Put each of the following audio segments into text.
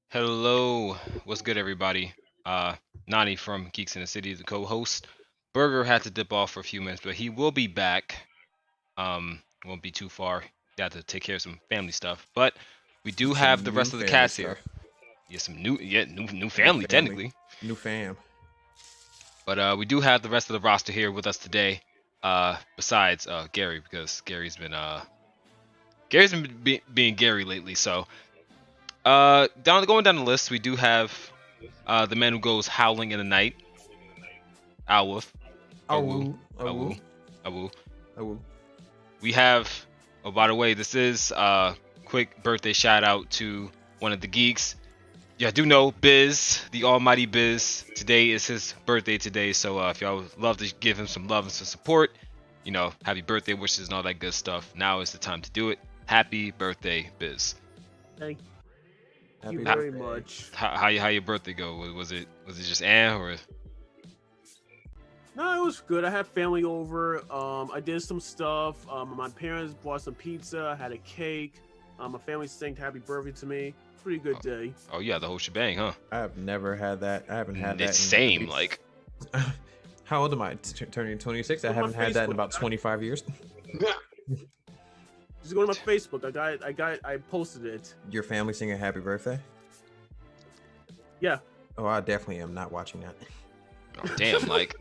Hello, what's good, everybody? Nani from Geeks in the City is the co-host. Burger had to dip off for a few minutes, but he will be back. Won't be too far. Got to take care of some family stuff, but we do have the rest of the cast here. Yeah, new family technically. New fam. But we do have the rest of the roster here with us today. Besides Gary, because Gary's been being Gary lately, so. Going down the list, we do have the man who goes howling in the night, Alwolf. Awu. We have, oh, by the way, this is quick birthday shout out to one of the geeks. Yeah, I do know Biz, the almighty Biz. Today is his birthday today, so if y'all would love to give him some love and some support, you know, happy birthday wishes and all that good stuff. Now is the time to do it. Happy birthday, Biz. Thank you very much. How your birthday go? Was it just or? No, it was good. I had family over. I did some stuff. My parents bought some pizza. I had a cake. My family sang happy birthday to me. Pretty good day. Oh yeah, the whole shebang, huh? I have never had that. I haven't had that. It's same, like. How old am I? Turning 26. I haven't had that in about 25 years. Just go to my Facebook. I posted it. Your family singing happy birthday? Yeah. Oh, I definitely am not watching that. Oh, damn, like.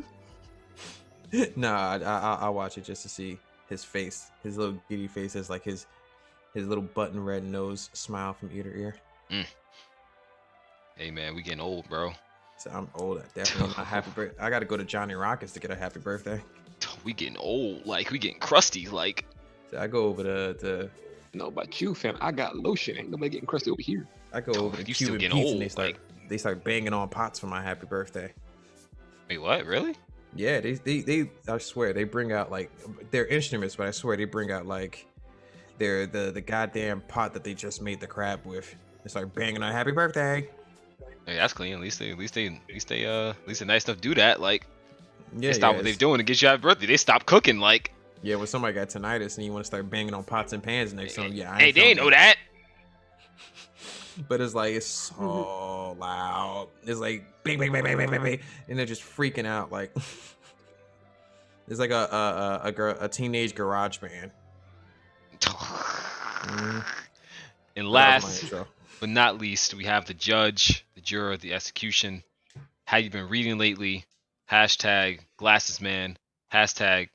Nah, I'll watch it just to see his face, his little giddy face, as like his little button red nose smile from ear to ear. Hey man, we getting old, bro. So I'm old. I definitely not happy birthday. I got to go to Johnny Rockets to get a happy birthday. We getting old, like we getting crusty, like. So I go over to. No, but you, fam, I got lotion. Ain't nobody getting crusty over here. I go over to You Cuban still Pizza getting and old, they start banging on pots for my happy birthday. Wait, what? Really? Yeah, they I swear they bring out like their instruments, but I swear they bring out like the goddamn pot that they just made the crab with. They start banging on happy birthday. Hey, that's clean. At least they nice enough to do that. Like, Yeah, they stop what they're doing to get you happy birthday. They stop cooking, like. Yeah, when somebody got tinnitus and you want to start banging on pots and pans next to them, yeah. Hey, they ain't know that. But it's like it's so loud. It's like bang, bang, bang, bang, bang, bang, bang, and they're just freaking out. Like it's like a teenage garage band. And last but not least, we have the judge, the juror, the execution. How you been reading lately? Hashtag glasses man. Hashtag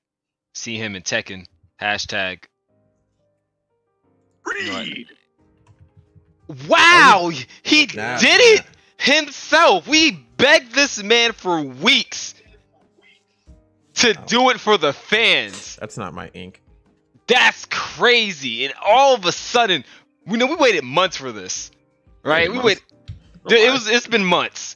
see him in Tekken. Hashtag Read. Wow, he did it himself. We begged this man for weeks to do it for the fans. That's not my ink. That's crazy. And all of a sudden, we waited months for this, right? It's been months.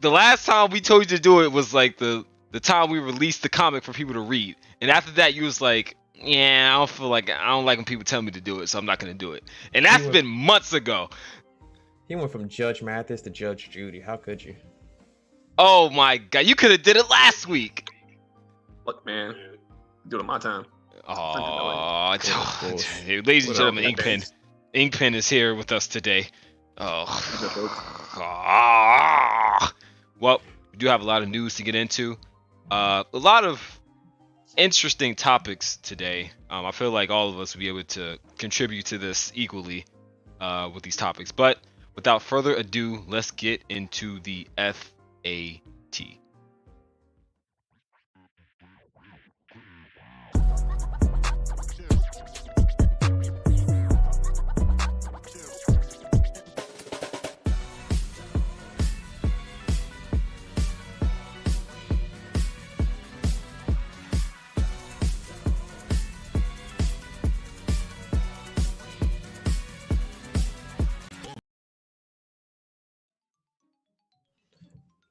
The last time we told you to do it was like the time we released the comic for people to read, and after that, you was like, yeah, I don't like when people tell me to do it, so I'm not gonna do it. And that's been months ago. He went from Judge Mathis to Judge Judy. How could you? Oh my god, you could have did it last week. Look, man, do it my time. Oh, ladies and gentlemen, Inkpen is here with us today. Well, we do have a lot of news to get into. A lot of interesting topics today. I feel like all of us will be able to contribute to this equally with these topics. But without further ado, let's get into the FAT.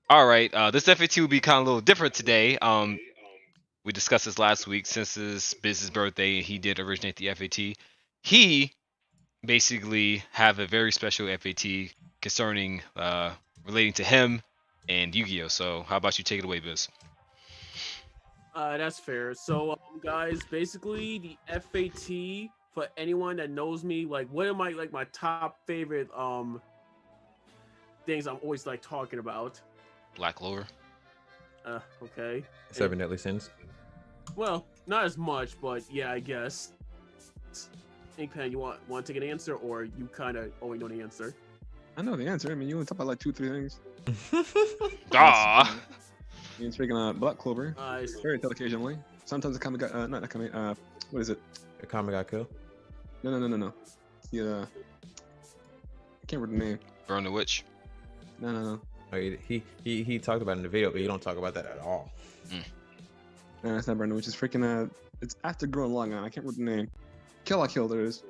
All right, this FAT will be kind of a little different today. We discussed this last week. Since his business birthday, he did originate the FAT. He basically have a very special FAT concerning relating to him and Yu-Gi-Oh. So how about you take it away, Biz? That's fair. So, guys, basically the FAT for anyone that knows me, like, what am I like my top favorite things I'm always like talking about? Black Clover. Okay. Seven Deadly Sins. Well, not as much, but yeah, I guess. Inkpan, you want to take an answer, or you kind of already know the answer? I know the answer. I mean, you only talk about like 2-3 things. Ah. You're speaking Black Clover. Fairy Tail occasionally. Sometimes it kind of got not coming. What is it? A Kami got killed. No. Yeah. I can't remember the name. Burn the Witch. No. Oh, he talked about it in the video, but you don't talk about that at all. No, it's not Burn, which is freaking it's after Growing Long on. I can't remember the name. Kill I Kill, there it is.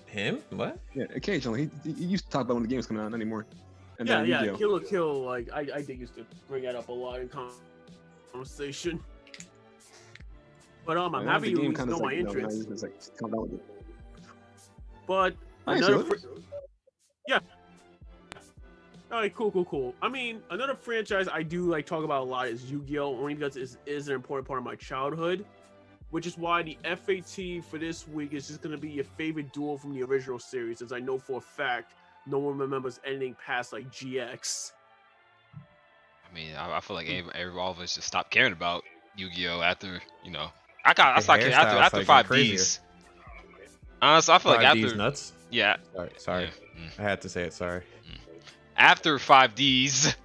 Him? What? Yeah, occasionally. He used to talk about when the game's coming out, not anymore. And then Yeah, Yu-Gi-Oh. Kill or Kill. Like I did used to bring that up a lot in conversation. But I'm And happy the you game kinda know my like, now interest. he's just, like, calm down with it. But Nice, another really? yeah. All right, cool. I mean, another franchise I do like talk about a lot is Yu-Gi-Oh, only because it is an important part of my childhood, which is why the FAT for this week is just gonna be your favorite duel from the original series, as I know for a fact no one remembers anything past like GX. I mean, I feel like all of us just stopped caring about Yu-Gi-Oh after I stopped caring after 5Ds. Honestly, I feel like 5D's after nuts. yeah. Sorry. Yeah. I had to say it. Sorry. After 5Ds,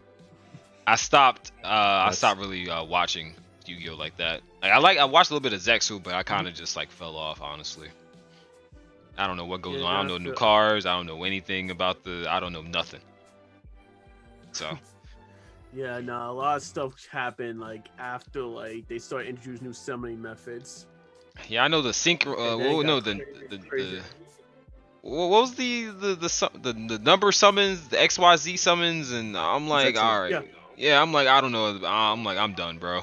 I stopped really watching Yu-Gi-Oh like that. Like I watched a little bit of Zexu, but I kind of just like fell off, honestly. I don't know what goes on. I don't know new cars. I don't know anything about I don't know nothing. So Yeah, no, a lot of stuff happened like after like they started introducing new summoning methods. yeah, I know the synchro. What was the number summons, the XYZ summons, and I'm like, all right, yeah, I'm like, I don't know, I'm done, bro.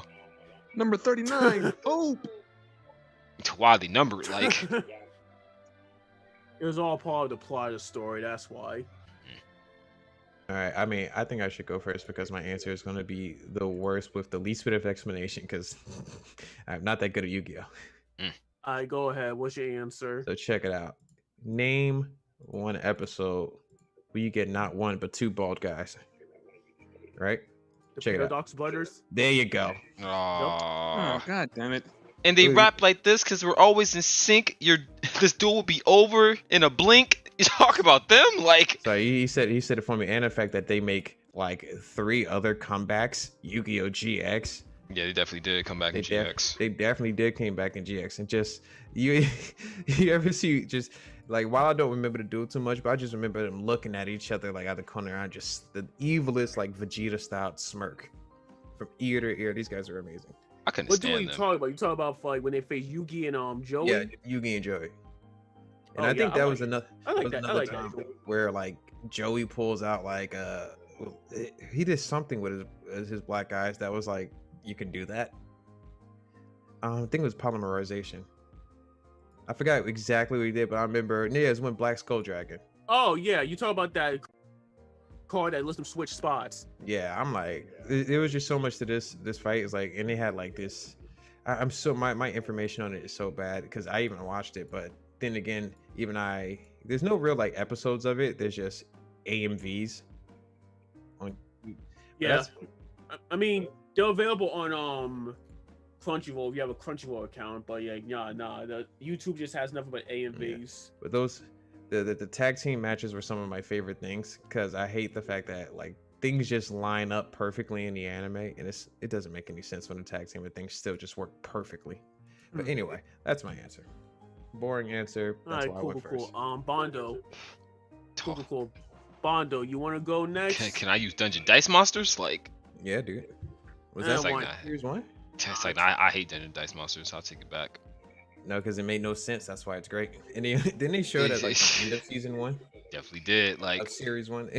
Number 39. Oh, Wildly numbered, like. It was all part of the plot of the story. That's why. All right. I mean, I think I should go first because my answer is going to be the worst with the least bit of explanation because I'm not that good at Yu-Gi-Oh. All right, go ahead. What's your answer? So check it out. Name one episode where you get not one but two bald guys. Right? The Check it out. Paradox Brothers. There you go. oh, god damn it. And they rap like this because we're always in sync. This duel will be over in a blink. You talk about them like. So he said it for me, and the fact that they make like 3 other comebacks. Yu-Gi-Oh! GX. Yeah, they definitely did come back in GX. They definitely did came back in GX, and just you ever see just like while I don't remember the duel too much, but I just remember them looking at each other like out the corner. I just the evilest like Vegeta style smirk from ear to ear. These guys are amazing. I couldn't What duel stand you them. talking about? You talking about like when they face Yugi and Joey? Yeah, Yugi and Joey. And Oh, I think yeah, that I was like another. I like was that. I another like time that. where like Joey pulls out like he did something with his black eyes that was like you can do that. I think it was polymerization. I forgot exactly what he did, but I remember it when Black Skull Dragon. Oh yeah, you talk about that card that lets them switch spots. Yeah, I'm like, there was just so much to this fight. It's like, and they had like this. I'm so my information on it is so bad because I even watched it, but then again, there's no real like episodes of it. There's just AMVs. Yeah, I mean they're available on Crunchyroll if you have a Crunchyroll account, but yeah, nah, the YouTube just has nothing but AMVs. But those the tag team matches were some of my favorite things because I hate the fact that like things just line up perfectly in the anime, and it doesn't make any sense when a tag team and things still just work perfectly. But anyway, that's my answer. Boring answer. That's why I went first. Bondo. Cool. Bondo, you want to go next? Can I use Dungeon Dice Monsters? Like, Yeah, dude. Was Yeah, that like one? that. Here's one. it's like I hate Dungeon Dice Monsters. I'll take it back. No, because it made no sense. That's why it's great. And then they showed at like the end of season 1. Definitely did. Like, Series 1.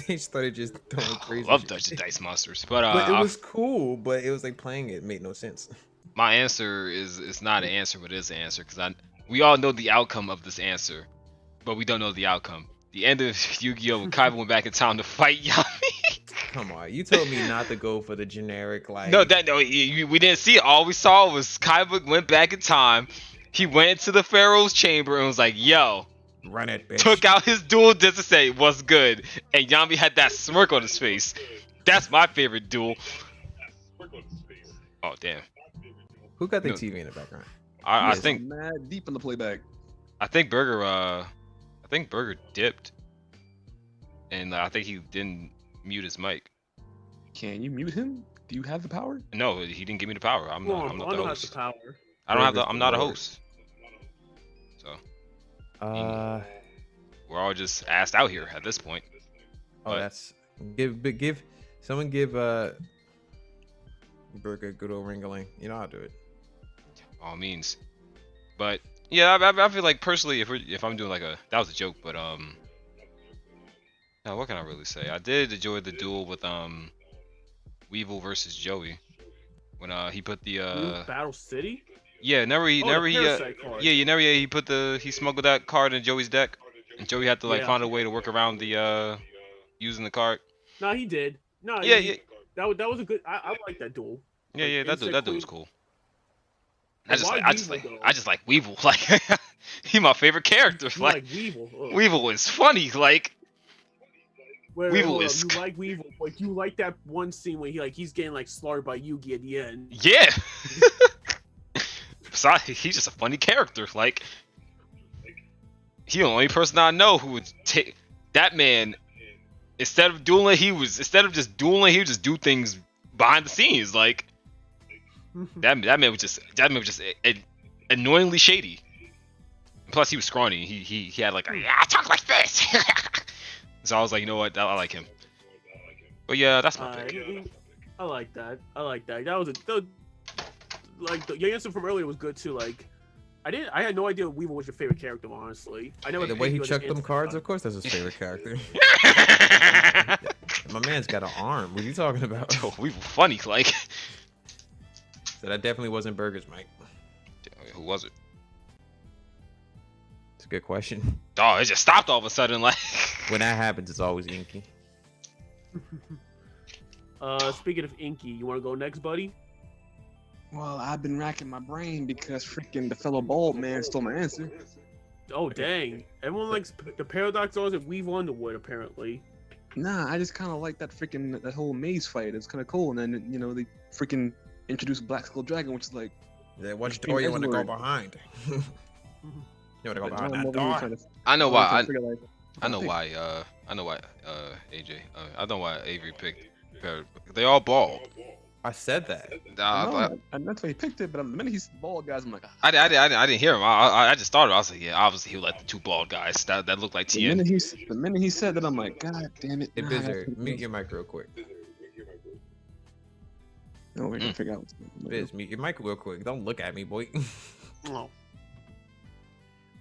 They started just throwing I crazy love shit. Dungeon Dice Monsters, but But it was cool, but it was like playing it made no sense. my answer is not an answer, but it is an answer because we all know the outcome of this answer, but we don't know the outcome. The end of Yu-Gi-Oh! When Kaiba went back in time to fight Yami. Come on, you told me not to go for the generic like. No, we didn't see it. All we saw was Kaiba went back in time. He went into the Pharaoh's chamber and was like, "Yo." Run it, bitch. Took out his duel just to say what's good, and Yami had that smirk on his face. That's my favorite duel. Oh damn! Who got the TV in the background? I Yes, think mad deep in the playback. I think Burger dipped, and I think he didn't mute his mic. Can you mute him? Do you have the power? No, he didn't give me the power. I'm not the Bono has host. the power. I don't have the. Burger's I'm the not a Lord. host. So we're all just asked out here at this point. Oh, But- that's give someone give Burger a good old ringling. You know I'll do it. All means. But yeah, I feel like personally, if I'm doing like that was a joke, but now what can I really say? I did enjoy the duel with Weevil versus Joey when he put the Battle City. yeah The Parasite card. he smuggled that card in Joey's deck, and Joey had to like Yeah. find a way to work around the using the card. No, he did. No, Yeah, he, yeah. That was a good. I like that duel. Yeah, Like, that dude Insect was Queen. cool. I just Why Weevil, though? like Weevil. Like he my favorite character. You Like like Weevil. Ugh. Weevil is funny. Like Wait, Weevil hold up. is- You like Weevil, but you like that one scene where he's getting like slaughtered by Yugi at the end. yeah. Besides, he's just a funny character. Like he the only person I know who would take that man. Instead of just dueling, he would just do things behind the scenes. Like that man was just annoyingly shady. Plus, he was scrawny. He had like I talk like this. So I was like, you know what, I like him. But yeah, that's my pick. I like that. Your answer from earlier was good too. Like, I had no idea Weevil was your favorite character. Honestly, I never. The picked way he you as chucked an them instant cards, guy. of course, that's his favorite character. My man's got an arm. What are you talking about? Yo, Weevil funny. Like So that definitely wasn't Burger's mic. who was it? It's a good question. Oh, it just stopped all of a sudden. Like When that happens, it's always Inky. Speaking of Inky, you want to go next, buddy? Well, I've been racking my brain because freaking the fellow bald man stole my answer. Oh dang! Everyone likes the Paradox Ours and Weevil Underwood apparently. Nah, I just kind of like that whole maze fight. It's kind of cool. And then they freaking introduced Black Skull Dragon, which is like. Yeah, what Extreme you want to go Edward. behind? You want to go like, behind I'm that over here door? trying to- I know I'm why. trying to figure, like, I know pick. why. AJ. I know why Avery picked. They all bald. I said that. No, and that's why he picked it. But the minute he said bald guys, I'm like, I didn't hear him. I just thought I was like, yeah, obviously he like the two bald guys that look like the TN. minute he said that, I'm like, God damn it. Hey, nah, I Bizzer, gotta mute your mic real quick. No, we're gonna figure out what's going on. Biz, mute your mic real quick. Don't look at me, boy. Oh, All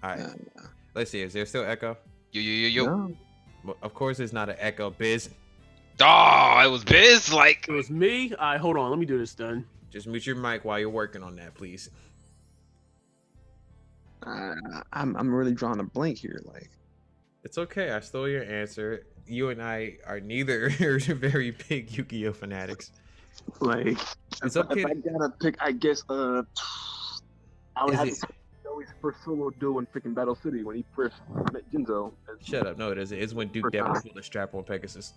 right, Nah, let's see. Is there still echo? Yo. no. Well, of course, it's not an echo, Biz. Oh, it was Biz. Like it was me. Hold on. Let me do this then. Just mute your mic while you're working on that, please. I'm really drawing a blank here. Like, It's okay. I stole your answer. You and I are neither very big Yu-Gi-Oh fanatics. It's okay. If I gotta pick, I guess, I would Is have it- to say Joey's first solo duel in freaking Battle City when he first met Jinzo. Shut up. No, it isn't. It's when Duke First Devil time. pulled the strap on Pegasus.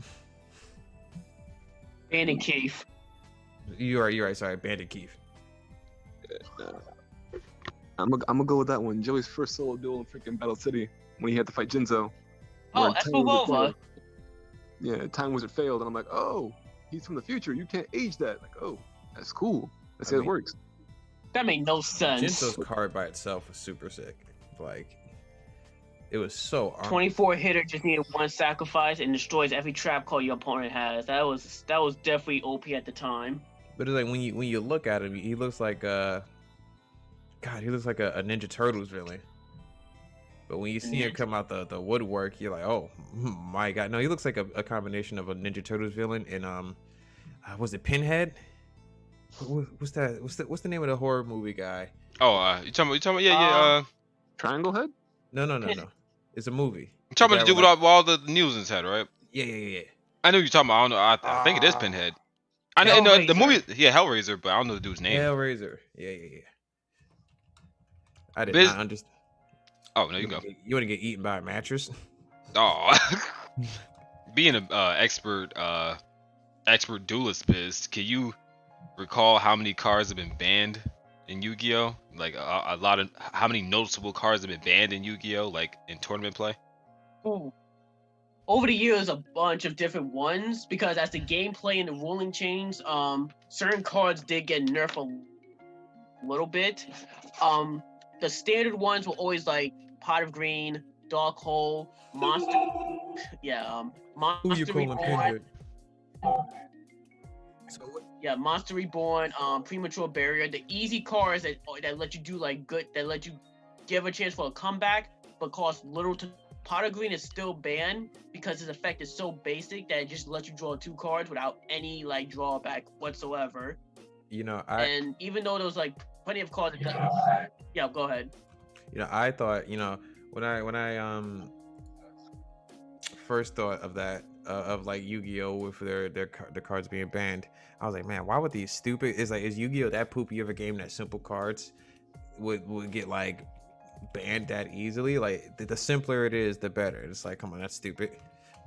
Bandit Keith. You're right. Sorry, Bandit Keith. I'm gonna go with that one. Joey's first solo duel in freaking Battle City when he had to fight Jinzo. Oh, Where that's Time Wizard Bulova. failed. Yeah, Time Wizard failed, and I'm like, oh, he's from the future. You can't age that. Like, oh, that's cool. That's I how it mean- works. That made no sense. Jinzo's card by itself was super sick. Like, it was so 24 hitter just needed one sacrifice and destroys every trap card your opponent has. That was definitely OP at the time. But it's like when you look at him, he looks like he looks like a Ninja Turtles villain. But when you see him come out the woodwork, you're like, oh my god. No, he looks like a combination of a Ninja Turtles villain and was it Pinhead? What's that? What's the name of the horror movie guy? Oh, you talking about? Yeah. Triangle Head? No. It's a movie. You talking about guy the dude with all the needles in his head, right? Yeah. I know you're talking about. I don't know. I think it is Pinhead. I know the movie. Yeah, Hellraiser, but I don't know the dude's name. Hellraiser. Yeah. I did Biz- not understand. Oh no, you can go. You want to get eaten by a mattress? Oh, being an expert duelist, Biz, can you recall how many cards have been banned in Yu-Gi-Oh? Like a lot of how many noticeable cards have been banned in Yu-Gi-Oh? Like in tournament play? Ooh. Over the years, a bunch of different ones because as the gameplay and the ruling changed, certain cards did get nerfed a little bit. The standard ones were always like Pot of Green, Dark Hole, Monster. Who you Monster calling Reborn. Pinhead? So what? Yeah, Monster Reborn, Premature Barrier, the easy cards that let you do like good, that let you give a chance for a comeback, but cost little to. Pot of Green is still banned because its effect is so basic that it just lets you draw 2 cards without any like drawback whatsoever. You know, and even though there was like plenty of cards yeah, go ahead. You know, I thought, you know, when I first thought of that of like Yu-Gi-Oh with their cards being banned, I was like, man, why would these stupid? Is Yu-Gi-Oh that poopy of a game that simple cards would get like banned that easily? Like the simpler it is, the better. It's like, come on, that's stupid.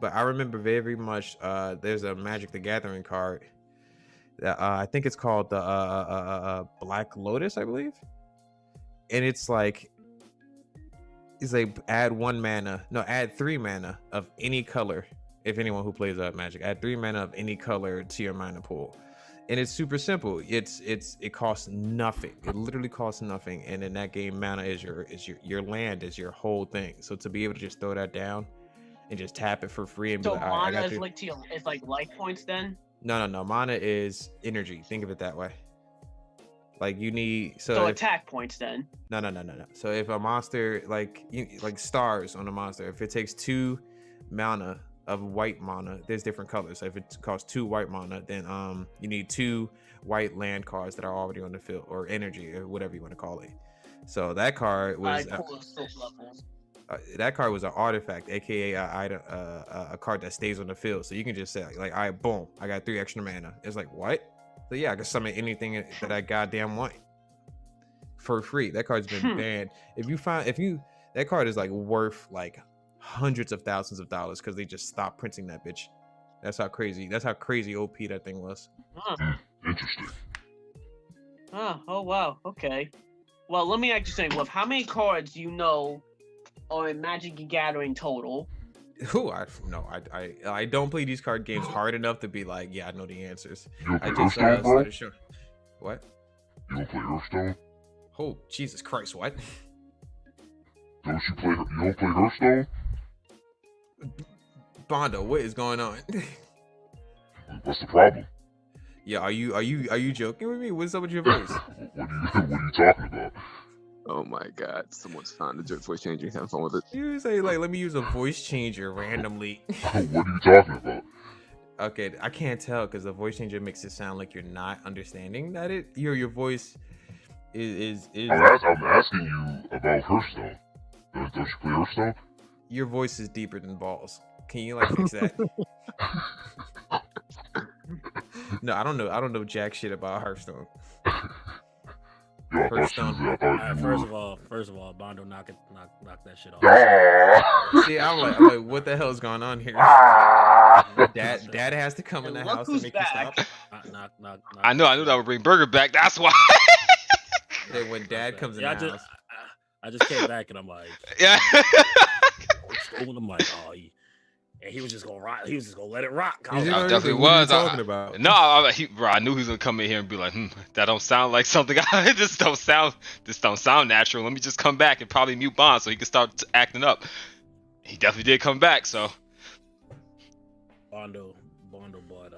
But I remember very much. There's a Magic the Gathering card that I think it's called the Black Lotus, I believe, and it's like add 1 mana, no, add 3 mana of any color. If anyone who plays Magic, add 3 mana of any color to your mana pool. And it's super simple. It costs nothing. It literally costs nothing. And in that game, mana is your land, is your whole thing. So to be able to just throw that down and just tap it for free and so be like, mana is like it's like life points then? No. Mana is energy. Think of it that way. Like you need attack points then. No. So if a monster like stars on a monster, if it takes 2 mana of white mana, there's different colors. So if it costs 2 white mana, then you need 2 white land cards that are already on the field, or energy, or whatever you want to call it. So that card was that card was an artifact, aka a card that stays on the field. So you can just say like, all right, boom, I got 3 extra mana. It's like, what? So yeah, I can summon anything that I goddamn want for free. That card's been banned. That card is like worth like hundreds of thousands of dollars because they just stopped printing that bitch. That's how crazy OP that thing was. Interesting. Oh wow, okay. Well, let me ask you something, Wolf. How many cards do you know are in Magic the Gathering total? I don't play these card games hard enough to be like, yeah, I know the answers. You don't play Hearthstone, bro? What? You don't play Hearthstone? Oh, Jesus Christ, what? You don't play Hearthstone? Bondo, what is going on? What's the problem? Yeah, are you joking with me? What's up with your voice? What are you talking about? Oh my god, someone's found the jerk voice changer. Have fun with it. You say like, let me use a voice changer randomly. What are you talking about? Okay, I can't tell because the voice changer makes it sound like you're not understanding that your voice is. I'm asking you about Hearthstone. Don't you play Hearthstone? Your voice is deeper than balls. Can you like fix that? No, I don't know jack shit about Hearthstone. Yo, Hearthstone. First of all, Bondo knock that shit off. See, I'm like, what the hell's going on here? Dad has to come in the house to make you stop. Knock. I knew that would bring Burger back. That's why. Then when Dad comes in the house, I just came back and I'm like, yeah. I'm like, oh, and he was just gonna rock. He was just gonna let it rock. I definitely what are was. you talking about? No, I knew he was gonna come in here and be like, that don't sound like something. This don't sound natural. Let me just come back and probably mute Bond so he can start acting up. He definitely did come back. So Bondo bought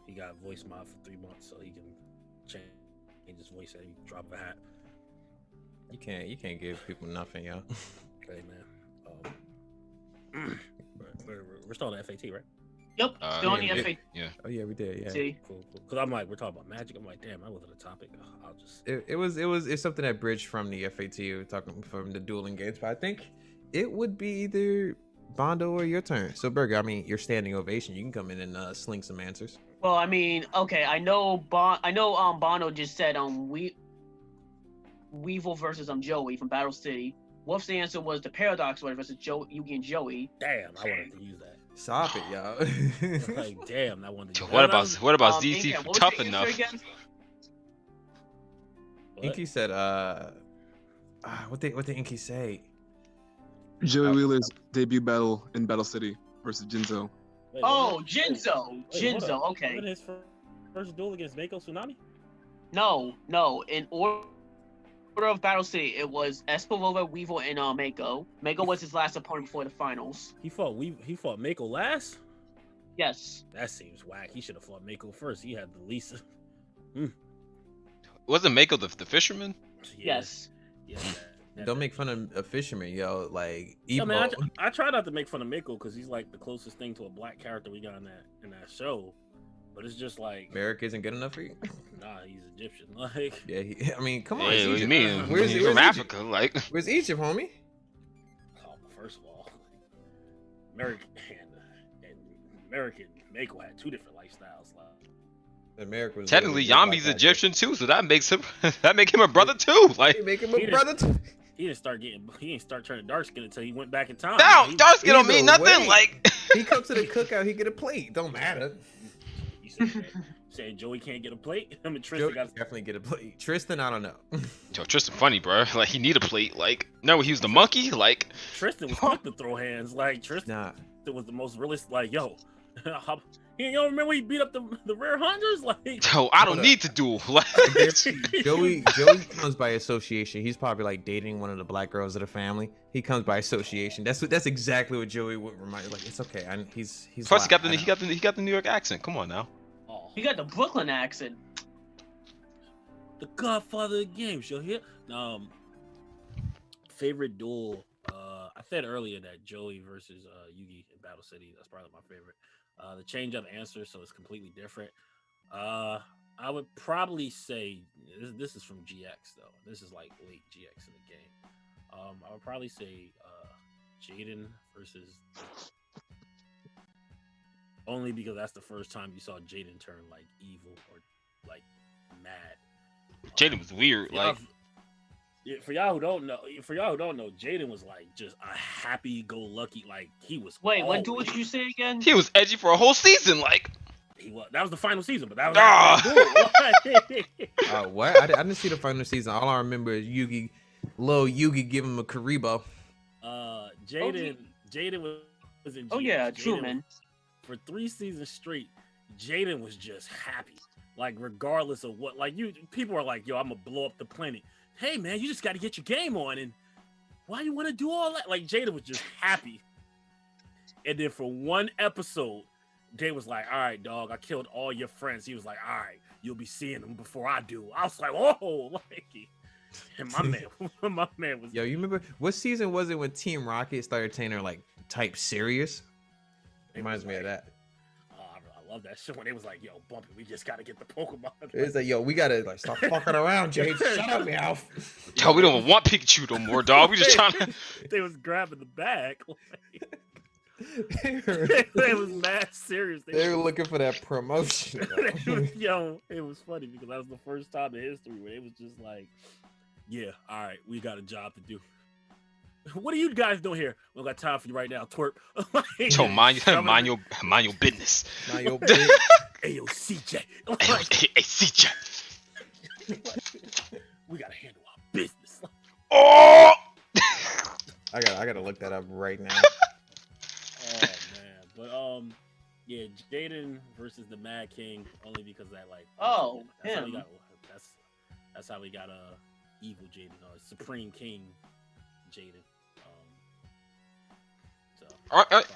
he got voice mod for 3 months so he can change his voice and drop a hat. You can't give people nothing, yo. Okay, man. We're still on the FAT, right? Yep, still on the yeah, FAT. Yeah. Oh yeah, we did. Yeah. Cool. Because I'm like, we're talking about Magic. I'm like, damn, that wasn't a topic. I'll just. It's something that bridged from the FAT. We're talking from the dueling games, but I think it would be either Bondo or your turn. So Burger, I mean, your standing ovation. You can come in and sling some answers. Well, I mean, okay, I know Bono just said Weevil versus Joey from Battle City. Wolf's answer was the Paradox Warrior versus Yugi and Joey. Damn, I wanted to use that. Stop it, y'all. Like, damn, I wanted to Yo, use what that. about DC Inky, for what was tough your answer enough? again? What? Inky said, what did Inky say? Joey Wheeler's debut battle in Battle City versus Jinzo. Wait, Oh, wait, Jinzo. wait, hold Jinzo, up. okay. Wasn't his first duel against Mako Tsunami? No. In order of Battle City, it was Espavova, Weevil, and Mako. Mako was his last opponent before the finals. He fought Mako last? Yes. That seems whack. He should have fought Mako first. He had the least. Wasn't Mako the fisherman? Yes. Yeah. Don't make fun of a fisherman, yo. Like, Yeah, Evo. man, I try not to make fun of Mako because he's like the closest thing to a black character we got in that show. But it's just like, Merrick isn't good enough for you. nah, he's Egyptian. Like, Yeah, I mean, come on. Hey, it's what do you Egypt. mean? Where's He's where's from Egypt? Africa, like. Where's Egypt, homie? oh, first of all, American Mako had two different lifestyles. Like, America was Technically, literally Yami's black Egyptian too, so that makes him a brother too. Like, actor. Make him He a didn't- brother. he didn't start turning dark skin until he went back in time. no, dark skin don't either mean nothing. way. Like, He comes to the cookout, he get a plate. Don't matter. You saying Joey can't get a plate? I mean, Tristan Joey got. definitely get a plate. Tristan, I don't know. yo, Tristan funny, bro. Like, he need a plate. Like, no, he was the monkey. Like, Tristan was quick to throw hands. Like Tristan Nah, was the most realist. Like, yo, you don't remember when he beat up the rare hunters? Like, yo, I don't Hold up. need to duel. Like, Joey comes by association. He's probably like dating one of the black girls of the family. He comes by association. That's exactly what Joey would remind you. Like, it's okay. He's plus he loud. he got the New York accent. Come on now. oh, He got the Brooklyn accent. the Godfather of games. You'll hear. Favorite duel. I said earlier that Joey versus Yugi in Battle City. That's probably my favorite. The change of answer, so it's completely different. I would probably say this is from GX though. This is like late GX in the game. I would probably say Jaden versus, only because that's the first time you saw Jaden turn like evil or like mad. Jaden was weird. Like, For y'all who don't know, Jaden was like just a happy-go-lucky. Like he was. Wait, what always- duel did you say again? he was edgy for a whole season. Like, He was. That was the final season, but that was. Ah. What? I didn't see the final season. All I remember is Yugi give him a Karibo. Jaden was in. Oh GX. yeah, Jaden true, man. For 3 seasons straight, Jaden was just happy. Like regardless of what, like people are like, yo, I'm gonna blow up the planet. Hey man, you just got to get your game on, and why you want to do all that? Like Jaden was just happy. And then for one episode, Jay was like, all right, dog, I killed all your friends. He was like, all right, you'll be seeing them before I do. I was like, oh, like, and my man was. Yo, you remember what season was it when Team Rocket started turning like type serious? Reminds me of that. Oh, I love that shit when they was like, yo, Bumpy, we just got to get the Pokemon. It's like, yo, we gotta like stop fucking around, Jade. Shut up, Meowth. yo, we don't want Pikachu no more, dog. We just trying to. They was grabbing the bag. They They was mad serious. were looking for that promotion. Yo, it was funny because that was the first time in history where it was just like, yeah, all right, we got a job to do. What are you guys doing here? We don't got time for you right now, twerp. Yo, mind your business. Now, yo, bitch. Hey, yo, CJ. Hey, CJ. We gotta handle our business. Oh. I gotta look that up right now. Oh man, but yeah, Jaden versus the Mad King only because that like. Oh, that's how him. we got. That's how we got evil Jaden, Supreme King Jaden.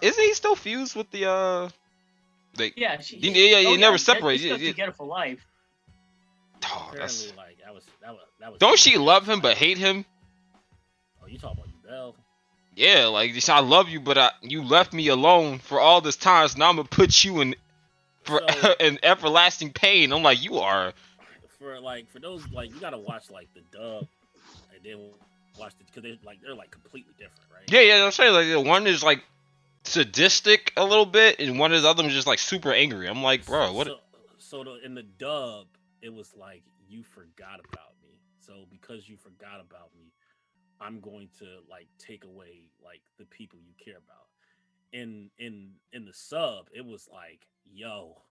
Isn't he still fused with the like? Yeah, You never separate. He's together for life. Oh, Apparently, that's. like that was. Don't she love him but hate him? Oh, you talking about Bell? yeah, like I love you, but you left me alone for all this time, so now I'm gonna put you in for So- in everlasting pain. I'm like, you are. For those like you gotta watch like the dub and then watch it because they're like completely different, right? Yeah, I'm saying like the one is like sadistic a little bit, and one of the other is just like super angry. I'm like, bro, what? In the dub, it was like you forgot about me. So because you forgot about me, I'm going to like take away like the people you care about. In the sub, it was like, yo,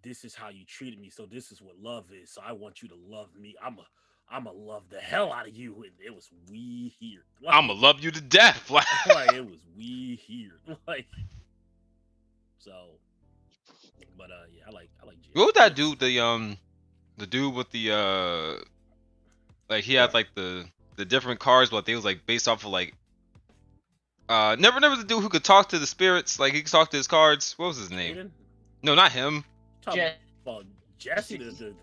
this is how you treated me, so this is what love is. So I want you to love me. I'ma love the hell out of you. And it was weird. Like, I'm gonna love you to death. Like, like it was weird. Like so, but yeah, I like G. what was that dude? The dude with the like he had like the different cars, but they was like based off of like never the dude who could talk to the spirits, like he could talk to his cards. What was his name? Jaden? No, not him. Talking Je- about Jesse, the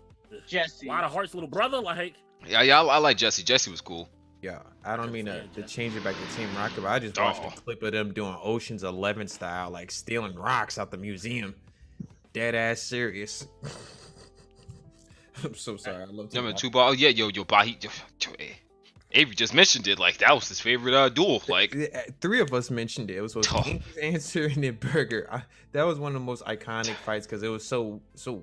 Jesse. Lot of Hearts little brother, like Yeah, I like Jesse. Jesse was cool. Yeah, I don't mean to Yeah. change it back to Team Rocket, but I just watched Oh. a clip of them doing Ocean's 11 style, like stealing rocks out the museum. Dead ass serious. I'm so sorry. I love Number Tupac. two ball. Oh, yeah, yo, Avery just mentioned it. Like that was his favorite duel. Like, Three of us mentioned it. It was supposed to Oh. be Ink's answer and then Burger. That was one of the most iconic fights because it was so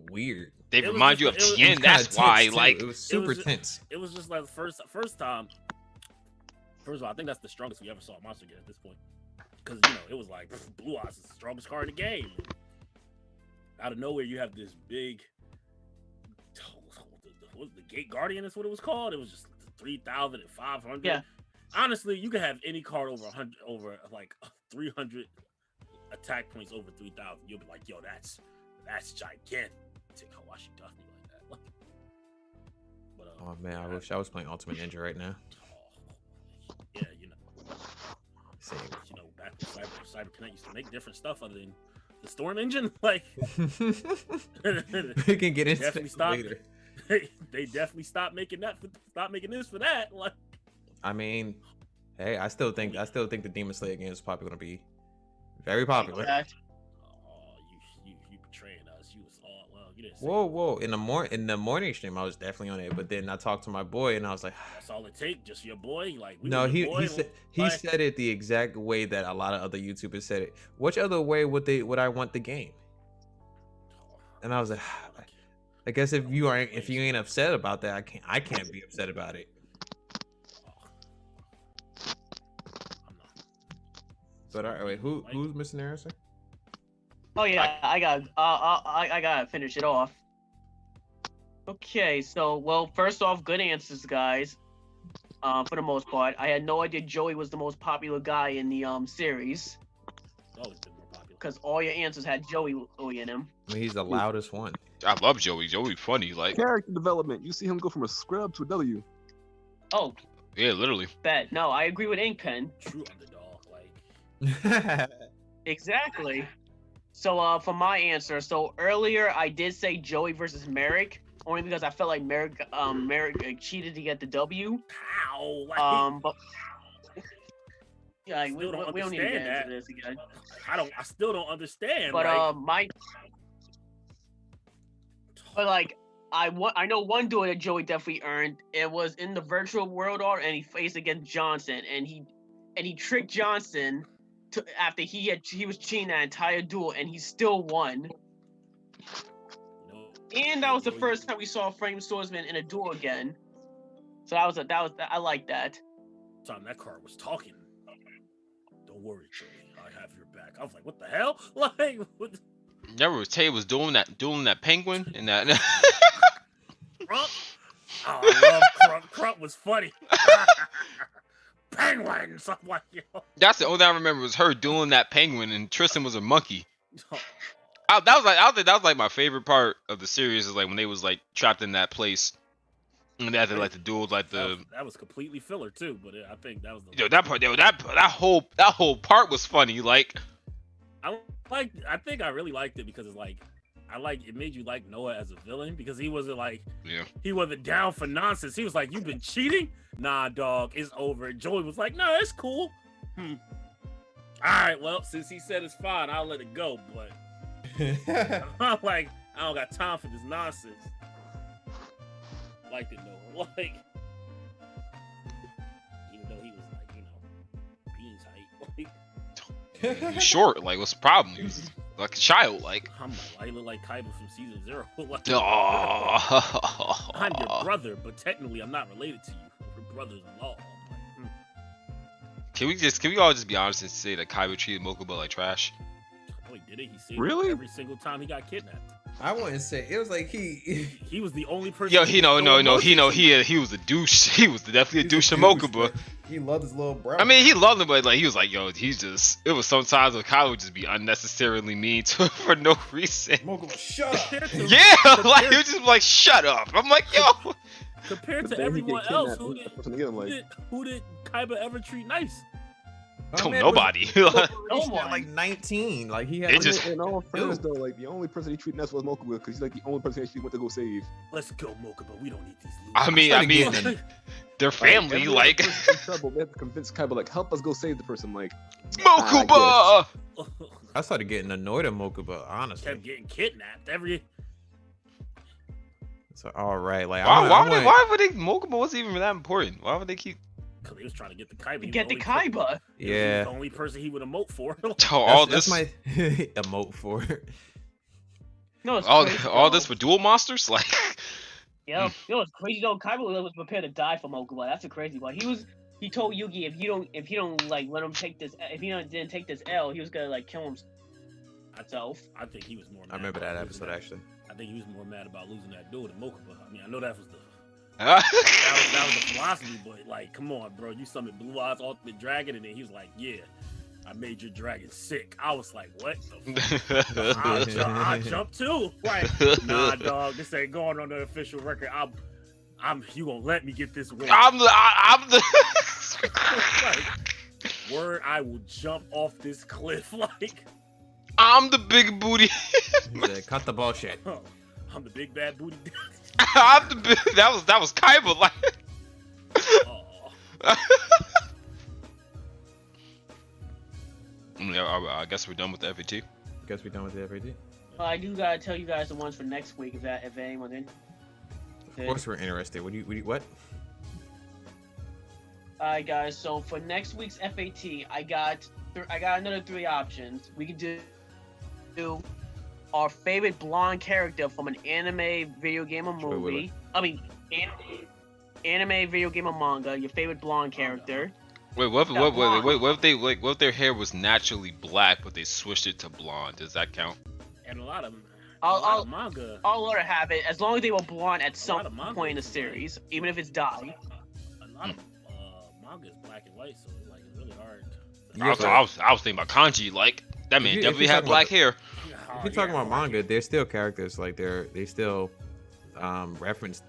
weird. they It was remind you of just- it was- Tien. It was kinda That's why. tense, too. Like, it was super just- tense. it was just like the first time. First of all, I think that's the strongest we ever saw Monster get at this point. Because it was like Blue Eyes is the strongest card in the game. Out of nowhere, you have this big. What was the Gate Guardian? Is what it was called. It was just 3,500. Yeah. Honestly, you could have any card over 100, over like 300 attack points over 3,000. You'll be like, yo, that's gigantic. Oh, why she duffed me like that? But, Oh man, I wish I was playing Ultimate Ninja right now. yeah, Same. back when CyberConnect used to make different stuff other than the Storm engine. Like, We can get into Definitely that stop. later. they definitely stopped making this for that. Like, I mean, hey, I still think the Demon Slayer game is probably gonna be very popular. Exact. oh, you betraying us. You was all you didn't say Whoa! In the morning stream, I was definitely on it, but then I talked to my boy and I was like, that's all it take. Just your boy. Like, we no, were he your boy, he like- said it the exact way that a lot of other YouTubers said it. Which other way would I want the game? And I was like, I guess if you ain't upset about that, I can't be upset about it. I'm not. But all right, wait, who's missing there, sir? Oh yeah, I gotta finish it off. Okay, so well, first off, good answers, guys. For the most part, I had no idea Joey was the most popular guy in the series Always been more popular. because all your answers had Joey in them. I mean, he's the loudest one. I love Joey. Joey funny. Like, Character development. You see him go from a scrub to a W. Oh, yeah, literally. bet. No, I agree with Inkpen. True underdog. Like, Exactly. So for my answer, so earlier I did say Joey versus Merrick, only because I felt like Merrick cheated to get the W. how? Like, But yeah, we Still don't don't need to get understand into this again. I still don't understand. But like, I know one duel that Joey definitely earned. It was in the virtual world art, and he faced against Johnson, and he tricked Johnson after he was cheating that entire duel, and he still won. And that was the first time we saw Flame Swordsman in a duel again. So I like that. time that card was talking. Don't worry, Joey. I have your back. I was like, what the hell? Like, what? Never Tay was doing that penguin and that. Crump? Oh, I love Crump. Crump was funny. Penguins. I'm like, yo. That's the only thing I remember was her doing that penguin, and Tristan was a monkey. Oh, I think that was like my favorite part of the series is like when they was like trapped in that place, and they had to like the duels, like the that was completely filler too, but I think that was the that whole part was funny. Like, I think I really liked it because it's like it made you like Noah as a villain because he wasn't like yeah, he wasn't down for nonsense. He was like, "You've been cheating? Nah, dog, it's over." Joey was like, "No, it's cool." All right, well, since he said it's fine, I'll let it go. But I'm like, I don't got time for this nonsense. Liked it though. Like, even though he was like, beans height. He's short. Like, what's the problem? He was like a child. Like, I'm like, I look like Kaiba from season 0. Like, oh. I'm your brother, but technically I'm not related to you. We're brothers in law. Can we all just be honest and say that Kaiba treated Mokuba like trash? Oh, he did it. He saved Really? him every single time he got kidnapped. I wouldn't say it was like he was the only person. Yo, he was a douche. He was definitely a douche to Mokuba. He loved his little bro. I mean, he loved him, but like he was like, yo, it was sometimes when Kaiba would just be unnecessarily mean to him for no reason. Mokuba, shut up. Yeah, like he was just like, shut up. I'm like, yo. Compared But to then he everyone get else, kidnapped, who did Kaiba ever treat nice? Oh, nobody. Like 19. Like he had. It just- in all fairness, though, like the only person he treated nice was Mokuba because he's like the only person he actually went to go save. Let's go, Mokuba. We don't need these losers. I mean, they're family. every Like, other person in trouble, they have to convince Kaiba like, help us go save the person. Like, Mokuba. I started getting annoyed at Mokuba, honestly. Kept getting kidnapped every. So all right, like Why would they? Mokuba wasn't even that important. Why would they keep? Because he was trying to get the Kaiba. To get the Kaiba. Yeah. The only person he would emote for. That's my emote for. No, it's all crazy, this for dual monsters? Like, Yeah, it's crazy though. Kaiba was prepared to die for Mokuba. That's a crazy one. He told Yugi if you don't like let him take this, if he didn't take this L, he was gonna like kill himself. I think he was more. Mad I remember about that losing episode actually. I think he was more mad about losing that dude than Mokuba. I mean, I know that was the that that was the philosophy, but like, come on, bro, you summoned Blue Eyes Ultimate Dragon, and then he was like, yeah, I made your dragon sick. I was like, what the fuck? I jumped too. Like, nah, dog, this ain't going on the official record. You gonna let me get this win? I'm the. Like, word, I will jump off this cliff. Like, I'm the big booty. He said, cut the bullshit. I'm the big bad booty. I'm the big. That was Kaiba. Like. I guess we're done with the FAT. Guess we're done with the FAT. I do gotta tell you guys the ones for next week if anyone in. Of course we're interested. What? Alright guys, so for next week's FAT, I got another 3 options. We can do our favorite blonde character from an anime, video game, or movie. Wait. I mean, anime, video game, or manga. Your favorite blonde character. Wait, what if their hair was naturally black, but they switched it to blonde? Does that count? And a lot of manga. I'll let her have it as long as they were blonde at A some lot of manga point in the is series, even if it's dye. A lot of manga is black and white, so like it's really hard. I was thinking about Kanji. Like that man If you- definitely if you're had talking black hair. If you're talking about manga, they're still characters. Like they still reference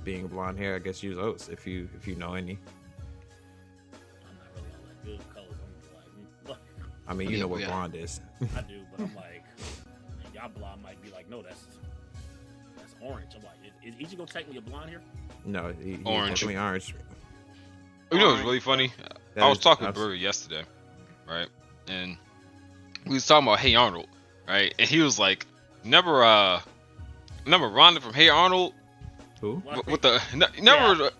being blonde hair. I guess use oats if you know any. I'm not really all that good with colors. I'm like, I mean, you know what Yeah. blonde is. I do, but I'm like, and y'all blonde might be like, no, that's orange. I'm like, is Ichigo technically a blonde here? No, he's Orange. definitely orange. You know what's really funny? That I was is- talking to that's- Burger yesterday, right? And we was talking about Hey Arnold, right? And he was like, remember Rhonda from Hey Arnold? Who? With the never.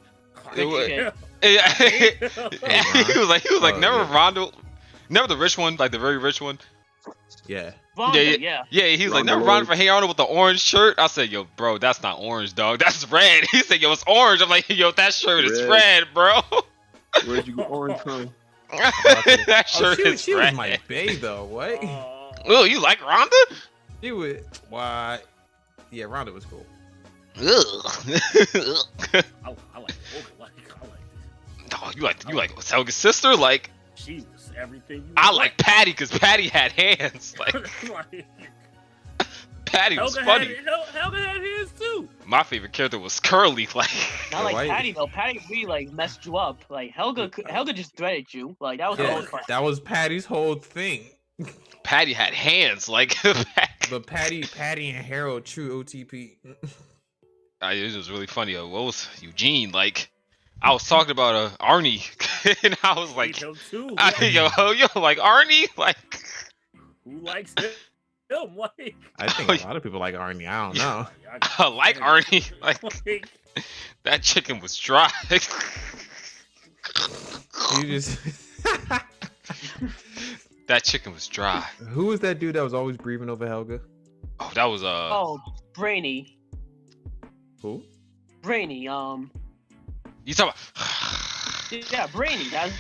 Yeah. He was like, Oh, never yeah. Rhonda, never the rich one, like the very rich one. Yeah. Vonda, yeah. Yeah, he was like, Rhonda never Lloyd. Rhonda from Hey Arnold with the orange shirt. I said, yo, bro, that's not orange, dog. That's red. He said, yo, it's orange. I'm like, yo, that shirt is Red. red, bro. Where'd you go orange from? That shirt is she was red. my bae though. What? Oh, you like Rhonda? She was why? Yeah, Rhonda was cool. Ugh. I like Olga. I like this. Oh, you like Helga's sister? Like, She was everything. You I would like Patty because Patty had hands. Like, like, Patty was Helga funny. Helga had his too. My favorite character was Curly. Like, Not like Why- Patty though. Patty really like messed you up. Like Helga just threaded you. Like that was the Yeah, whole part. that was Patty's whole thing. Patty had hands. Like, But Patty and Harold, true OTP. it was really funny. What was Eugene like? I was talking about Arnie, and I was like, hate him too. yo, like Arnie, like Who likes him? Like, I think a lot of people like Arnie. I don't know. I like Arnie, like that chicken was dry. You just. That chicken was dry. Who was that dude that was always breathing over Helga? Oh, that was Oh, Brainy. Who? Brainy. You talking about? Yeah, Brainy. That's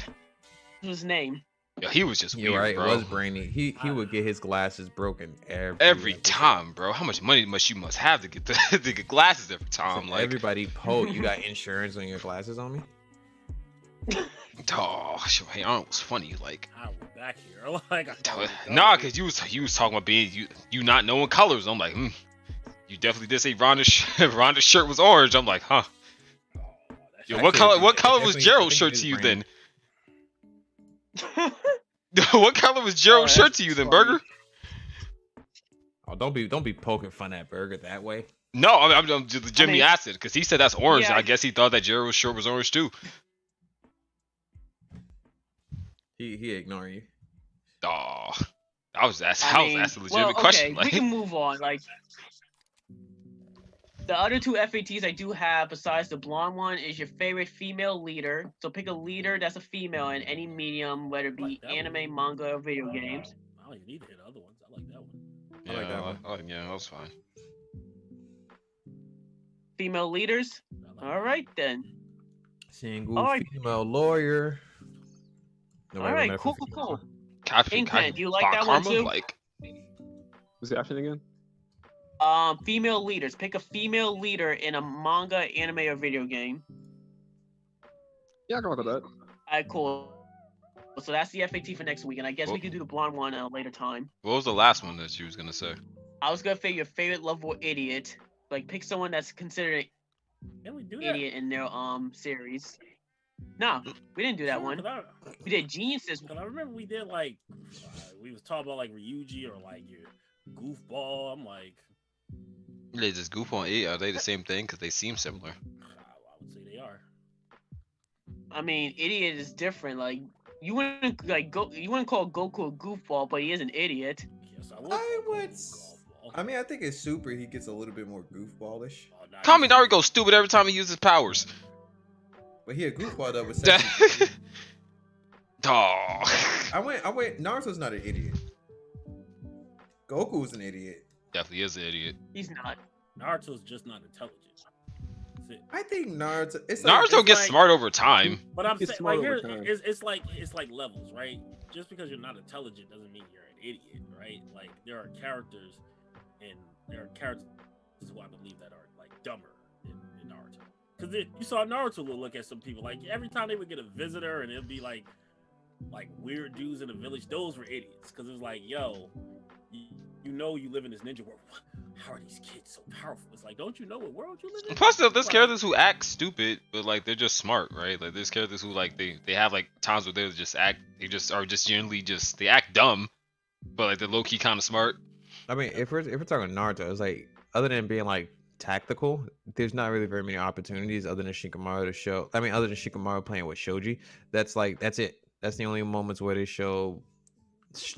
his name. Yo, he was just You're weird, right. bro. It was Brainy. He would get his glasses broken Every episode. time, bro. How much money you must have to get to get glasses every time? So Like, everybody, Poe, you got insurance on your glasses on me? oh, hey, Arnold was funny. Like, I was back here. Like, I thought we were nah, done. cause you was talking about being you not knowing colors. I'm like, you definitely did say Rhonda's shirt was orange. I'm like, huh? Oh, that Yo, shit- what color was Definitely- Gerald's I shirt think to it you is then? What color was Gerald's Oh, shirt to you then, funny. Burger? Oh, don't be poking fun at Burger that way. No, I'm just Jimmy asked it because he said that's orange. Yeah, I guess he thought that Gerald's shirt was orange too. He ignoring you. Oh, I was asking a legitimate well, question. okay, Like, we can move on. Like the other two FATs I do have, besides the blonde one, is your favorite female leader. So pick a leader that's a female in any medium, whether it be Like that anime, manga, or video games. I don't even need to hit the other ones. I like that one. I like that one. Yeah, that was fine. Female leaders. I like All right then. Single All right. female lawyer. Nobody All right, remember cool, from cool, cool. Captain, Inkman, do you like that one too? Like, What's the option again? Female leaders. Pick a female leader in a manga, anime, or video game. Yeah, I can rock with that. All right, cool. So that's the FAT for next week, and I guess we Well- can do the blonde one at a later time. what was the last one that you was gonna say? I was gonna say your favorite lovable idiot. Like pick someone that's considered Can we do an that? idiot in their series. No, we didn't do that one. We did geniuses. Because I remember we did like, we was talking about like Ryuji or like your goofball. I'm like, They just goof on it. Are they the same thing? Because they seem similar. I would say they are. I mean, idiot is different. Like you wouldn't you wouldn't call Goku a goofball, but he is an idiot. Yes, I would. I call would. Goofball. I mean, I think it's super. He gets a little bit more goofballish, Oh, nah, Kaminari goes stupid every time he uses powers. but he a goofball though. With That- sexy- Dawg. I went. Naruto's not an idiot. Goku's an idiot. Definitely is an idiot. He's not. Naruto's just not intelligent. That's it. I think Naruto. It's like, Naruto it's gets like- smart over time. But I'm It's saying, smart like, over here, time. it's like levels, right? Just because you're not intelligent doesn't mean you're an idiot, right? Like, there are characters, and there are characters who I believe that are like dumber in Naruto. Because you saw Naruto would look at some people like every time they would get a visitor, and it'd be like weird dudes in the village. Those were idiots because it was like, yo, you know, you live in this ninja world. How are these kids so powerful? It's like, don't you know what world you live in? Plus, there's Like, characters who act stupid, but like they're just smart, right? Like there's characters who like they have like times where they just act, they just are just generally just they act dumb, but like they're low key kind of smart. I mean, if we're talking Naruto, it's like other than being like tactical, there's not really very many opportunities other than Shikamaru to show. I mean, other than Shikamaru playing with Shoji, that's it. That's the only moments where they show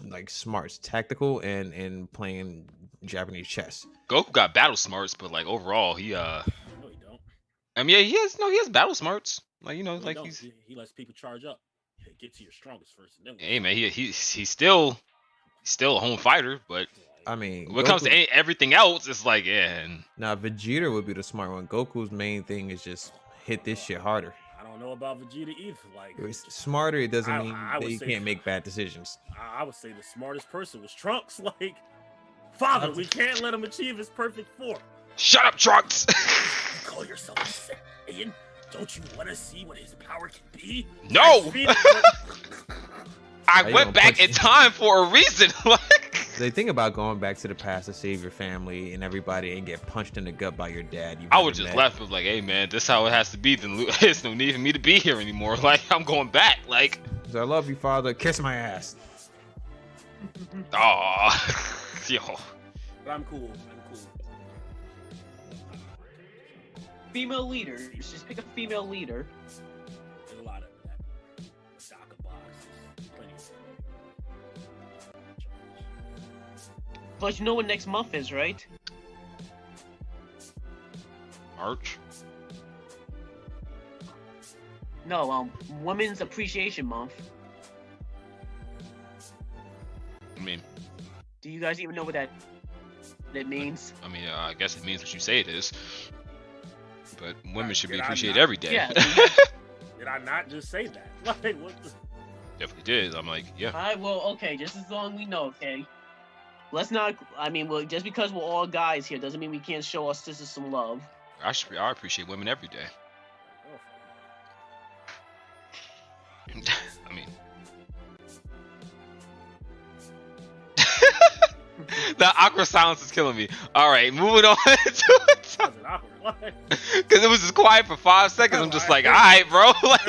like smarts, tactical, and playing Japanese chess. Goku got battle smarts, but like overall, he No, he don't. I mean, yeah, he has battle smarts. Like, you know, No, he like don't. he's, He lets people charge up. Get to your strongest first, and then hey man, he's still a home fighter, but I mean, when it comes to everything else, it's like, yeah, and now Vegeta would be the smart one. Goku's main thing is just hit this shit harder. I don't know about Vegeta either. Like, It's smarter, it doesn't mean I would that you say- can't make bad decisions. I would say the smartest person was Trunks. Like, Father, we can't let him achieve his perfect form. shut up, Trunks. You call yourself a Saiyan? Don't you want to see what his power can be? No! I feel it, but- I How you went gonna back punch in me? time for a reason. Like, They think about going back to the past to save your family and everybody and get punched in the gut by your dad. I would just left with like, hey man, this is how it has to be. Then there's no need for me to be here anymore. Like, I'm going back. Like, So I love you, father. Kiss my ass. aw, yo. But I'm cool. I'm cool. Female leaders. Just pick a female leader. But you know what next month is, right? March. No, Women's Appreciation Month. I mean, Do you guys even know what that means? I guess it means what you say it is. But women should be Did I appreciated not? every day. Yeah. Did I not just say that? Like, what the? Definitely did. I'm like, yeah. Alright, well, okay, just as long as we know, okay? Let's not, well, just because we're all guys here doesn't mean we can't show our sisters some love. I appreciate women every day. I mean, the awkward silence is killing me. All right, moving on to it. How's it awkward? Like, Because it was just quiet for 5 seconds. I'm just like, all right, bro. Like,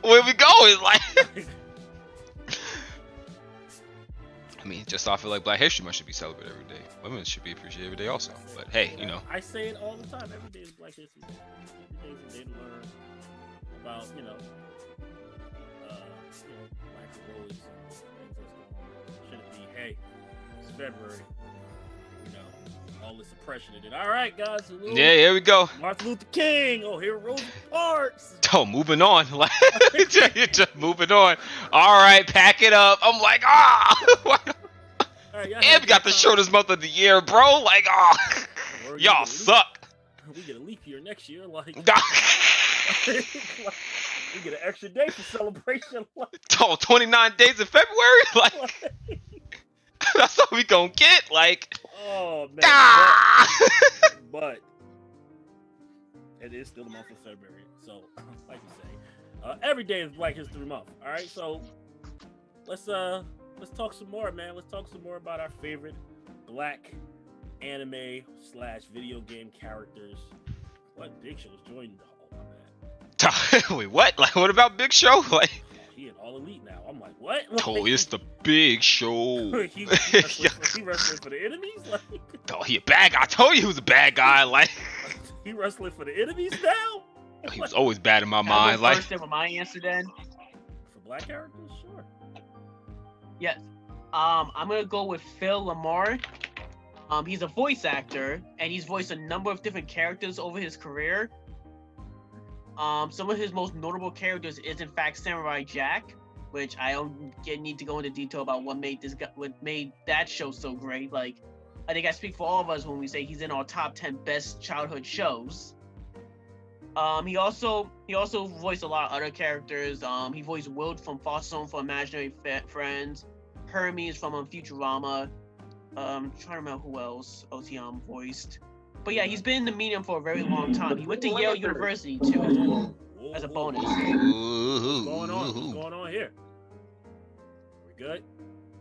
where we going? Like, I mean, just I feel like Black History Month should be celebrated every day. Women should be appreciated every day also. But hey, you know. I say it all the time. Every day is Black History. Every day is a day to learn about, Black heroics and things that's going on. Should it be, hey, it's February, all this oppression and all right, guys. Yeah, here we go. Martin Luther King. Oh, here Rosa Parks. Oh, moving on. Like, just moving on. All right, pack it up. I'm like, Right, and we got the shortest month of the year, bro. Like, y'all suck. We get a leap year next year, like. We We get an extra day for celebration. Like, 29 days in February. Like, that's all we gonna get. Like, oh man. But it is still the month of February, so like you say, every day is Black History Month. All right, so let's talk some more, man. Let's talk some more about our favorite Black anime/video game characters. What Big Show's joined? Oh my bad. wait, what? Like, what about Big Show? Like, He in All Elite now. I'm like, what? oh, it's the Big Show. he wrestling for the enemies. Like, Oh, he a bad guy. I told you he was a bad guy. Like, he wrestling for the enemies now. he was always bad in my Can I mind. go Like, first then with my answer then? For Black characters, sure. Yes. I'm gonna go with Phil Lamar. He's a voice actor, and he's voiced a number of different characters over his career. Some of his most notable characters is in fact Samurai Jack, which I don't need to go into detail about what made that show so great. Like, I think I speak for all of us when we say he's in our top 10 best childhood shows. He also voiced a lot of other characters. He voiced Wilt from Foster Home for Imaginary Friends, Hermes from Futurama. Trying to remember who else he voiced. But yeah, he's been in the medium for a very long time. He went to Yale University too, as a bonus. What's going on? What's going on here? We good?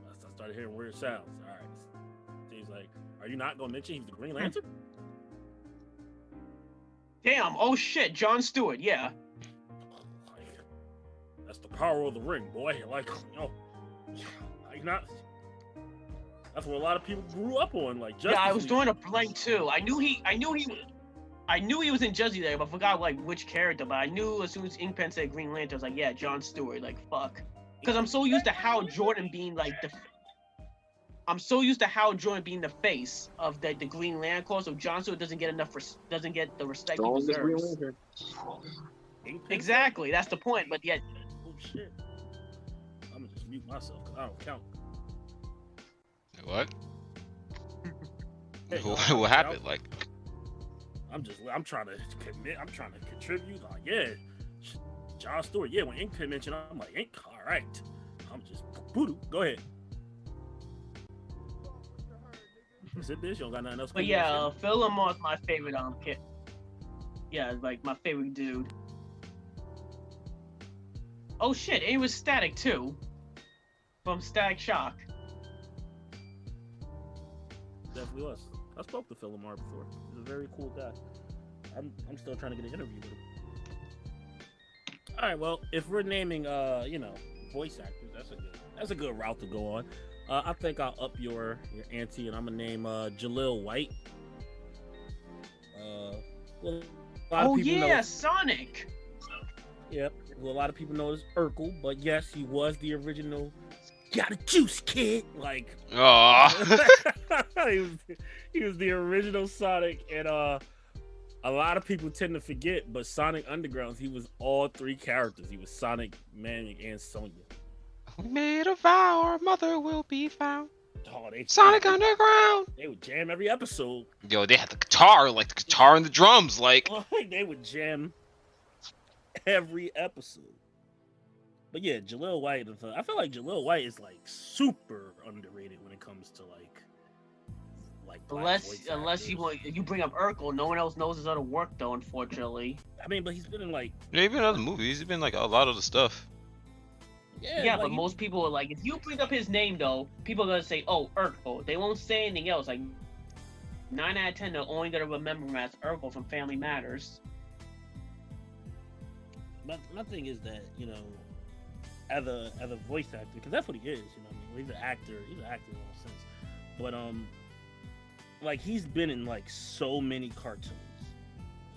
I started hearing weird sounds. All right. He's like, are you not gonna mention he's the Green Lantern? Damn! Oh shit! Jon Stewart. Yeah. That's the power of the ring, boy. Like, not. That's what a lot of people grew up on. Like, Justice Yeah, I was League. doing a blank too. I knew he was in Justice League, but I forgot like which character. But I knew as soon as Inkpen said Green Lantern, I was like, yeah, Jon Stewart. Like, fuck. Because I'm so used to Hal Jordan being like the face of the Green Lantern Corps, so Jon Stewart doesn't get the respect he deserves. Exactly, that's the point. But yet, Oh shit! I'm gonna just mute myself because I don't count. what? Hey, What happened? Like, I'm trying to commit. I'm trying to contribute. Like, yeah, Jon Stewart. Yeah, when Ink mentioned, I'm like, Ink. All right. I'm just boo. Go ahead. Is it this? You don't got nothing else? but yeah, Phil Lamar's my favorite kid. Yeah, like my favorite dude. Oh shit, and he was Static too, from Static Shock. Definitely was. I spoke to Phil Lamar before. He's a very cool guy. I'm still trying to get an interview with him. All right, well, if we're naming voice actors, that's a good route to go on. I think I'll up your ante, and I'm gonna name Jaleel White. Well, a lot of people know, Sonic. Yep. Well, a lot of people know as Urkel, but yes, he was the original got a juice, kid. Like, Oh. he was the original Sonic, and a lot of people tend to forget, but Sonic Underground, he was all three characters. He was Sonic, Manic, and Sonya. We made a vow, our mother will be found. Oh, Sonic Underground. They would jam every episode. Yo, they had the guitar and the drums, like. They would jam every episode. But yeah, Jaleel White. I feel like Jaleel White is like super underrated when it comes to like black voice unless actors. you bring up Urkel, no one else knows his other work though. Unfortunately. I mean, but he's been in like Yeah, he's been in other movies. He's been like a lot of the stuff. Yeah, but most people are like, if you bring up his name though, people are gonna say, "Oh, Urkel." They won't say anything else. Like 9 out of 10, they're only gonna remember him as Urkel from Family Matters. But my thing is that, you know, as a voice actor, because that's what he is. You know, what I mean, he's an actor. He's an actor in all sense. But like he's been in like so many cartoons,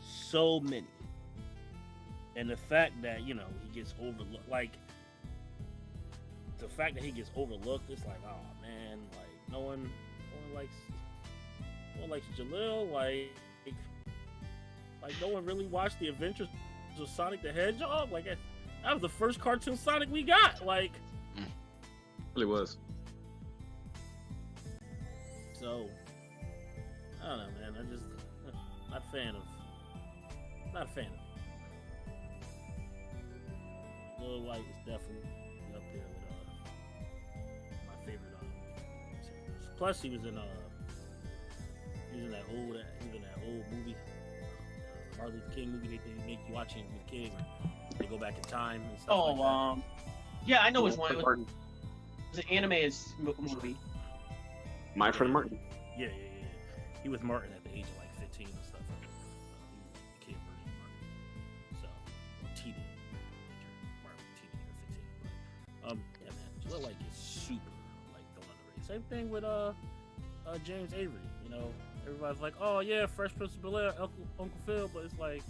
so many, and the fact that he gets overlooked, like the fact that he gets overlooked, it's like, oh man, like no one likes Jaleel, like no one really watched the Adventures of Sonic the Hedgehog. Like that was the first cartoon Sonic we got. Like, It really was. so I don't know, man. I'm just not a fan of. Lil White is definitely up there with my favorite characters. Plus, he was in that old movie, Martin Luther King movie. They make you watch it with kids. They go back in time and stuff like that. Yeah, I know which one. It was an animated movie. My Friend Martin. Yeah. He was Martin at the age of like 15 and stuff. He was the kid version of Martin. So, teenager. Martin, teenager, 15. But, yeah, man. Jaleel White is super, like, the underrated. Same thing with James Avery. You know, everybody's like, oh yeah, Fresh Prince of Bel-Air, Uncle Phil, but it's like,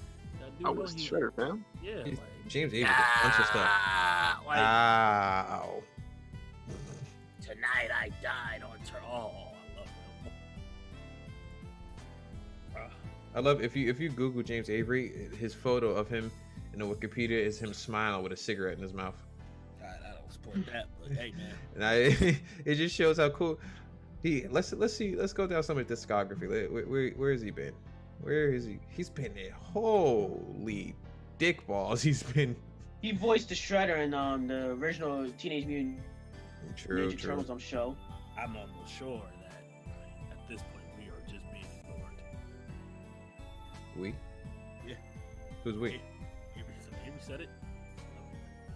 I was Shredder, fam. Yeah, like, James Avery did a bunch of stuff. like, Ow. Tonight I died on Oh, I love him. I love if you Google James Avery, his photo of him in the Wikipedia is him smiling with a cigarette in his mouth. God, I don't support that, but hey, man. And it just shows how cool let's go down some of his discography. Where has he been? Where is he? He's been in holy dick balls. He's been. He voiced the Shredder in the original Teenage Mutant Ninja True. Turtles show. I'm almost sure that at this point we are just being ignored. We? Yeah. Who's we? Avery said it.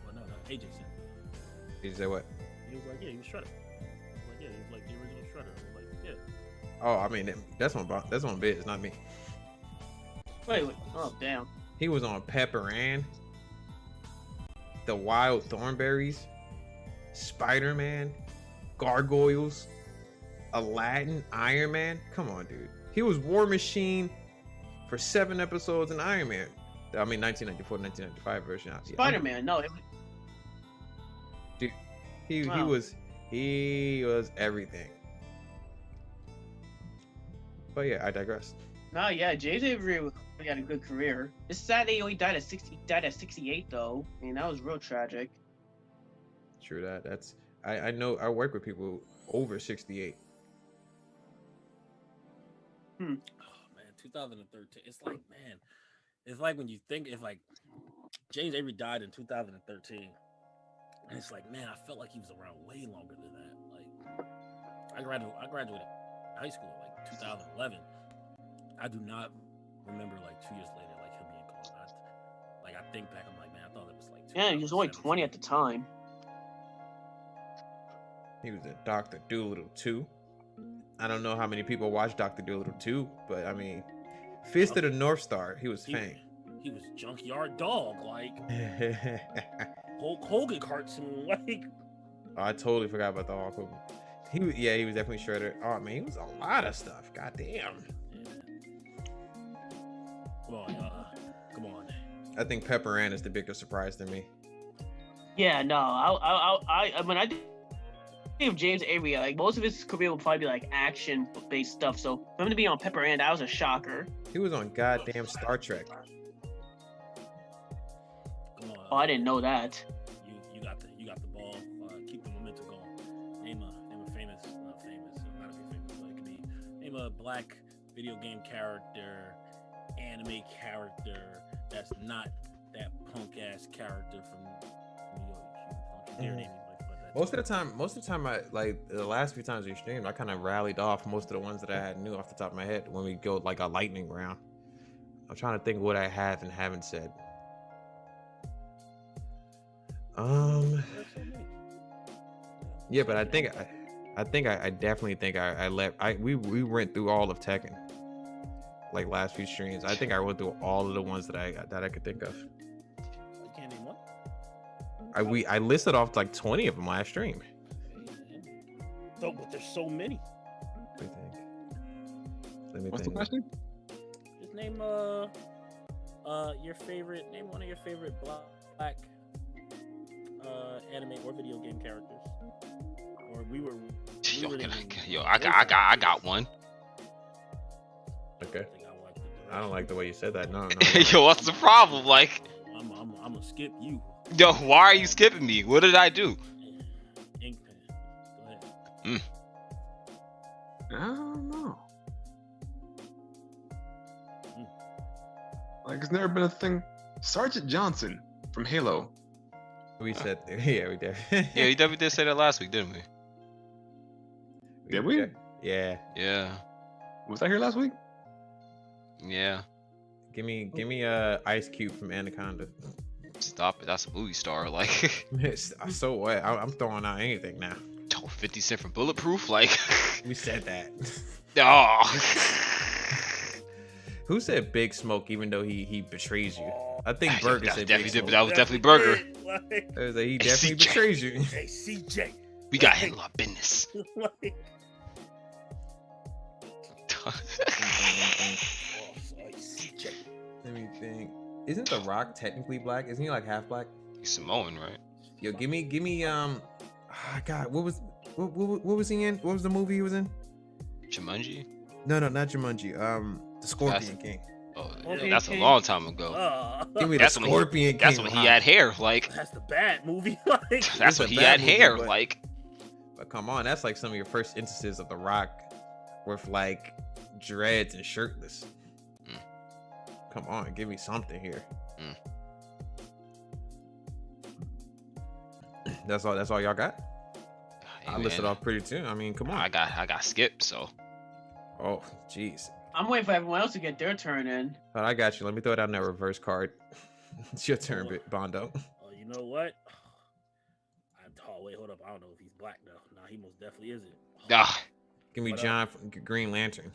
Well, no, AJ said it. He said what? He was like, yeah, he was Shredder. Like, yeah, he was like the original Shredder. I was like, yeah. Oh, I mean that's on Biz, not me. Wait. Oh, damn. He was on Pepper Ann, The Wild Thornberries, Spider-Man, Gargoyles, Aladdin, Iron Man. Come on, dude. He was War Machine for 7 episodes in Iron Man. I mean, 1994, 1995 version. Spider-Man, no. Dude, he was everything. But yeah, I digress. No, yeah, James Avery had a good career. It's sad that he only died at 68 though. I mean, that was real tragic. True that. That's I know I work with people over 68. Oh man, 2013. It's like when you think if like James Avery died in 2013, and it's like, man, I felt like he was around way longer than that. Like I graduated high school in like 2011. I do not remember like 2 years later like him being gone. I think back, I'm like, man, I thought it was like. Yeah, he was only 20 at the time. He was in Dr. Dolittle 2. I don't know how many people watch Dr. Dolittle 2, but I mean, Fist of the North Star, he was Fang. He was Junkyard Dog, like Hulk Hogan cartoon, like. Oh, I totally forgot about the Hulk Hogan. He was definitely Shredder. Oh man, he was a lot of stuff. God damn. Yeah. Come on. I think Pepper Ann is the bigger surprise to me. Yeah, no, I when I did of James Avery, like most of his career will probably be like action-based stuff. So for him to be on Pepper Ann, that was a shocker. He was on goddamn Star Trek. Come on, Oh, I didn't know that. You got the ball. Keep the momentum going. Name a famous, not famous, not a famous, but it could be name a black video game character, anime character that's not that punk ass character from New York. Don't you dare name anybody but that. Most of the time, I like the last few times we streamed, I kind of rallied off most of the ones that I had knew off the top of my head when we go like a lightning round. I'm trying to think what I have and haven't said. Yeah, but I definitely think we went through all of Tekken. Like last few streams, I think I went through all of the ones that I could think of. You can't name one. I listed off like 20 of them last stream. So, but there's so many. Let me What's the think. question? Just name your favorite. Name one of your favorite black anime or video game characters. Or I got one. Okay. I don't like the way you said that. No. Yo, what's the problem? Like, I'm gonna skip you. yo, why are you skipping me? What did I do? Ink pen. Go ahead. I don't know. Like, it's never been a thing. Sergeant Johnson from Halo. We said, yeah, we did. Yeah, you definitely did say that last week, didn't we? Did we? Yeah. Yeah. Was I here last week? Yeah. Give me Ice Cube from Anaconda. Stop it. That's a movie star. Like, So what? I'm throwing out anything now. 50 Cent from Bulletproof. Like, We said that. oh. Who said Big Smoke even though he betrays you? I think Burger that, said definitely Big did, Smoke. but that was definitely Burger. Like, It was like, he definitely CJ. betrays you. hey, CJ. We got to handle our business. Like, oh, sorry, CJ. Let me think. Isn't The Rock technically black? Isn't he like half black? He's Samoan, right? Yo, give me God, what was he in? What was the movie he was in? Jumanji? No, not Jumanji. The Scorpion King. Oh, Okay, that's a okay. long time ago. Give me the That's when he- Scorpion King. That's when he had hair. Like, That's the bad movie. Like, that's a when he bad had movie, hair. but- Like, But come on, that's like some of your first instances of The Rock with like dreads and shirtless. Mm. Come on, give me something here. That's all y'all got? hey, I listed man, off pretty too. I mean, come on. I got skipped. So Oh, jeez. I'm waiting for everyone else to get their turn in. But I got you. Let me throw down that reverse card. It's your turn, Bondo. oh, you know what? Oh, wait, hold up. I don't know if he's black though. Nah, he most definitely isn't. ah, Give me What John from Green Lantern.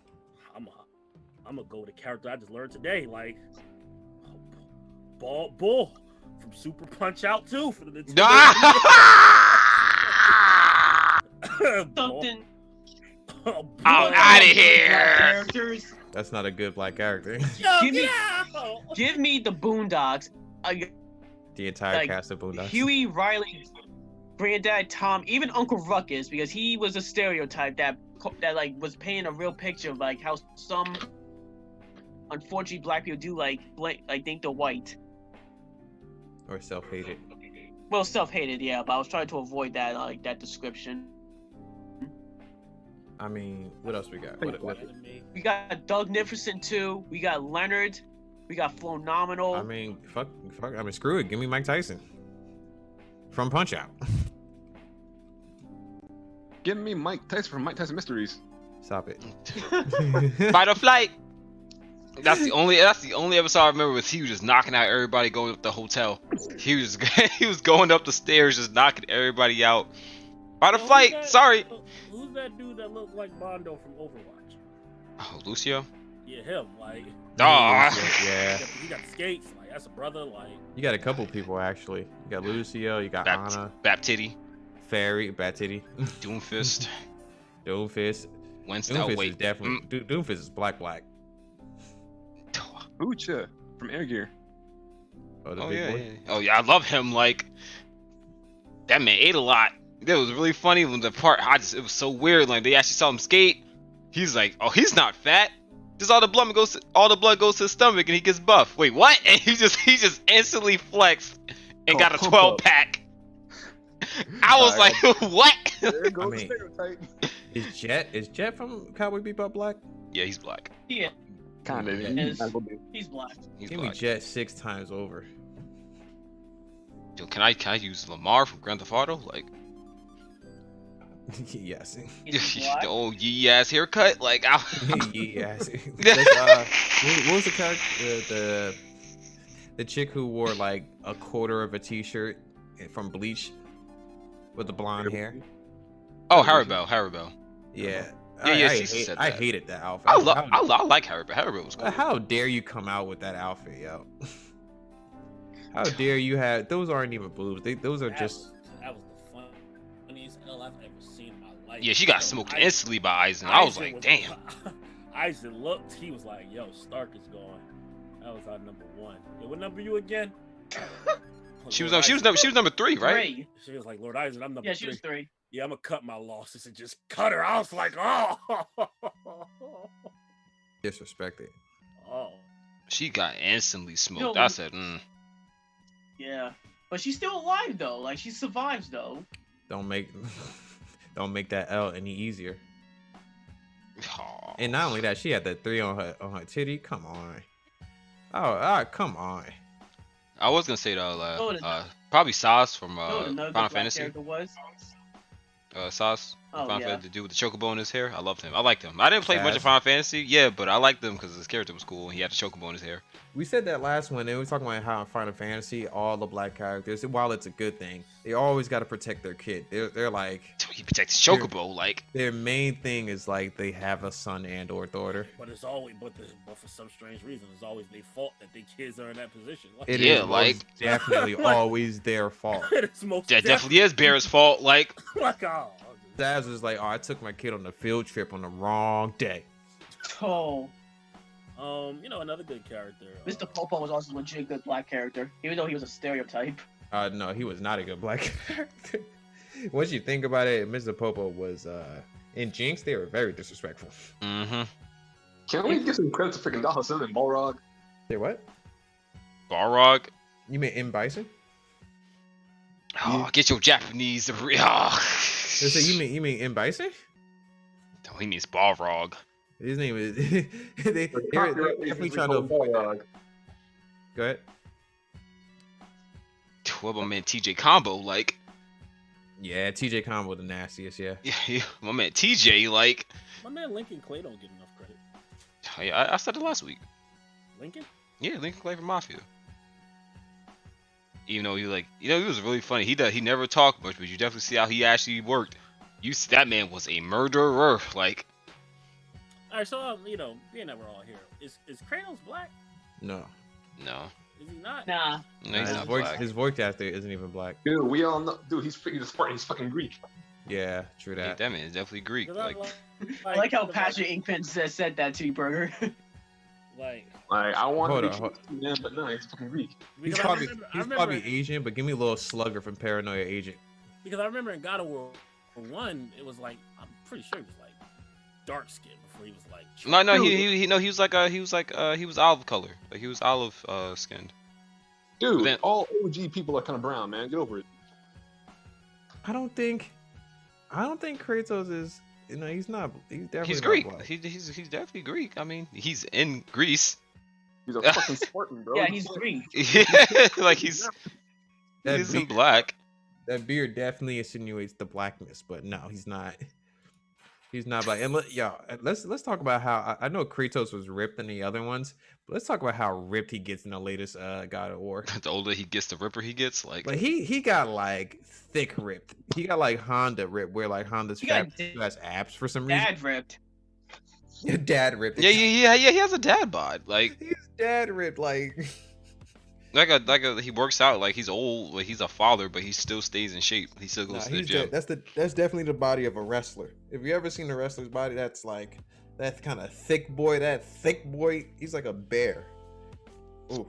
I'm gonna go with a character I just learned today, like Bald Bull from Super Punch Out 2 for the Nintendo. Something. Bald- I'm outta here. Characters. That's not a good black character. Yo, Give me- get out! Give me the Boondocks. The entire Like, cast of Boondocks. Huey, Riley, Granddad, Tom, even Uncle Ruckus, because he was a stereotype that like was painting a real picture of like how some unfortunately black people do like think they're white. Or self-hated. Well, self-hated, yeah, but I was trying to avoid that that description. I mean, what else we got? We got Doug Niferson too. We got Leonard. We got Phenomenal. I mean, fuck. I mean, screw it. Give me Mike Tyson from Punch Out. Give me Mike Tyson from Mike Tyson Mysteries. Stop it. fight or flight. That's the only episode I remember was he was just knocking out everybody going up the hotel. He was going up the stairs just knocking everybody out. Fight or Yo, flight. who's that- Sorry. Who's that dude that looked like Bondo from Overwatch? Oh, Lucio. Yeah, him. Like, Yeah. he got the skates. Like, that's a brother. Like, You got a couple people actually. You got Lucio. You got Anna, Baptitty. Fairy, Batitty, Doomfist. Doomfist. Winston. Doomfist Wait. is definitely Doomfist is black. Ucha from Air Gear. Oh, the Oh big yeah, boy. yeah. Oh yeah, I love him. Like that man ate a lot. That was really funny when the part it was so weird. Like they actually saw him skate. He's like, oh, he's not fat. Just all the blood goes to his stomach and he gets buff. Wait, what? And he just instantly flexed and got a 12 pack. I was like, what? There goes I the mean- stereotype. Is Jet from Cowboy Bebop black? Yeah, he's black. Yeah, Kind of. Is- he's black. He's Give me black. Jet 6 times over. Yo, can I use Lamar from Grand Theft Auto? Like, Yes. He's black. the old yee ass haircut? Like, Yes. What was the character? The chick who wore like a quarter of a t-shirt from Bleach with the blonde hair. oh, Haribel. Yeah. Yeah, she said I that. hated that outfit. I like Haribel. Haribel was cool. How dare you come out with that outfit, yo? How dare you have? Those aren't even boobs. Those are just. That was the funniest L I've ever seen in my life. Yeah, she got Yo, smoked Aizen- instantly by Aizen. I was like, damn. Aizen looked. He was like, "Yo, Stark is going." That was our number one. Yo, what number you again? She was Lord number 3, right? Three. She was like, "Lord Aizen, I'm number Yeah, three." she was 3. Yeah, I'm gonna cut my losses and just cut her. I was like, "Oh, Disrespected. oh." She got instantly smoked. Yo, I said, Yeah, but she's still alive though. Like she survives though. Don't make that L any easier. Aw. And not only that, she had that 3 on her titty. Come on. Oh, come on. I was gonna say Oh, probably Sauce from No, another Final black Fantasy. character was. Sauce from Oh, Final yeah. Fantasy, the dude with the chocobo in his hair. I loved him. I liked him. I didn't play much of Saz. Final Fantasy, yeah, but I liked him because his character was cool and he had the chocobo in his hair. We said that last one, and we were talking about how in Final Fantasy, all the black characters, while it's a good thing, they always got to protect their kid. They're like, He protects his chocobo, like. their main thing is like they have a son and or daughter. But it's always, but for some strange reason, it's always their fault that the kids are in that position. Like, It Yeah, is most like- definitely Like- always their fault. it's most That definitely is Bear's fault. Like, like, oh, Saz is like, oh, I took my kid on a field trip on the wrong day. Oh, another good character. Mr. Popo was also a legit good black character, even though he was a stereotype. No, he was not a good black character. Once you think about it, Mr. Popo was in Jinx, they were very disrespectful. Can we give some credit to freaking Dawson and Balrog? Say what? Balrog. You mean M Bison? Oh, get your Japanese. Oh. So you mean M Bison? No, he means Balrog. His name is. they're definitely trying to avoid that. Go ahead. What about my man TJ Combo? Like, Yeah, TJ Combo the nastiest. Yeah. yeah, my man TJ. Like, My man Lincoln Clay don't get enough credit. I said it last week. Lincoln? Yeah, Lincoln Clay from Mafia. Even though he he was really funny. He never talked much, but you definitely see how he actually worked. That man was a murderer. Like, All right, so being that we're all here, is Kratos black? No. no, Is he not? Nah, no, he's his not voice, black. his voice actor isn't even black. Dude, we all know. Dude, he's freaking Spartan. He's fucking Greek. Yeah, true Yeah, that. that man is definitely Greek. 'Cause Like, I like how Patrick Inkpen said that to you, Burger. Like, Like, I want Hold to on, be hold- true, man, but no, he's fucking Greek. He's because I probably remember- I he's remember- probably Asian, but give me a little Slugger from Paranoia Agent. Because I remember in God of War 1, it was like, I'm pretty sure he was like dark skinned before he was like. no, he was olive color. Like, he was olive skinned. Dude, Then- all OG people are kind of brown, man. Get over it. I don't think Kratos is. He's not. He's definitely He's not Greek. black. He's definitely Greek. I mean, he's in Greece. He's a fucking Spartan, bro. Yeah, he's green. Yeah, like he's That he isn't beard- black. That beard definitely insinuates the blackness, but no, he's not. He's not black. And let's talk about how I know Kratos was ripped in the other ones, but let's talk about how ripped he gets in the latest God of War. The older he gets, the ripper he gets. Like, Like he got like thick ripped. He got like Honda ripped, where like Honda's He got fat has abs for some reason. Dad ripped. Dad ripped. yeah, he has a dad bod. Like, He's dad ripped. Like he works out. Like, he's old. Like, he's a father, but he still stays in shape. He still goes nah, to the he's gym. that's definitely the body of a wrestler. If you ever seen a wrestler's body, that's like that kind of thick boy. That thick boy, he's like a bear. Ooh,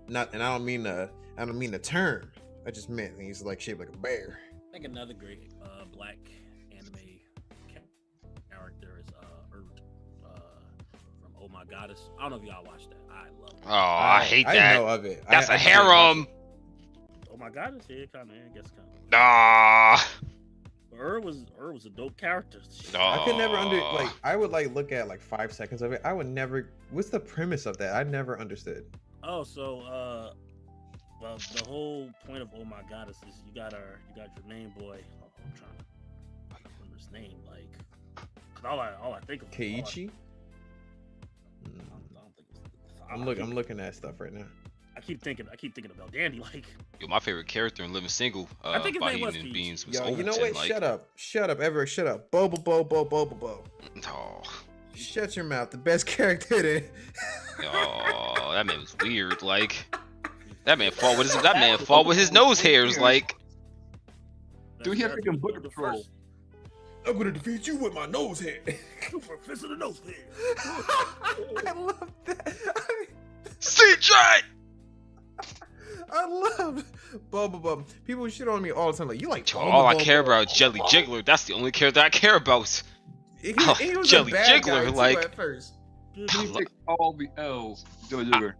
not, and I don't mean the term. I just meant he's like shaped like a bear. I think another great black anime character is from Oh My Goddess. I don't know if y'all watched that. I love it. Oh, I hate I that. know of it. That's a I just didn't watch harem. Oh My Goddess, yeah, kind of. I guess kind of. Nah. Was a dope character. I could never I would like look at like 5 seconds of it. I would never. What's the premise of that? I never understood. Oh, so well, the whole point of Oh My Goddess is you got your main boy. Oh, I'm trying to remember his name. Like, 'cause all I think of Keiichi. I don't think it's. I'm looking at stuff right now. I keep thinking of El Dandy. Like, Yo, my favorite character in Living Single, I think his name was and Peach. Beans was Yo, you know Overton, what? like, Shut up, Everett. Shut up. Bobo. Oh, Shut your mouth. The best character there. oh, that man was weird. Like, that man fought with his nose hairs. Like, Dude, he had freaking Booker Patrol. I'm gonna defeat you with my nose hair. Super fist of the nose hair. I love that. CJ. I love Bobo. People shit on me all the time. Like, you like All I Bobo. care about is Jelly Jiggler. That's the only character I care about. He was Jelly a bad Jiggler, guy too like- at first. He takes all the L's. Jelly Jigger.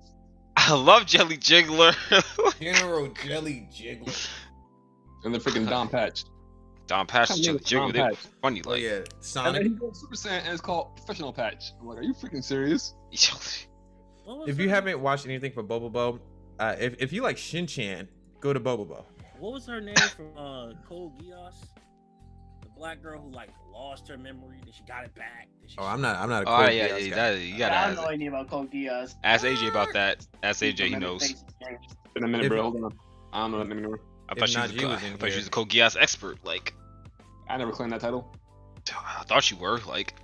I love Jelly Jiggler. General Jelly Jiggler. And the freaking Dom Patch. Don Patch, Come Jelly here, Jiggler, Dom they were Patch. funny. Oh Like, yeah, And then Sonic. he goes Super Saiyan and it's called Professional Patch. I'm like, are you freaking serious? What was If you her- haven't watched anything from Bobo, if you like Shin-Chan, go to Bobo. What was her name from Code Geass? The black girl who like lost her memory, then she got it back. Then she Oh, I'm not a oh Code yeah, Geass yeah, guy. that, you I gotta don't know ask, anything about Code Geass. ask AJ about that. Ask AJ, he knows. In a minute, If- bro. Hold on. I don't know that name anymore. I thought If she was, Najee was in I thought she here. was a Code Geass expert. Like, I never claimed that title. I thought you were. Like,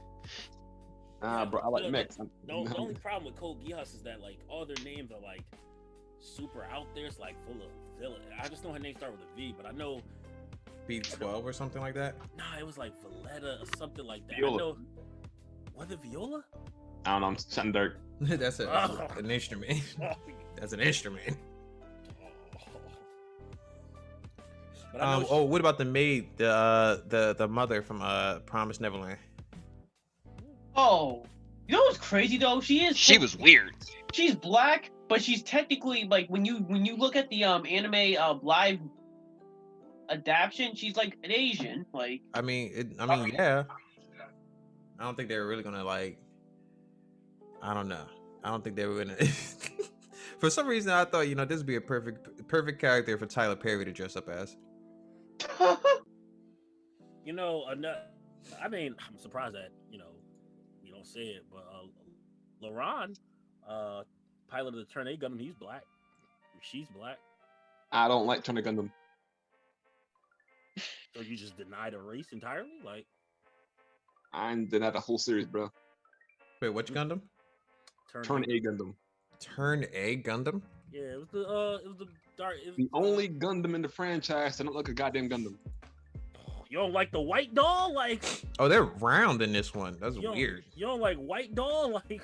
Bro, I like mix. The only problem with Code Geass is that like all their names are like super out there. It's like full of villain. I just know her name started with a V, but I know B12 or something like that. it was like Valletta or something like that. Viola. I know. Was it Viola? I don't know. I'm shutting dirt. That's Oh. an instrument. Oh, That's an instrument. but I know What about the maid, the mother from Promised Neverland? Oh, you know what's crazy though? she was weird. She's black, but she's technically like when you look at the anime live adaptation, she's like an Asian. Like, I mean, yeah. I don't think they were really gonna like. I don't know. I don't think they were gonna. For some reason, I thought this would be a perfect character for Tyler Perry to dress up as. I mean, I'm surprised that you don't say it, but LaRon, pilot of the Turn A Gundam, he's black. She's black. I don't like Turner Gundam. So you just denied a race entirely? Like, I did that the whole series, bro. Wait, which Gundam? Turn A Gundam. Turn A Gundam? Yeah, it was the dark. The only Gundam in the franchise that don't look a goddamn Gundam. You don't like the white doll? Like, Oh, they're round in this one. That's you don't, weird. You don't like white doll? Like,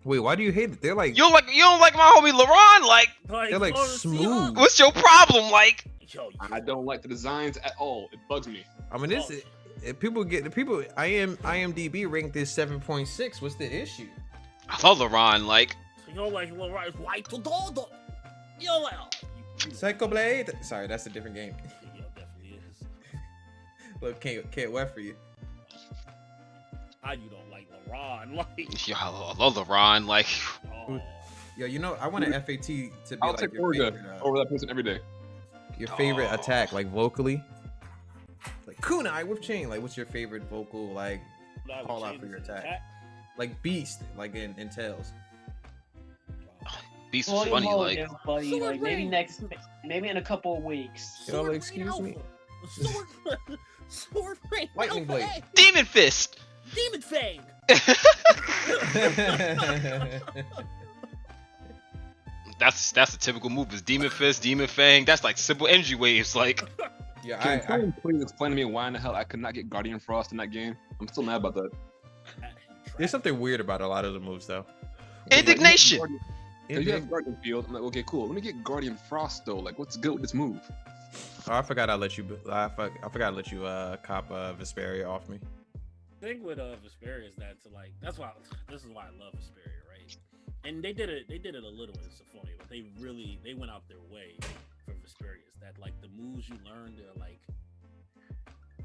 Wait, why do you hate it? They're like, You don't like my homie LaRon. Like, they're like oh, see, smooth. what's your problem? Like, Yo, I don't like the designs at all. It bugs me. I mean, this people IMDb ranked this 7.6. What's the issue? I love LaRon. Like, you don't like white doll? You don't like. Psycho Blade. Sorry, that's a different game. Yeah, definitely is. Look, can't wait for you. How you don't like LaRon? Like, yo, I love LaRon. Like, oh. Yo, I want an FAT to be I'll like take your Orga favorite, over that person every day. your favorite Oh. attack, like vocally. Like kunai with chain. Like, what's your favorite vocal like That call would out change for your his attack? Like Beast, like in Tails. Beast was funny. Like, buddy, Sword like maybe Ring. maybe in a couple of weeks. Yo, Sword excuse Ring me. Alpha. Sword Ring. Lightning Alpha Blade. A. Demon Fist. Demon Fang. That's a typical move. Is Demon Fist, Demon Fang. That's like simple energy waves. Like, Yeah, Can I someone please explain to me why in the hell I could not get Guardian Frost in that game? I'm still mad about that. there's something weird about a lot of the moves though. indignation. So you have Guardian Field. I'm like, okay, cool. Let me get Guardian Frost though. Like, what's good with this move? Oh, I forgot I let you. I forgot to let you cop Vesperia off me. The thing with Vesperia is that this is why I love Vesperia, right? And they did it a little in Symphonia, but they went out their way for Vesperia. Is that like the moves you learned are like,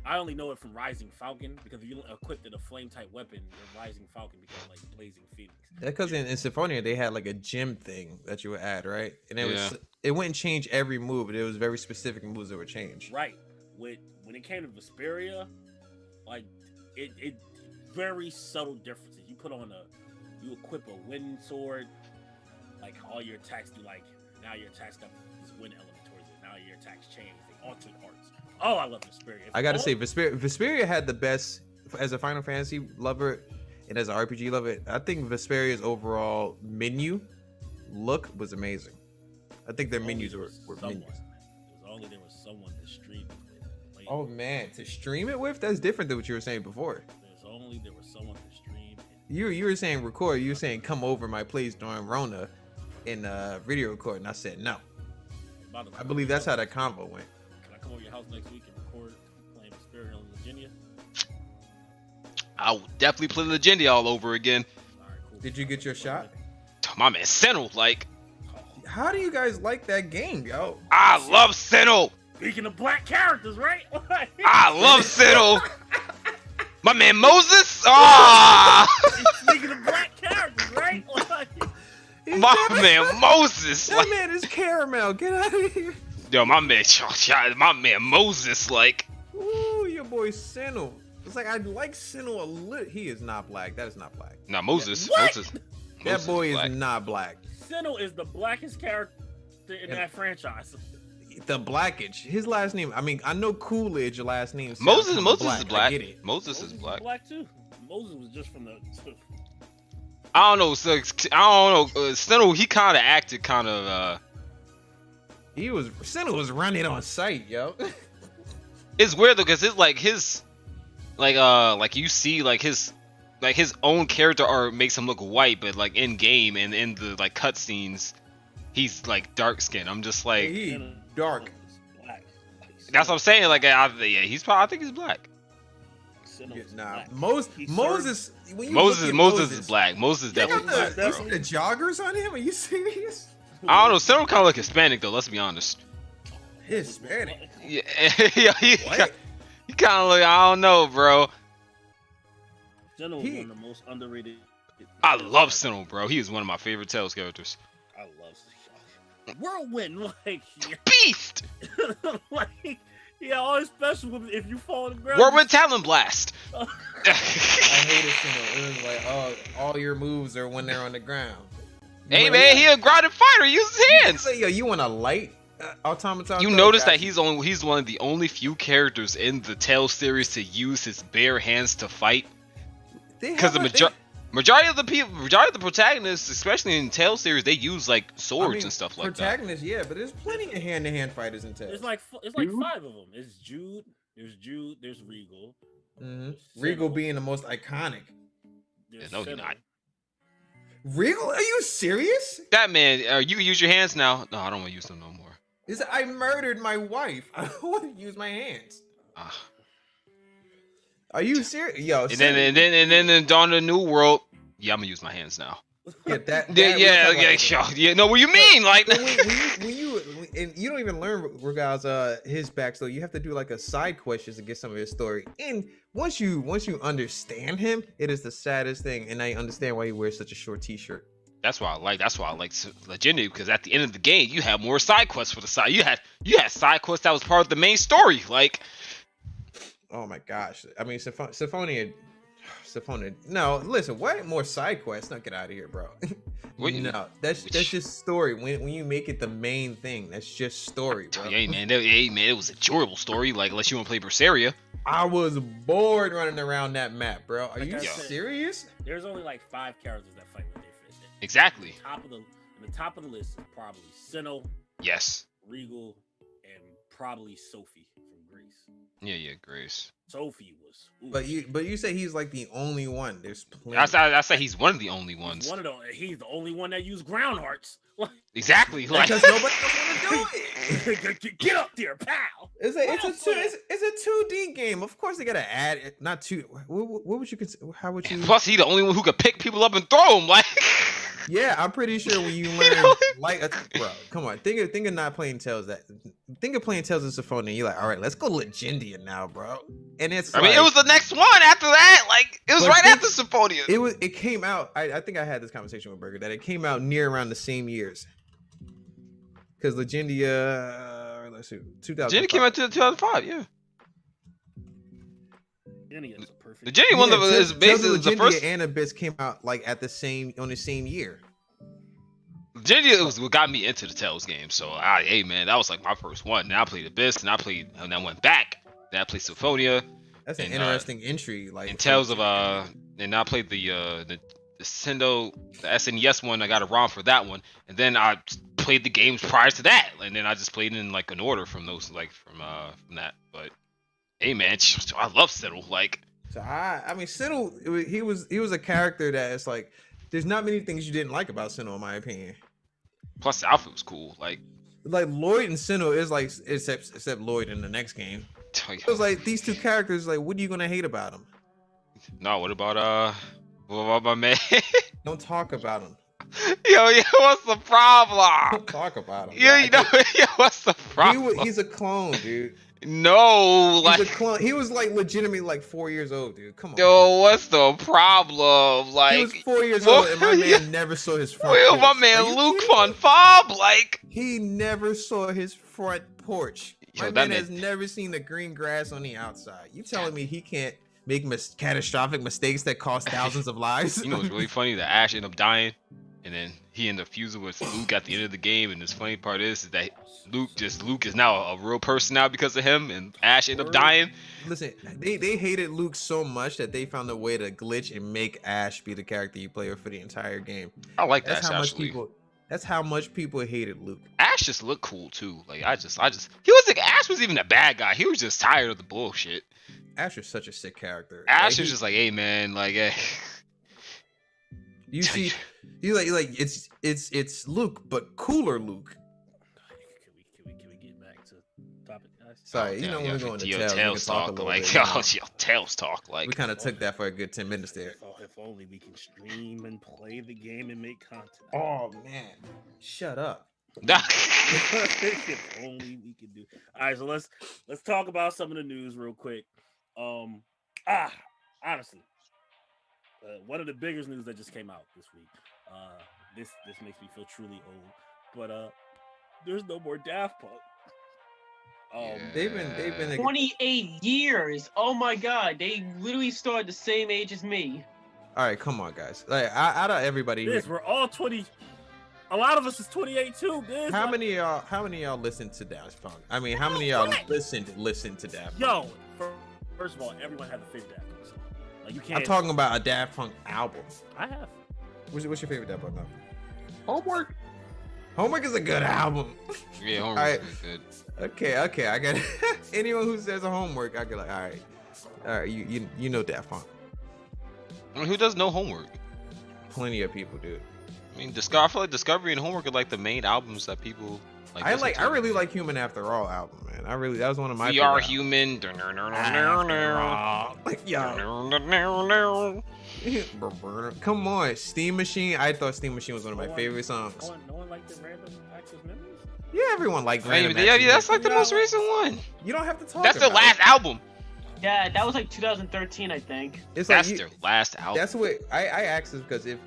I only know it from Rising Falcon, because if you equipped it a flame type weapon, your Rising Falcon becomes like Blazing Phoenix. That's because in Symphonia they had like a gym thing that you would add, right? And it wouldn't change every move, but it was very specific moves that would change. Right. When it came to Vesperia, like it very subtle differences. You equip a wind sword, like all your attacks do, like now your attacks got this wind element towards it. Now your attacks change. They alter arts. Oh, I love Vesperia. I gotta say, Vesperia had the best, as a Final Fantasy lover and as an RPG lover. I think Vesperia's overall menu look was amazing. I think their menus were menus. Only there was someone to stream it with. Oh man, to stream it with? That's different than what you were saying before. There was someone to stream. You were saying record. You were saying come over my place during Rona and video record, and I said no. I believe that's how that convo went. Can I come over your house next week and record playing Vesperia on Virginia? I will definitely play Legendia all over again. All right, cool. Did you get your shot? My man Sentinel, like, How do you guys like that game, yo? I love Sentinel. Speaking of black characters, right? I love Sentinel. My man Moses. Ah, Speaking of black characters, right? my man Moses. That man is caramel. Get out of here. Yo, my man Moses, like. Ooh, your boy Sentinel. It's like I like Sentinel a little. He is not black. That is not black. Nah, Moses. What? That boy black. is not black. Sentinel is the blackest character in that franchise. The Blackage. His last name. I mean, I know Coolidge. Your last name. Moses is I black. get it. Moses is black. Black too. Moses was just from the. I don't know. So, I don't know. Sentinel, he kind of acted kind of. Sentinel was running on sight, yo. It's weird though, cause it's like his, like you see like his own character art makes him look white, but like in game and in the like cutscenes, he's like dark skinned. I'm just like, He dark. Black. that's what I'm saying. Like, I think he's black. Nah, He's Moses. When you look at Moses is black. Moses is They got definitely black. the, Bro. the joggers on him. Are you serious? I don't know. Sentinel kind of look Hispanic though. Let's be honest. Hispanic. Yeah, yeah, he What? kind of look. I don't know, bro. Sentinel is one of the most underrated. I love Sentinel, bro. He is one of my favorite Tales characters. I love Whirlwind, like Beast. like yeah, all his special moves. If you fall on the ground, Whirlwind Talon Blast. I hated Sentinel. It was like, oh, all your moves are when they're on the ground. Hey man, he a grounded fighter. Use his hands. Yo, you want a light automaton? You notice that he's one of the only few characters in the Tales series to use his bare hands to fight. Because the majority of the protagonists, especially in Tales series, they use like swords and stuff like that. Protagonists, yeah, but there's plenty of hand-to-hand fighters in Tales. It's like 5 of them. It's Jude. There's Regal. Mm-hmm. Regal being the most iconic. No, he's not. Regal? Are you serious? That man, you can use your hands now. No, I don't want to use them no more. I murdered my wife. I don't want to use my hands. Are you serious? Yo, and then in Dawn of the New World, yeah, I'm gonna use my hands now. Yeah, no, what you mean? Like, when you don't even learn Regal's his backstory. You have to do like a side questions to get some of his story. And once you understand him, it is the saddest thing. And I understand why he wears such a short T-shirt. That's why I like Legendary, because at the end of the game, you have more side quests for the side. You had side quests that was part of the main story. Like, oh my gosh! I mean, Symphonia. No, listen. What more side quests? No, get out of here, bro. No, that's just story. When you make it the main thing, that's just story, bro. Hey man, it was a enjoyable story. Like, unless you want to play Berseria. I was bored running around that map, bro. Are you I said, serious? There's only like 5 characters that fight with their fist. Exactly. The top of the list is probably Sentinel. Yes. Regal, and probably Sophie from Greece. Yeah, Grace. Sophie was. Ooh, But you say he's like the only one. There's plenty. I say he's one of the only ones. he's the only one that used ground hearts. Exactly. Like Because nobody else want to do it. Get up there, pal. It's a 2D game. Of course they gotta add it. Not two. What would you consider? How would you? Plus, he's the only one who could pick people up and throw them. Like. Yeah, I'm pretty sure when you learn bro, come on, think of not playing Tales think of playing Tales of Symphonia. You're like, all right, let's go Legendia now, bro. And it's I mean, it was the next one after that. Like, it was right after Symphonia. It came out. I think I had this conversation with Burger that it came out near around the same years. Because Legendia, let's see, 2000. Legendia came out in 2005. Yeah. Legendia's a perfect. Legendia one that is basically the first. And Abyss came out like on the same year. Legendia was what got me into the Tales game. So, hey man, that was like my first one. Then I played Abyss, and I went back. Then I played Symphonia. That's an interesting entry. Like in Tales of and I played the Nintendo, the SNES one. I got a ROM for that one, and then I played the games prior to that, and then I just played in like an order from those, like from that. But hey man, I love Siddle. Like, so I mean Siddle, he was a character that it's like there's not many things you didn't like about Siddle in my opinion. Plus the outfit was cool. Like Lloyd and Siddle is like except Lloyd in the next game. It was like these two characters. Like, what are you gonna hate about them? No, what about my man? Don't talk about him. Yo, what's the problem? Don't talk about him. Yo, what's the problem? He's a clone, dude. No, like he's a clone. He was like legitimately like 4 years old, dude. Come on. Yo, what's the problem? Like he was 4 years old, and my man never saw his front porch. My man Luke Von Fob, like he never saw his front porch. My man has never seen the green grass on the outside. You telling me he can't make catastrophic mistakes that cost thousands of lives? You know what's really funny? That Ash ended up dying, and then he ended up fusing with Luke at the end of the game. And this funny part is that Luke is now a real person now because of him, and Ash ended up dying. Listen, they hated Luke so much that they found a way to glitch and make Ash be the character you play with for the entire game. I like that. That's how much people hated Luke. Ash just looked cool too. Like I just he was like Ash was even a bad guy. He was just tired of the bullshit. Ash is such a sick character. Ash is just like, hey man, like you see, you like it's Luke, but cooler Luke. Can we get back to topic, guys? Sorry, we're going to Tales talk. Like, yo, Tales talk. Like, we kind of took that for a good 10 minutes there. If only we can stream and play the game and make content. Oh man, shut up. If only we could do. All right, so let's talk about some of the news real quick. Honestly, one of the biggest news that just came out this week. This makes me feel truly old, but there's no more Daft Punk. They've been 28 years. Oh my god, they literally started the same age as me. All right, come on, guys. Like, out of everybody, we're all 20. A lot of us is 28 too, man. How many of y'all listen to Daft Punk? I mean, how many of y'all listen to Daft Punk? Yo, first of all, everyone has a favorite Daft Punk song. Like, you can't. I'm talking about a Daft Punk album. I have. What's your favorite Daft Punk album? Homework. Homework is a good album. Yeah, Homework is good. Okay, I got it. Anyone who says a Homework, I get like, all right, you know Daft Punk. I mean, who does know Homework? Plenty of people do. I mean, I feel like Discovery and Homework are like the main albums that people like. I really like Human After All album, man. That was one of my. We Are Human. Like, yo. Come on, Steam Machine. I thought Steam Machine was one of my favorite songs. No one liked the Random Access Memories? Yeah, everyone liked Random Access Memories. Yeah, that's like the most recent one. You don't have to talk. That's their last album. Yeah, that was like 2013, I think. That's their last album. That's what I asked this because if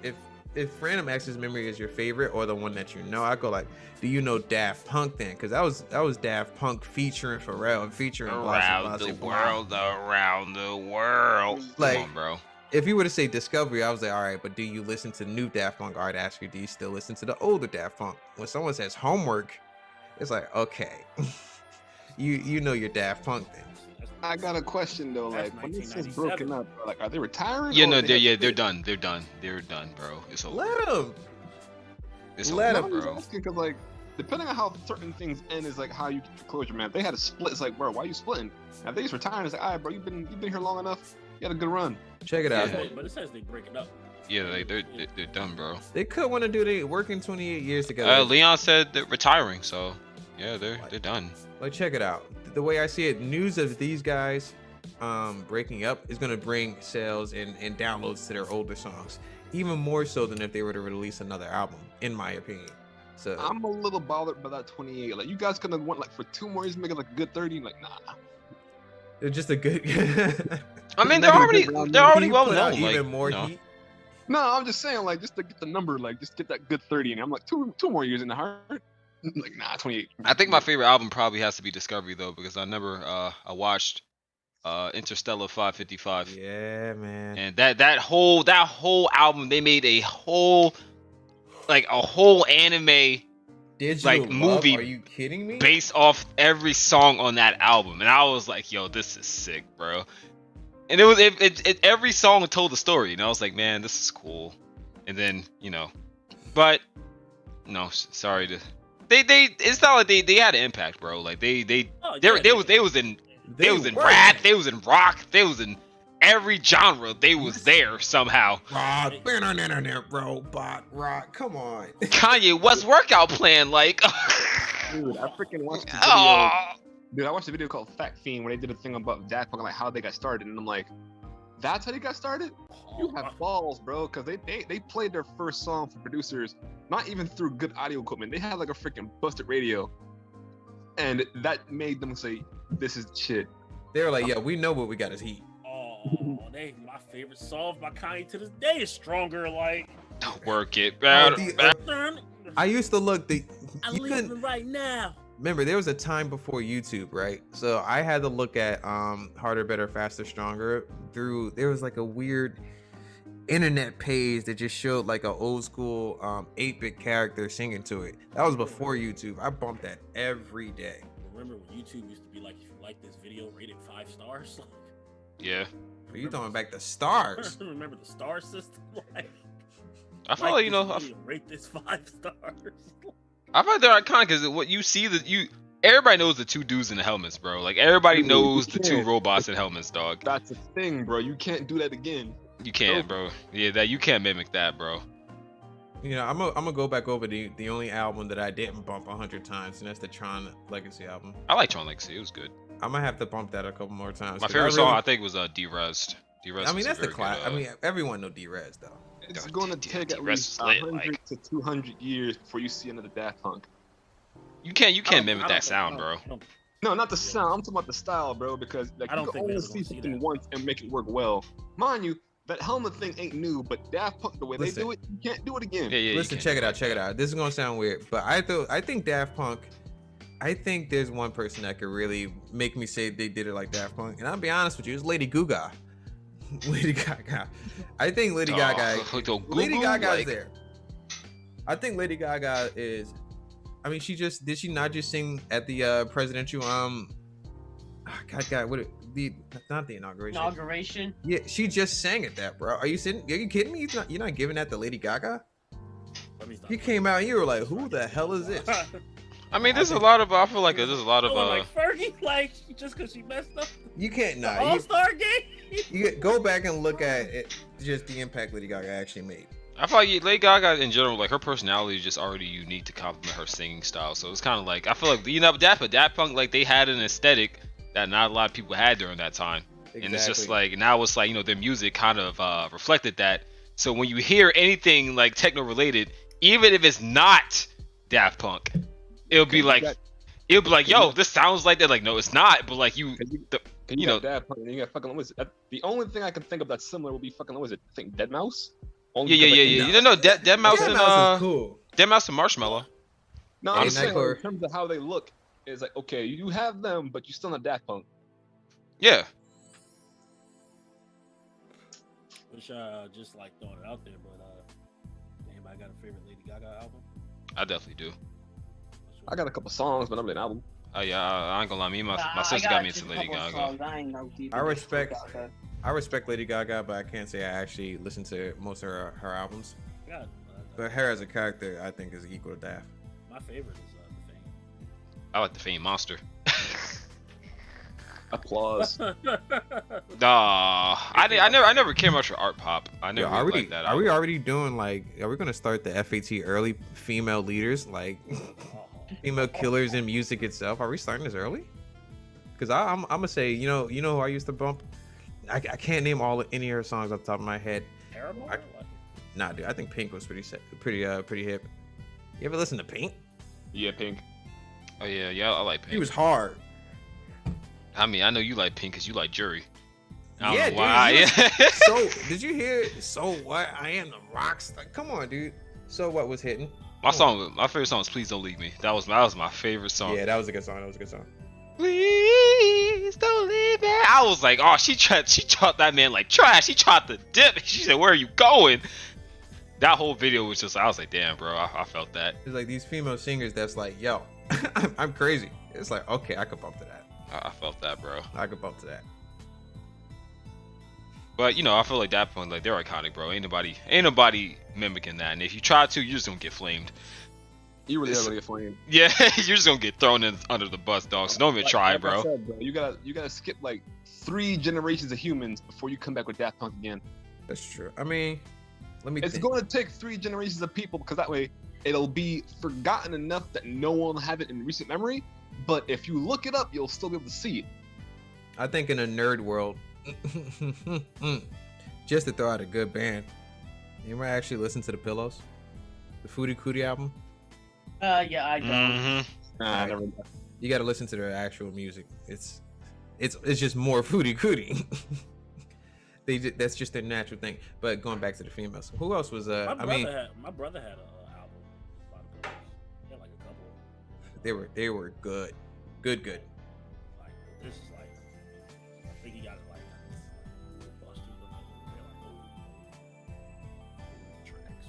Random Access Memory is your favorite or the one that you know, I go like, do you know Daft Punk then? Because that was Daft Punk featuring Pharrell and featuring around the world. Like, come on, bro. If you were to say Discovery, I was like, all right, but do you listen to new Daft Punk? I'd ask you, do you still listen to the older Daft Punk? When someone says Homework, it's like, okay, you know your Daft Punk then. I got a question though. Like, when it says broken up, like, are they retiring? Yeah, no, they're done. They're done, bro. It's over. Let them. It's Let over, them, bro. Because like, depending on how certain things end is like how you get the closure, man. If they had a split, it's like, bro, why are you splitting? Now if they just retiring, it's like, all right, bro, you've been here long enough. You had a good run. Check it out. Yeah. But it says they break it up. Yeah, they're done, bro. They could want to do the working 28 years together. Leon said they're retiring, so yeah, they're done. Like, check it out. The way I see it, news of these guys breaking up is gonna bring sales and downloads to their older songs, even more so than if they were to release another album, in my opinion. So I'm a little bothered by that 28. Like, you guys could have went like for 2 more years, make it like a good 30. Like, nah. it's just a good. I mean, they're already well known. Even Like, more you know. heat. No, I'm just saying, like, just to get the number, like, just get that good 30. And I'm like, two more years in the heart. Like, nah, 28. I think my favorite album probably has to be Discovery though, because I never I watched Interstellar 555. Yeah, man. And that whole album, they made a whole anime Digital like Love? movie Are you kidding me? based off every song on that album, and I was like, yo, this is sick, bro. And every song told a story, and I was like, man, this is cool. And then, you know, but no, sorry to it's not like they had an impact, bro. Like they was in rap, they was in rock, they was in every genre. They was there somehow. Rock, robot, rock. Come on. Kanye West workout plan, like. Dude, I freaking watched the video. Oh. Dude, I watched a video called Fact Fiend where they did a thing about Daft Punk, like how they got started, and I'm like, that's how they got started? You have balls, bro, because they played their first song for producers, not even through good audio equipment. They had like a freaking busted radio, and that made them say, "This is shit." They were like, yeah, we know what we got is heat. Oh, my favorite song by Kanye to this day is Stronger. Like, Work it, Oh, bro. I used to look I'm living right now. Remember, there was a time before YouTube, right? So I had to look at Harder, Better, Faster, Stronger there was like a weird internet page that just showed like an old school 8-bit character singing to it. That was before YouTube. I bumped that every day. Remember when YouTube used to be like, if you like this video, rate it 5 stars? Yeah. Are you throwing back the stars? Remember the star system? Like, I feel like, you know, rate this 5 stars. I feel like they're iconic because what you see everybody knows the 2 dudes in the helmets, bro. Like everybody knows the 2 robots in helmets, dog. That's the thing, bro. You can't do that again. You can't, bro. Yeah, you can't mimic that, bro. You know, I'm gonna go back over the only album that I didn't bump 100 times, and that's the Tron Legacy album. I like Tron Legacy. It was good. I'm gonna have to bump that a couple more times. My favorite song, I think, was D-Rez. D-Rez. I mean, that's the class. I mean, everyone know D-Rez though. It's going to take at least 100 to 200 years before you see another Daft Punk. You can't mimic that sound, bro. No, not the sound. I'm talking about the style, bro. Because like you can only see something once and make it work well. Mind you, that helmet thing ain't new, but Daft Punk, the way they do it, you can't do it again. Yeah, listen, check it out. This is gonna sound weird, but I think Daft Punk. I think there's one person that could really make me say they did it like Daft Punk, and I'll be honest with you, it's Lady Gaga. Lady Gaga. I think Lady Gaga. Lady Gaga is there. I think Lady Gaga is. I mean, did she not just sing at the presidential God, not the inauguration. Inauguration. Yeah, she just sang at that, bro. Are you kidding me? You're not giving that to Lady Gaga? You came out and you were like, who the hell is this? I mean, I feel like there's a lot of like Fergie, like just because she messed up. You can't All-Star game. You go back and look at it, just the impact Lady Gaga actually made. I feel like Lady Gaga in general, like her personality is just already unique to complement her singing style. So it's kind of like I feel like Daft Punk, like they had an aesthetic that not a lot of people had during that time, and it's just like now it's like their music kind of reflected that. So when you hear anything like techno related, even if it's not Daft Punk, it'll be like, yo, this sounds like that. Like, no, it's not. But like you know, Daft Punk, and you got fucking the only thing I can think of that's similar would be fucking I think Deadmau5. Yeah. No, Deadmau5 and is cool. Deadmau5 and Marshmello. No, I'm saying in terms of how they look, it's like okay, you have them, but you still not Daft Punk. Yeah. Which just like throwing it out there, but anybody got a favorite Lady Gaga album? I definitely do. I got a couple songs, but not an album. Oh yeah, I ain't gonna lie. My sister got me into Lady Gaga. I respect Lady Gaga, but I can't say I actually listen to most of her albums. But her as a character, I think, is equal to Daft. My favorite is I like the Fame Monster. Applause. Nah, I never cared much for art pop. I Yo, never really liked that. are we already doing like? Are we gonna start the FAT early female leaders, like female killers in music itself? Are we starting this early? Because I'm gonna say, you know who I used to bump. I can't name any of her songs off the top of my head. Terrible. Nah, dude, I think Pink was pretty hip. You ever listen to Pink? Yeah, Pink. Oh yeah, I like Pink. He was hard. I mean, I know you like Pink because you like Jury. I Yeah, don't know why. dude. So, did you hear? So what? I am the rock star. Come on, dude. So what was hitting? my favorite song is "Please Don't Leave Me." That was my favorite song. Yeah, that was a good song. Please don't leave me. I was like, oh, she chopped that man like trash. She chopped the dip. She said, where are you going? That whole video was just, I was like, damn, bro, I felt that. It's like these female singers that's like, yo, I'm crazy. It's like, okay, I could bump to that. I felt that, bro. I could bump to that. But I feel like that point, like they're iconic, bro. Ain't nobody mimicking that. And if you try to, you're just gonna get flamed. You really are gonna get flamed. Yeah, you're just gonna get thrown under the bus, dog. So don't even try, bro. I said, bro. You gotta skip like 3 generations of humans before you come back with Daft Punk again. That's true. I mean, It's going to take 3 generations of people because that way it'll be forgotten enough that no one will have it in recent memory. But if you look it up, you'll still be able to see it. I think in a nerd world, just to throw out a good band, you might actually listen to the Pillows, the Foodie Cootie album. Yeah, I don't. Mm-hmm. Nah, never. You got to listen to their actual music. It's just more Foodie Cootie. That's just their natural thing. But going back to the females, who else was? My brother had an album by the Pillows. He had like a couple. They were good. Like this is like, I think he got it like busted or like old tracks.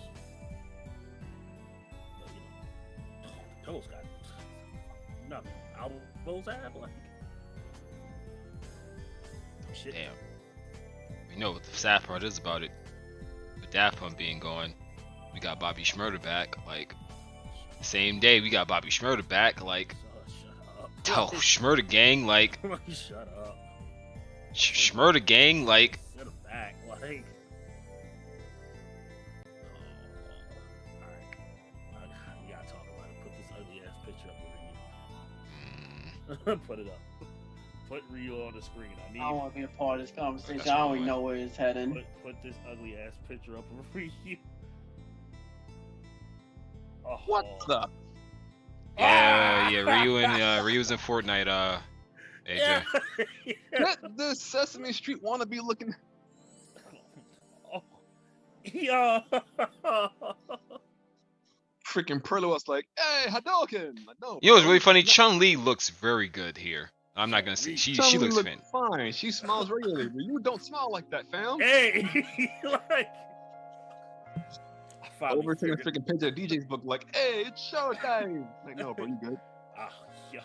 But the Pillows got nothing. Albums I have like shit. Damn. You know what the sad part is about it? With Daft Punk being gone, we got Bobby Shmurda back. Like, same day we got Bobby Shmurda back. Like, Shut up. oh, Shmurda gang. Like, Shut up. Shmurda gang. Like, Sit him back. Like, alright. We gotta talk about it. Put this ugly ass picture up for Ryu. Put it up. Put Ryu on the screen. I don't want to be a part of this conversation. I don't even know where it's heading. Put this ugly ass picture up of Ryu. Oh. What the? yeah, Ryu's in FORTNITE. AJ. Get this Sesame Street wannabe looking. Oh. Yeah. Freaking Perlo was like, hey, Hadouken! Like, no, You know what's really funny? Chun-Li looks very good here. I'm not gonna say she looks look fan. fine. She smiles regularly. You don't smile like that, fam. Hey, like. Overtaking a freaking picture of DJ's book, like, hey, it's showtime. Like, no, bro, you good? Ah, yo.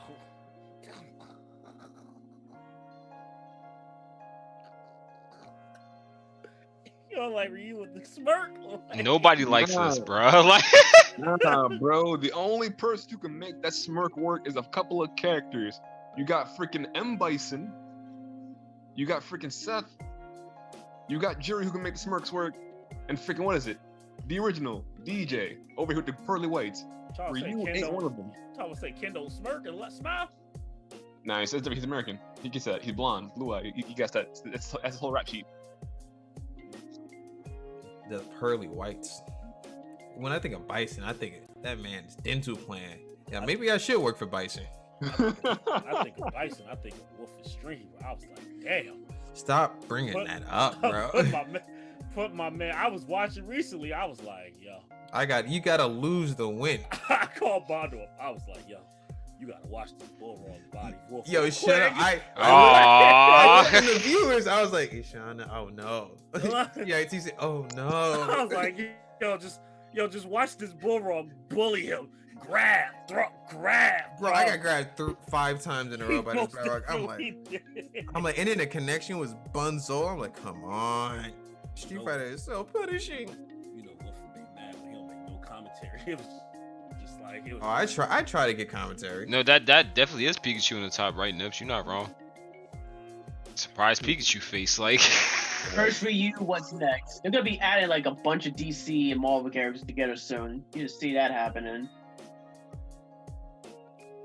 Yo, like Ryu with the smirk. Like, Nobody likes Nah. this, bro. Like, Nah, bro. The only person who can make that smirk work is a couple of characters. You got freaking M. Bison. You got freaking Seth. You got Jury who can make the smirks work. And freaking, what is it? The original DJ over here with the pearly whites. Charles say Ryu Ken ain't don't- one of them. Charles say Ken don't smirk and let smile. Nah, he says he's American. He gets that. He's blonde, blue eye. He gets that. That's his whole rap sheet. The pearly whites. When I think of Bison, I think that man's dental plan. Yeah, maybe I should work for Bison. I think of Bison. I think of Wolf Extreme. I was like, damn. Stop bringing that up, bro. Put my man. I was watching recently. I was like, yo. You gotta lose the win. I called Bondo up. I was like, yo, you gotta watch this bullrog body. Wolf Yo, real shut up. quick. I Aww. looked in the viewers. I was like, Ishana, oh no. Yeah, he said, oh I no. was like, just watch this bullrog bully him. Grab. Bro, I got grabbed 5 times in a row by this Most bro. definitely did. And then the connection was Bunzo. I'm like, come on. Street Fighter is so punishing. You know, Wolf would be mad when he don't make no commentary. It was just like, Like, it was, Oh, I try to get commentary. No, that definitely is Pikachu in the top right, Nips. You're not wrong. Surprise Pikachu face, like. First RYU, what's next? They're gonna be adding like a bunch of DC and Marvel characters together soon. You just see that happening.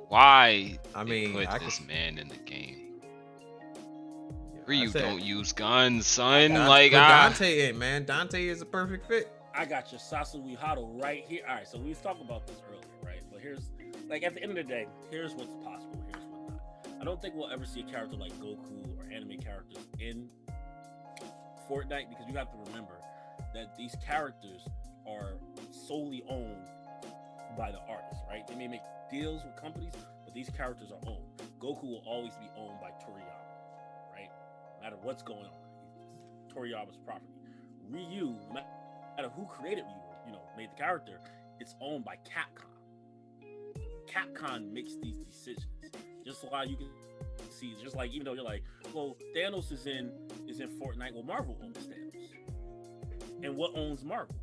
Why? I they mean, put I this could- man in the game. I Ryu said- don't use guns, son. Dante, Like, put Dante in, man. Dante is a perfect fit. I got your Sasui Hado right here. All right, so we was talking about this earlier, right? But here's, like, at the end of the day, here's what's possible, here's what's not. I don't think we'll ever see a character like Goku or anime characters in Fortnite, because you have to remember that these characters are solely owned by the artists, right? They may make deals with companies, but these characters are owned. Goku will always be owned by Toriyama, right? No matter what's going on, it's Toriyama's property. Ryu, no matter who created Ryu, made the character, it's owned by Capcom. Capcom makes these decisions. Just why you can see, just like, even though you're like, well, Thanos is in Fortnite. Well, Marvel owns Thanos. And what owns Marvel?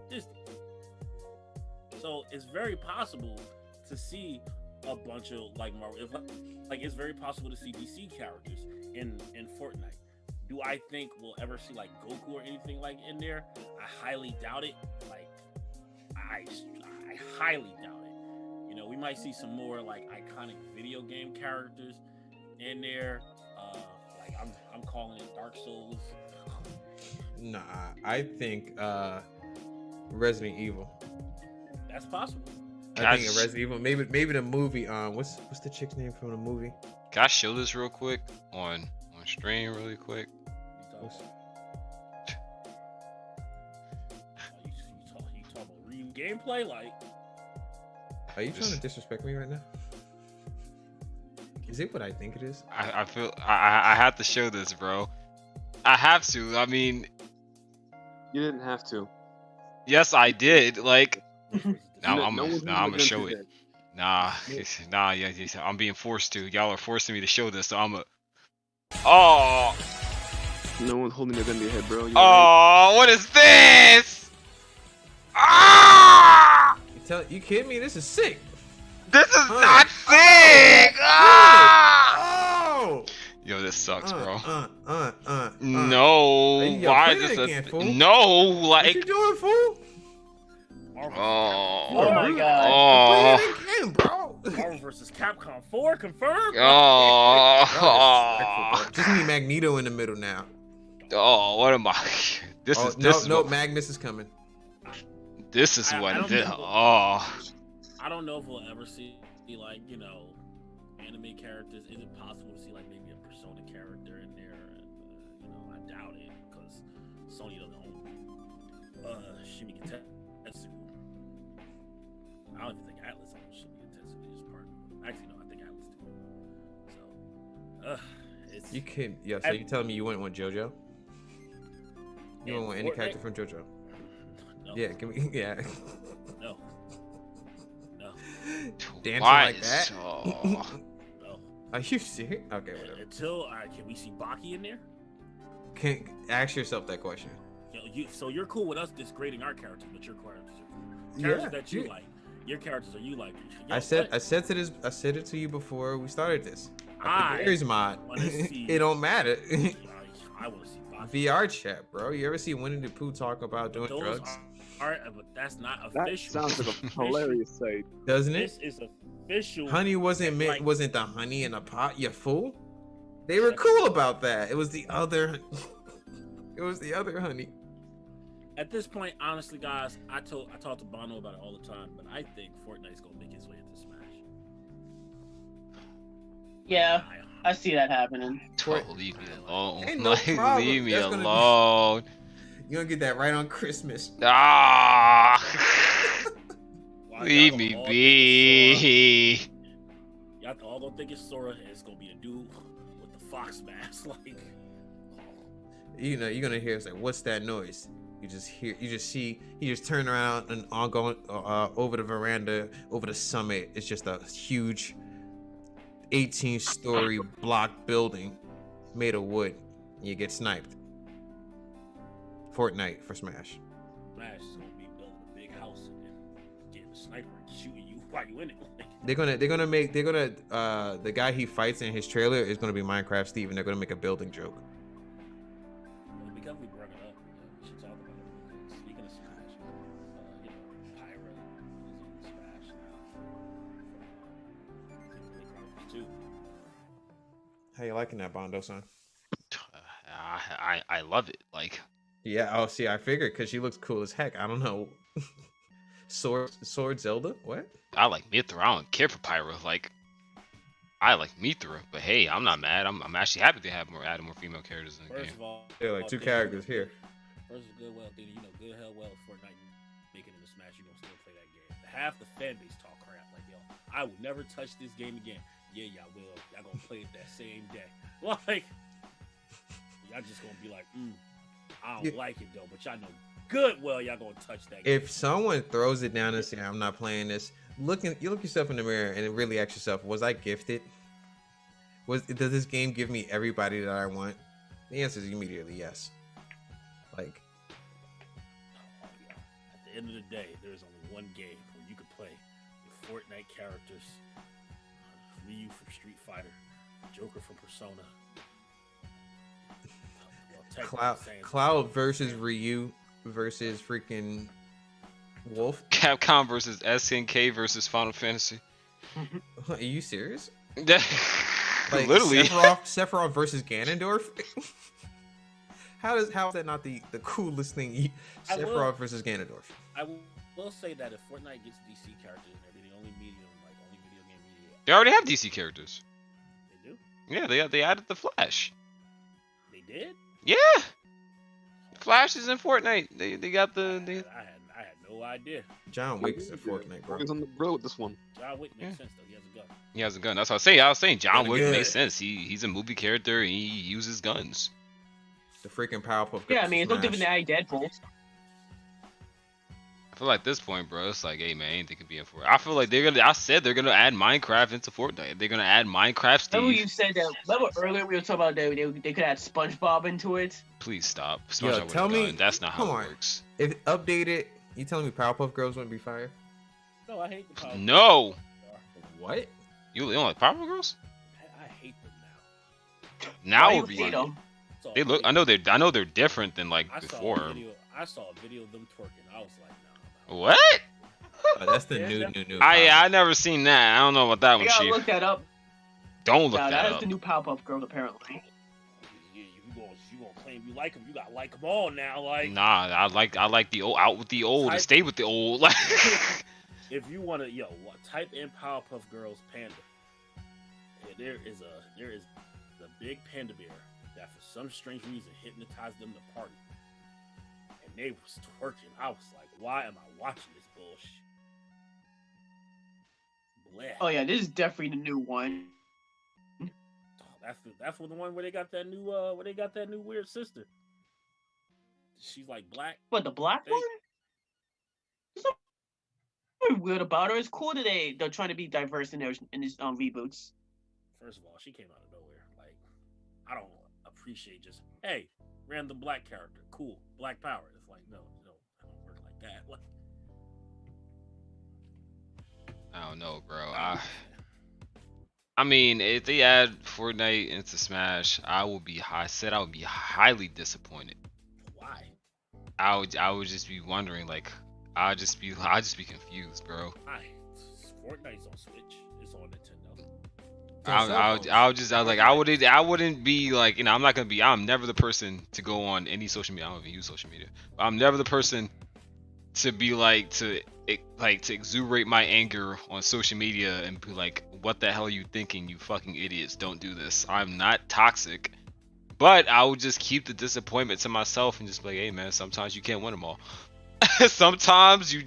Disney. So it's very possible to see a bunch of like Marvel. It's very possible to see DC characters in Fortnite. Do I think we'll ever see like Goku or anything like in there? I highly doubt it. Like, I highly doubt it. We might see some more like iconic video game characters in there. Like I'm calling it Dark Souls. Nah, I think Resident Evil. That's possible. I think Resident Evil. Maybe the movie. What's the chick's name from the movie? Can I show this real quick on stream, really quick? You talk about Ryu gameplay, like. Are you trying to disrespect me right now? Is it what I think it is? I feel I have to show this, bro. I have to. I mean, You didn't have to. yes, I did. Like, now No- I'm no one's gonna gonna show do it. Nah, yeah, I'm being forced to. Y'all are forcing me to show this, so I'm a. Oh, No one's holding a gun to your head, bro. You alright? oh, what is this? Ah! You kidding me? This is sick. This is not sick. Ah! Oh. Yo, this sucks, bro. No. No, Hey, yo, why play is it this? again, fool. No, What you like, doing, fool? oh, Oh my god. oh, Play it again, bro. Marvel vs. Capcom 4 confirmed. oh, Just need Magneto in the middle now. oh, what am I? This Oh, is this is no, what, Magnus is coming. this is I what don't this, think- oh. I don't know if we'll ever see like anime characters. Is it possible to see like maybe a Persona character in there? I doubt it because Sony doesn't own Shimmy Tetsu. I don't even think Atlas owns Shimmy Tetsu. They just partner with them. Actually, no, I think Atlas do. So, it's You can, yeah. So you telling me you wouldn't want JoJo? You wouldn't want any Fortnite? character from JoJo? no, Yeah, give me, yeah. no, no, Dancing Why like that? so- no. Are you serious? Okay, whatever. Until can we see Baki in there? Can ask yourself that question. So you're cool with us disgrading our characters, but your characters are cool. Characters that you yeah. like, your characters are you like. Yo, I said what? I said it to you before we started this. I There's mod. wanna see- It don't matter. I want to see Baki. VR chat, bro. You ever see Winnie the Pooh talk about doing Those drugs? are, but that's not That official. sounds like a hilarious sight. Doesn't it? This is official. Honey wasn't like- wasn't the honey in a pot, you fool. They were cool about that. It was the other it was the other honey. At this point, honestly, guys, I talk to Bono about it all the time, but I think Fortnite's gonna make its way into Smash. Yeah, I see that happening. Don't leave me alone. Ain't no Like, problem. leave me That's gonna be- alone. You're gonna get that right on Christmas. Ah, Why leave y'all me all be. Y'all all don't think it's Sora, and it's gonna be a dude with the fox mask, like. You know, you're gonna hear it's like, what's that noise? You just turn around and on going over the veranda, over the summit. It's just a huge 18-story block building made of wood. You get sniped. Fortnite for Smash. Smash is gonna be building a big house and then getting sniper shooting you while you in it. They're gonna the guy he fights in his trailer is gonna be Minecraft Steve, and they're gonna make a building joke. Because we brought it up, we should talk about it. Speaking of Smash, you know, Pyro is in Smash now. Too. How you liking that, Bondo son? I love it. Like, Yeah. Oh, see, I figured because she looks cool as heck. I don't know. Sword Zelda? What? I like Mithra. I don't care for Pyro. Like, I like Mithra, but hey, I'm not mad. I'm actually happy to have add more female characters in the First game. of all, There are like 2 characters here. First of good, well, you know, good hell, well, Fortnite making it in Smash, you gonna still play that game. Half the fan base talk crap, like, yo, I will never touch this game again. Yeah, y'all will. Y'all gonna play it that same day. Like, y'all just gonna be like, I don't like it though, but y'all know good well y'all gonna touch that game. If someone throws it down and say I'm not playing this, you look yourself in the mirror and really ask yourself, was I gifted? Does this game give me everybody that I want? The answer is immediately yes. Like, Oh, yeah. At the end of the day, there's only one game where you could play with Fortnite characters, Ryu from Street Fighter, Joker from Persona. Well, technically saying- Cloud versus Ryu versus freaking Wolf. Capcom versus SNK versus Final Fantasy. Are you serious? Like, literally. Sephiroth versus Ganondorf. How is that not the coolest thing? Sephiroth versus Ganondorf. I will say that if Fortnite gets DC characters and they're the only video game media, They already have DC characters. they do. Yeah, they added the Flash. They did. Yeah, Flash is in Fortnite. They got the. I had no idea. John Wick is a Fortnite, bro. He's on the grill with this one. John Wick makes sense though. He has a gun. He has a gun. That's what I was saying. John Kinda Wick good. makes sense. He's a movie character and he uses guns. The freaking Powerpuff Girls. Yeah, I mean, it's no Smash. different than Deadpool. I feel like at this point, bro, it's like, hey man, anything could be in Fortnite. I feel like I said they're gonna add Minecraft into Fortnite. They're gonna add Minecraft Remember Steve. you said that? Remember earlier we were talking about they could add SpongeBob into it. Please stop. Yo, SpongeBob tell with a me- gun. That's not how come it on. works. If updated, you telling me Powerpuff Girls wouldn't be fire? No, I hate the Power. No, What? you don't like Powerpuff Girls? I hate them now. Now Why it you would be. hate 'em? Saw a They look. video- I know they're different than like I saw before. a video. I saw a video of them twerking. I was like, nah. What? Oh, that's the Yeah, new. I never seen that. I don't know about that You one, gotta Chief. look that up. Don't look Nah, that that is up. the new Powerpuff Girl apparently. You gonna claim you like them? You gotta like them all now. Like, Nah, I like the old, out with the old, and Type- stay with the old. Like, if you wanna, type in Powerpuff Girls Panda. And there is the big panda bear that for some strange reason hypnotized them to party, and they was twerking. I was like, why am I watching this bullshit? Bleh. Oh yeah, this is definitely the new one. That's the one where they got that new weird sister. She's like black. What, the black They- one? There's nothing weird about her. It's cool that they're trying to be diverse in these reboots. First of all, she came out of nowhere. Like, I don't appreciate just hey, random black character, cool, black power. It's like no, I don't work like that. Like, I don't know, bro. I mean, if they add Fortnite into Smash, I would be highly disappointed. why? I would just be wondering, like, I'd just be confused, bro. Why? Fortnite's on Switch. It's on Nintendo. I wouldn't be like, I'm never the person to go on any social media. I don't even use social media. But I'm never the person to be like to exuberate my anger on social media and be like, what the hell are you thinking, you fucking idiots? Don't do this. I'm not toxic, but I would just keep the disappointment to myself and just be like, hey man, sometimes you can't win them all. sometimes you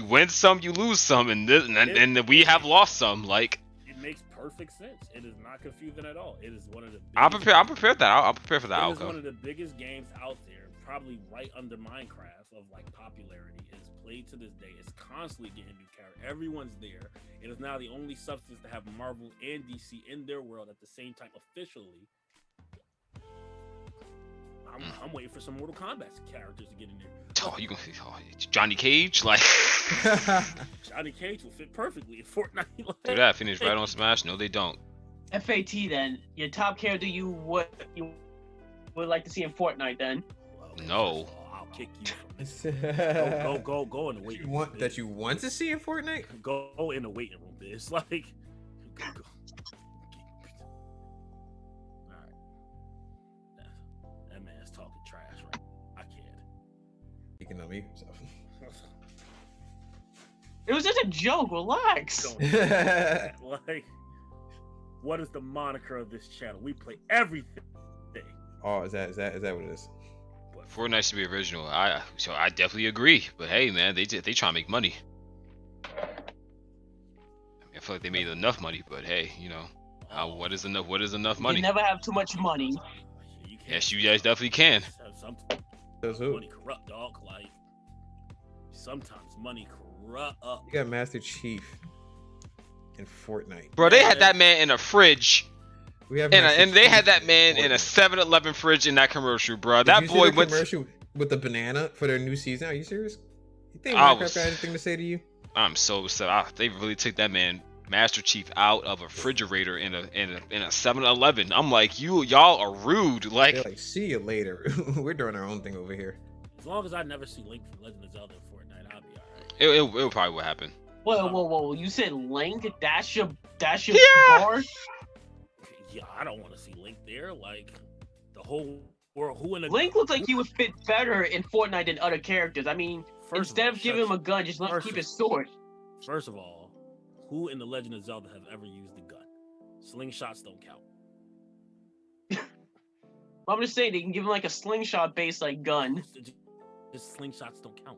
win some, you lose some, and we have lost some. Like, It makes perfect sense. It is not confusing at all. It is one of the. I'm biggest prepared. I'm prepared for that It is one outcome. of the biggest games out there, probably right under Minecraft of like popularity. It's played to this day. It's constantly getting new characters. Everyone's there. It is now the only substance to have Marvel and DC in their world at the same time officially. I'm waiting for some Mortal Kombat characters to get in there. Oh, Johnny Cage, like Johnny Cage will fit perfectly in Fortnite. do that. Finish right on Smash. No, they don't. FAT then. Your top character you would like to see in Fortnite then. Well, No. first of all, I'll kick you from this. Go in the waiting room. That you want to see in Fortnite? Go in the waiting room, bitch. Like, go. All right. That man's talking trash, right? I can't. He can unmute himself. It was just a joke. Relax. Don't do that. Like, what is the moniker of this channel? We play everything. Oh, is that what it is? Fortnite should be original. I definitely agree. But hey, man, they try to make money. I mean, I feel like they made enough money, but hey, you know, what is enough? What is enough money? You never have too much money. Yes, you guys definitely can. Does who? Money corrupt, dog. Like, sometimes money corrupt. You got Master Chief in Fortnite. Bro, they had that man in a fridge. We have And they had that man in a 7-Eleven fridge in that commercial, bro. That boy went commercial with the banana for their new season. Are you serious? You think I Minecraft was- got anything to say to you? I'm so upset. They really took that man, Master Chief, out of a refrigerator in a 7-Eleven. I'm like, y'all are rude. They're Like, like, see you later. We're doing our own thing over here. As long as I never see Link from Legend of Zelda in Fortnite, I'll be alright. it probably would happen. Whoa! You said Link? That's your Yeah. bar? Yeah, I don't want to see Link there. Like, the whole world. Who in the Link looks like he would fit better in Fortnite than other characters. I mean, instead of giving him a gun, just let him keep his sword. First of all, who in the Legend of Zelda have ever used the gun? Slingshots don't count. I'm just saying they can give him like a slingshot based like gun. Just slingshots don't count.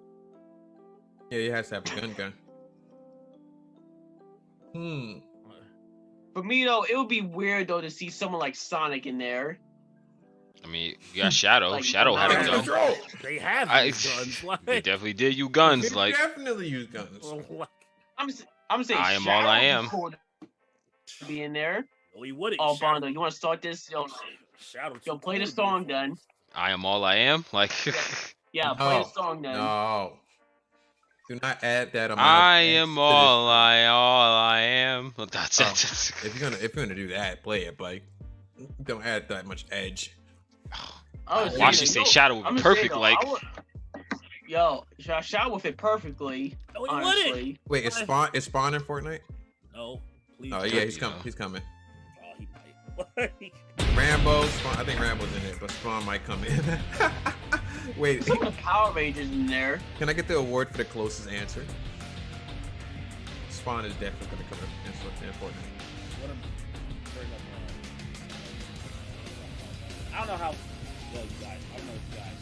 Yeah, you have to have a gun. For me though, it would be weird though to see someone like Sonic in there. I mean, you got Shadow. Like, Shadow had a Master gun. Control. They have I- used guns. Like, They definitely did use guns. They Like, definitely use guns. like, I'm saying I am Shadow all I would be am. cool to be in there. no, he wouldn't. Oh, Shadow- Bondo, you want to start this? Shadow Yo, too play the cool to be song in then. I am all I am. Like, Yeah, play the song then. No. Do not add that. I am all I am. That's Oh. it. If you're gonna do that, play it, but don't add that much edge. I was Watch saying, you say yo, Shadow would I'm be just perfect. saying, though, Like, yo, Shadow would fit perfectly. No, he wouldn't. Honestly. Wait, is Spawn in Fortnite? No, please. Oh don't. yeah, he's you coming. know. He's coming. Oh, he might. Rambo, Spawn. I think Rambo's in it, but Spawn might come in. Wait, Some of the Power Rangers in there. can I get the award for the closest answer? Spawn is definitely gonna come in Fortnite. What am- I don't know how well you guys. I don't know if you guys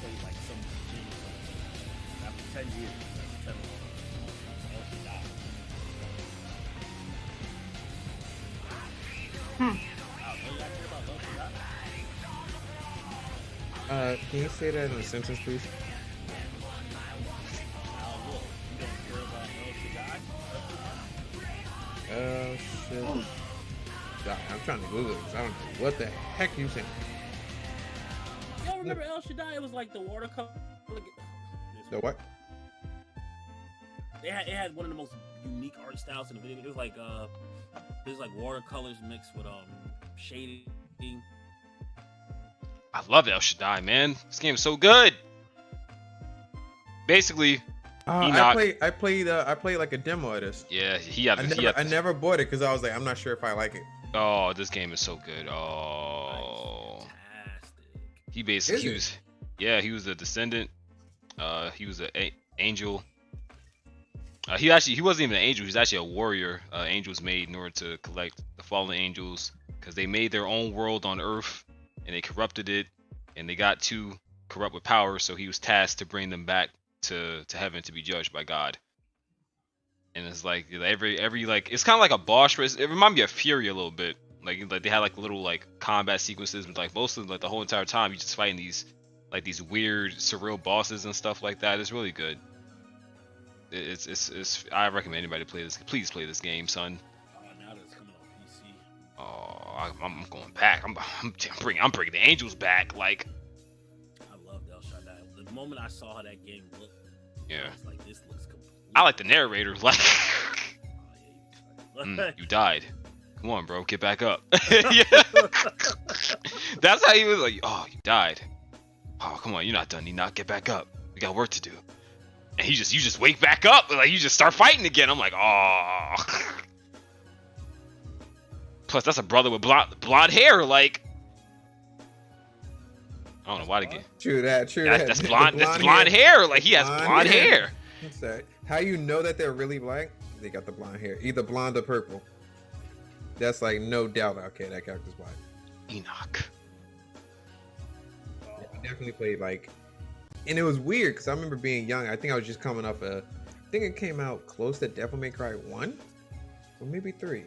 played like some games after 10 years. That's 10 Can you say that in a sentence, please? Oh shit. God, I'm trying to Google this. I don't know what the heck you saying. Y'all remember El Shaddai? It was like the watercolor. The what? It had one of the most unique art styles in the video. It was like there's like watercolors mixed with shading. I love El Shaddai, man. This game's so good. Basically, I played like a demo of this. yeah, he had. I never bought it because I was like, I'm not sure if I like it. Oh, this game is so good. Oh, Fantastic. he basically Is he it? was, he was a descendant. He was an angel. He wasn't even an angel. He was actually a warrior. Angels made in order to collect the fallen angels because they made their own world on Earth and they corrupted it and they got too corrupt with power. So he was tasked to bring them back to heaven to be judged by God. And it's like every like it's kind of like a boss race. It reminded me of Fury a little bit. Like they had like little like combat sequences, but like most of like the whole entire time you just fighting these weird surreal bosses and stuff like that. It's really good. It's I recommend anybody play this. Please play this game, son. Now that it's coming on PC. Oh, I'm going back. I'm bringing the angels back. Like the moment I saw how that game looked, Yeah. I was like, this looks complete. I like the narrator. Like, Oh, yeah, you died. Come on, bro, get back up. Yeah. That's how he was like, oh, you died. Oh, come on, you're not done. You not get back up. We got work to do. And you just wake back up, like you just start fighting again. I'm like, oh. Plus, that's a brother with blonde hair. Like, I don't know why to get. True that. That's blonde. That's blonde hair. Like he has blonde hair. Sorry. How you know that they're really black? They got the blonde hair, either blonde or purple. That's like no doubt. Okay, that character's black. Enoch. Yeah, I definitely played like, and it was weird because I remember being young. I think I was just coming off I think it came out close to Devil May Cry 1, or maybe 3.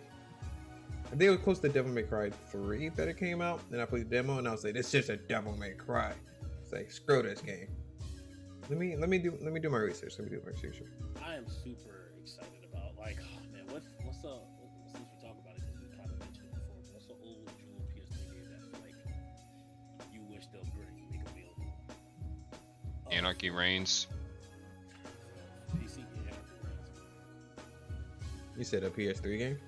I think it was close to Devil May Cry 3 that it came out. Then I played the demo and I was like, "This is just a Devil May Cry." It's like, screw this game. Let me do my research. Let me do my research. I am super excited about, like, oh, man, what's since we talk about it, because we kind of mentioned it before, what's the old jewel PS3 game that, like, you wish they'll make available? Anarchy Reigns. PC, yeah, Anarchy Reigns. You said a PS3 game?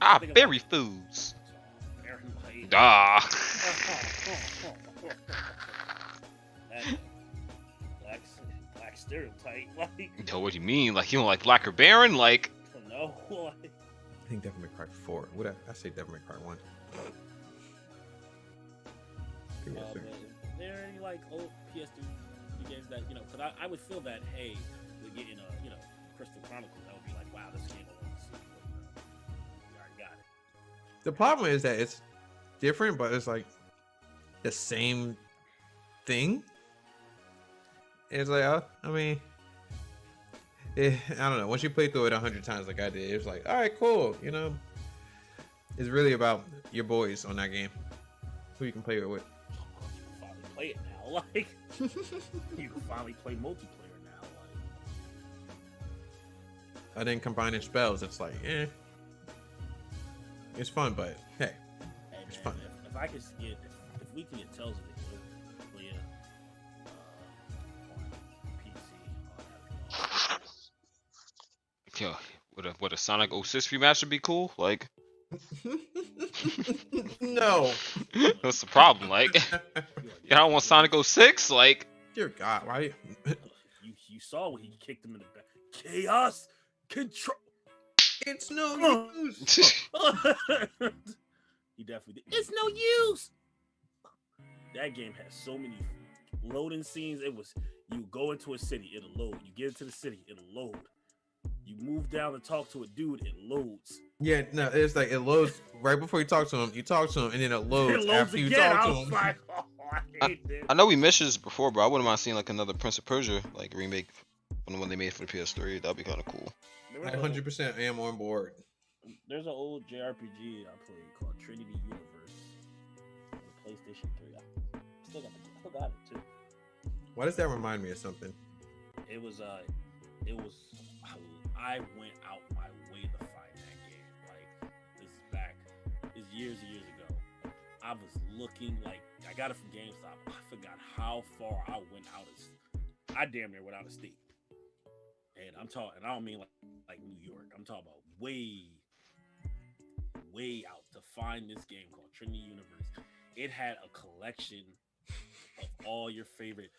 Ah, berry foods. Fahrenheit. Ah. Black stereotype. Like, You know what you mean? Like you don't like Black or Baron? Like no. Like, I think Devil May Cry 4. What I say Devil May Cry 1. but there are any like old PS2 games that, you know, because I would feel that, hey, we're getting Crystal Chronicles. That would be like, wow, this game I want to see. But, we already got it. The problem is that it's different, but it's like the same thing. It's like, I mean, I don't know. Once you play through it 100 times like I did, it's like, all right, cool. You know, it's really about your boys on that game, who you can play it with. You can finally play it now. Like, you can finally play multiplayer now. Like, And then combining spells, it's like, it's fun, but hey, hey, it's man, fun. if I could get, if we can get Tales of the play it on PC, yo, would a Sonic 06 remaster be cool? Like No. what's the problem? Like you don't want Sonic 06? Like Dear God, why? you saw when he kicked him in the back. Chaos control. It's no use. He definitely did. It's no use. That game has so many loading scenes. It was, you go into a city, it'll load. You get into the city, it'll load. You move down to talk to a dude, it loads. Yeah, no, it's like it loads right before you talk to him. You talk to him, and then it loads, It loads after you again. talk I to was him. like, oh, I hate this. I know we mentioned this before, bro. I wouldn't mind seeing like another Prince of Persia like remake from the one they made for the PS3. That'd be kind of cool. I 100% am on board. There's an old JRPG I played called Trinity Universe on the PlayStation 3. I still got it too. Why does that remind me of something? It was I went out my way to find that game. Like, this is years and years ago. I was looking, like, I got it from GameStop. I forgot how far I went out of, I damn near went out of state. And I'm talking, I don't mean like New York. I'm talking about way out to find this game called Trinity Universe. It had a collection of all your favorite.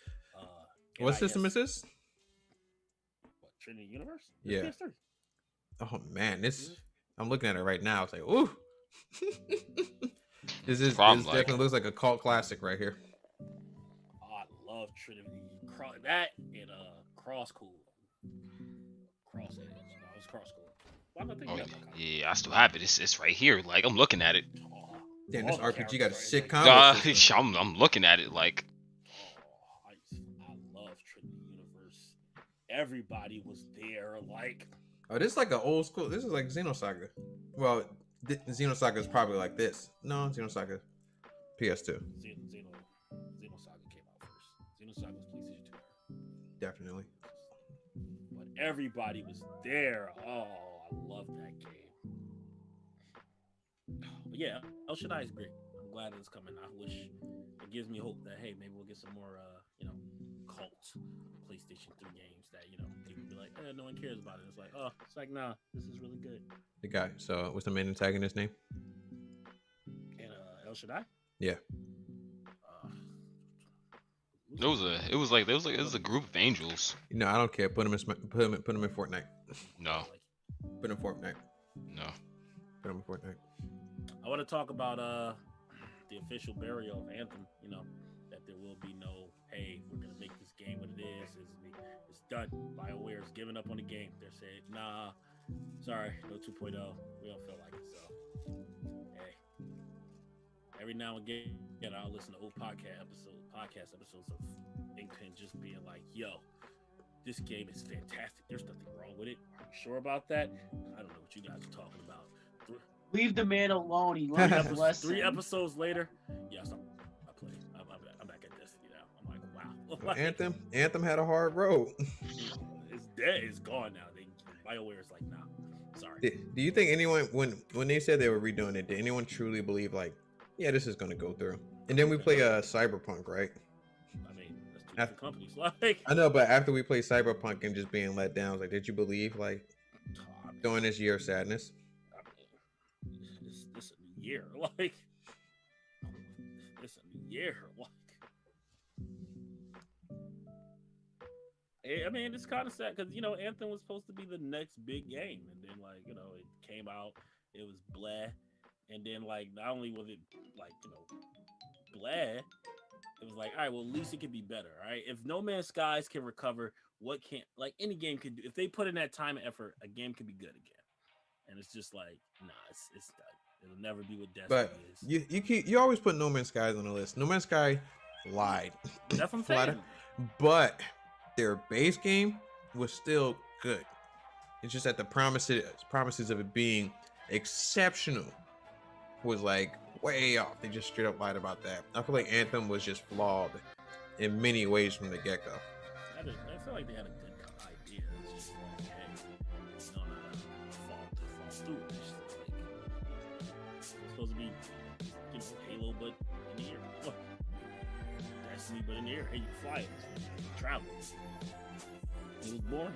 What system is this? What, Trinity Universe? Yeah. PS3. Oh man, this I'm looking at it right now. It's like, ooh. This definitely looks like a cult classic right here. Oh, I love Trinity. That and Cross Cool. Cross Edge. No, it was Cross Cool. Why am I thinking that? Yeah, I still have it. It's right here. Like I'm looking at it. Damn, this RPG got a sick Uh, combo. I'm looking at it like. I love Trinity Universe. Everybody was there. Like, Oh, this is like an old school. This is like Xenosaga. Well, Xenosaga is probably like this. No, Xenosaga PS2. Xenosaga came out first. Xenosaga was PlayStation 2. Definitely. But everybody was there. Oh, I love that game. But yeah, El Shaddai is great. I'm glad it's coming. I wish it gives me hope that hey, maybe we'll get some more cult PlayStation 3 games that people be like, no one cares about it. It's like, oh, it's like nah, this is really good. The guy. So what's the main antagonist name? And El Shaddai. Yeah. It was a group of angels. No, I don't care. Put him in Fortnite. No, Put him in Fortnite. no. Put him in Fortnite. I want to talk about the official burial of Anthem. That there will be no, hey, we're gonna make this game what it is. It's done. BioWare is giving up on the game. They're saying, nah, sorry, no 2.0. We don't feel like it. So, hey, every now and again, I'll listen to old podcast episodes of Inkpen just being like, yo, this game is fantastic. There's nothing wrong with it. Are you sure about that? I don't know what you guys are talking about. Leave the man alone. He learned his lesson. 3 episodes later, yes, I played. I'm back at Destiny now. I'm like, wow. Anthem had a hard road. It's dead. It's gone now. BioWare's like, nah, sorry. Do you think anyone, when they said they were redoing it, did anyone truly believe like, yeah, this is gonna go through? And then we play Cyberpunk, right? I mean, that's 2 different companies. Like, I know, but after we play Cyberpunk and just being let down, like, did you believe like during this year of sadness? I mean, this a new year. Like, it's a new year. Like, I mean, it's kind of sad because Anthem was supposed to be the next big game, and then like it came out, it was bleh, and then like not only was it like bleh, it was like, all right, well, at least it could be better. All right, if No Man's Skies can recover, what can't, like, any game could do? If they put in that time and effort, a game could be good again. And it's just like, nah, it's done. It'll never be what Destiny is. You always put No Man's Skies on the list. No Man's Sky lied. That's what I'm saying. But their base game was still good. It's just that the promises of it being exceptional was like way off. They just straight up lied about that. I feel like Anthem was just flawed in many ways from the get-go. I feel like they had a good idea. It's just like, hey, no, fall through it. It's just like, it's supposed to be, Halo, but in the air. Look, Destiny, but in the air. Hey, you fly it. You travel. It was boring.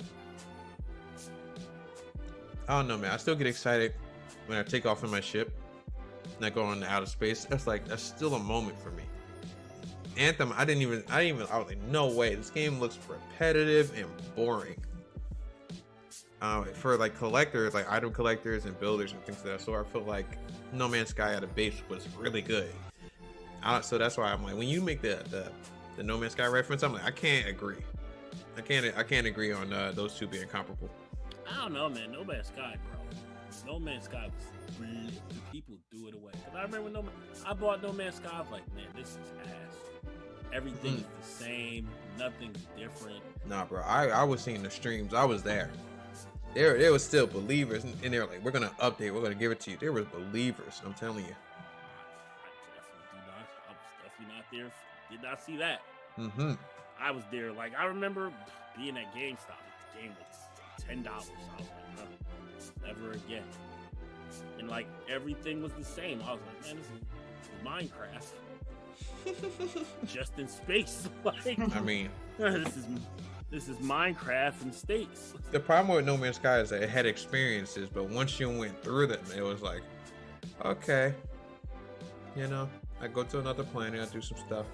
I don't know, man. I still get excited when I take off in my ship and I go on outer space. That's still a moment for me. Anthem, I was like, no way. This game looks repetitive and boring. For like collectors, like item collectors and builders and things like that. So I feel like No Man's Sky at a base was really good. So that's why I'm like, when you make the No Man's Sky reference, I'm like, I can't agree. I can't agree on those two being comparable. I don't know, man. No Man's Sky, bro. No Man's Sky was really, people threw it away. Cause I remember when I bought No Man's Sky. I was like, man, this is ass. Everything is the same. Nothing's different. Nah, bro. I was seeing the streams. I was there. There was still believers, and they were like, we're gonna update. We're gonna give it to you. There was believers. I'm telling you. I was definitely not there. Did not see that. Mm-hmm. I was there. Like, I remember being at GameStop. The game was $10. I was like, never again. And like everything was the same. I was like, man, this is Minecraft. Just in space. Like, I mean, this is Minecraft in space. The problem with No Man's Sky is that it had experiences, but once you went through them, it was like, okay, I go to another planet, I do some stuff.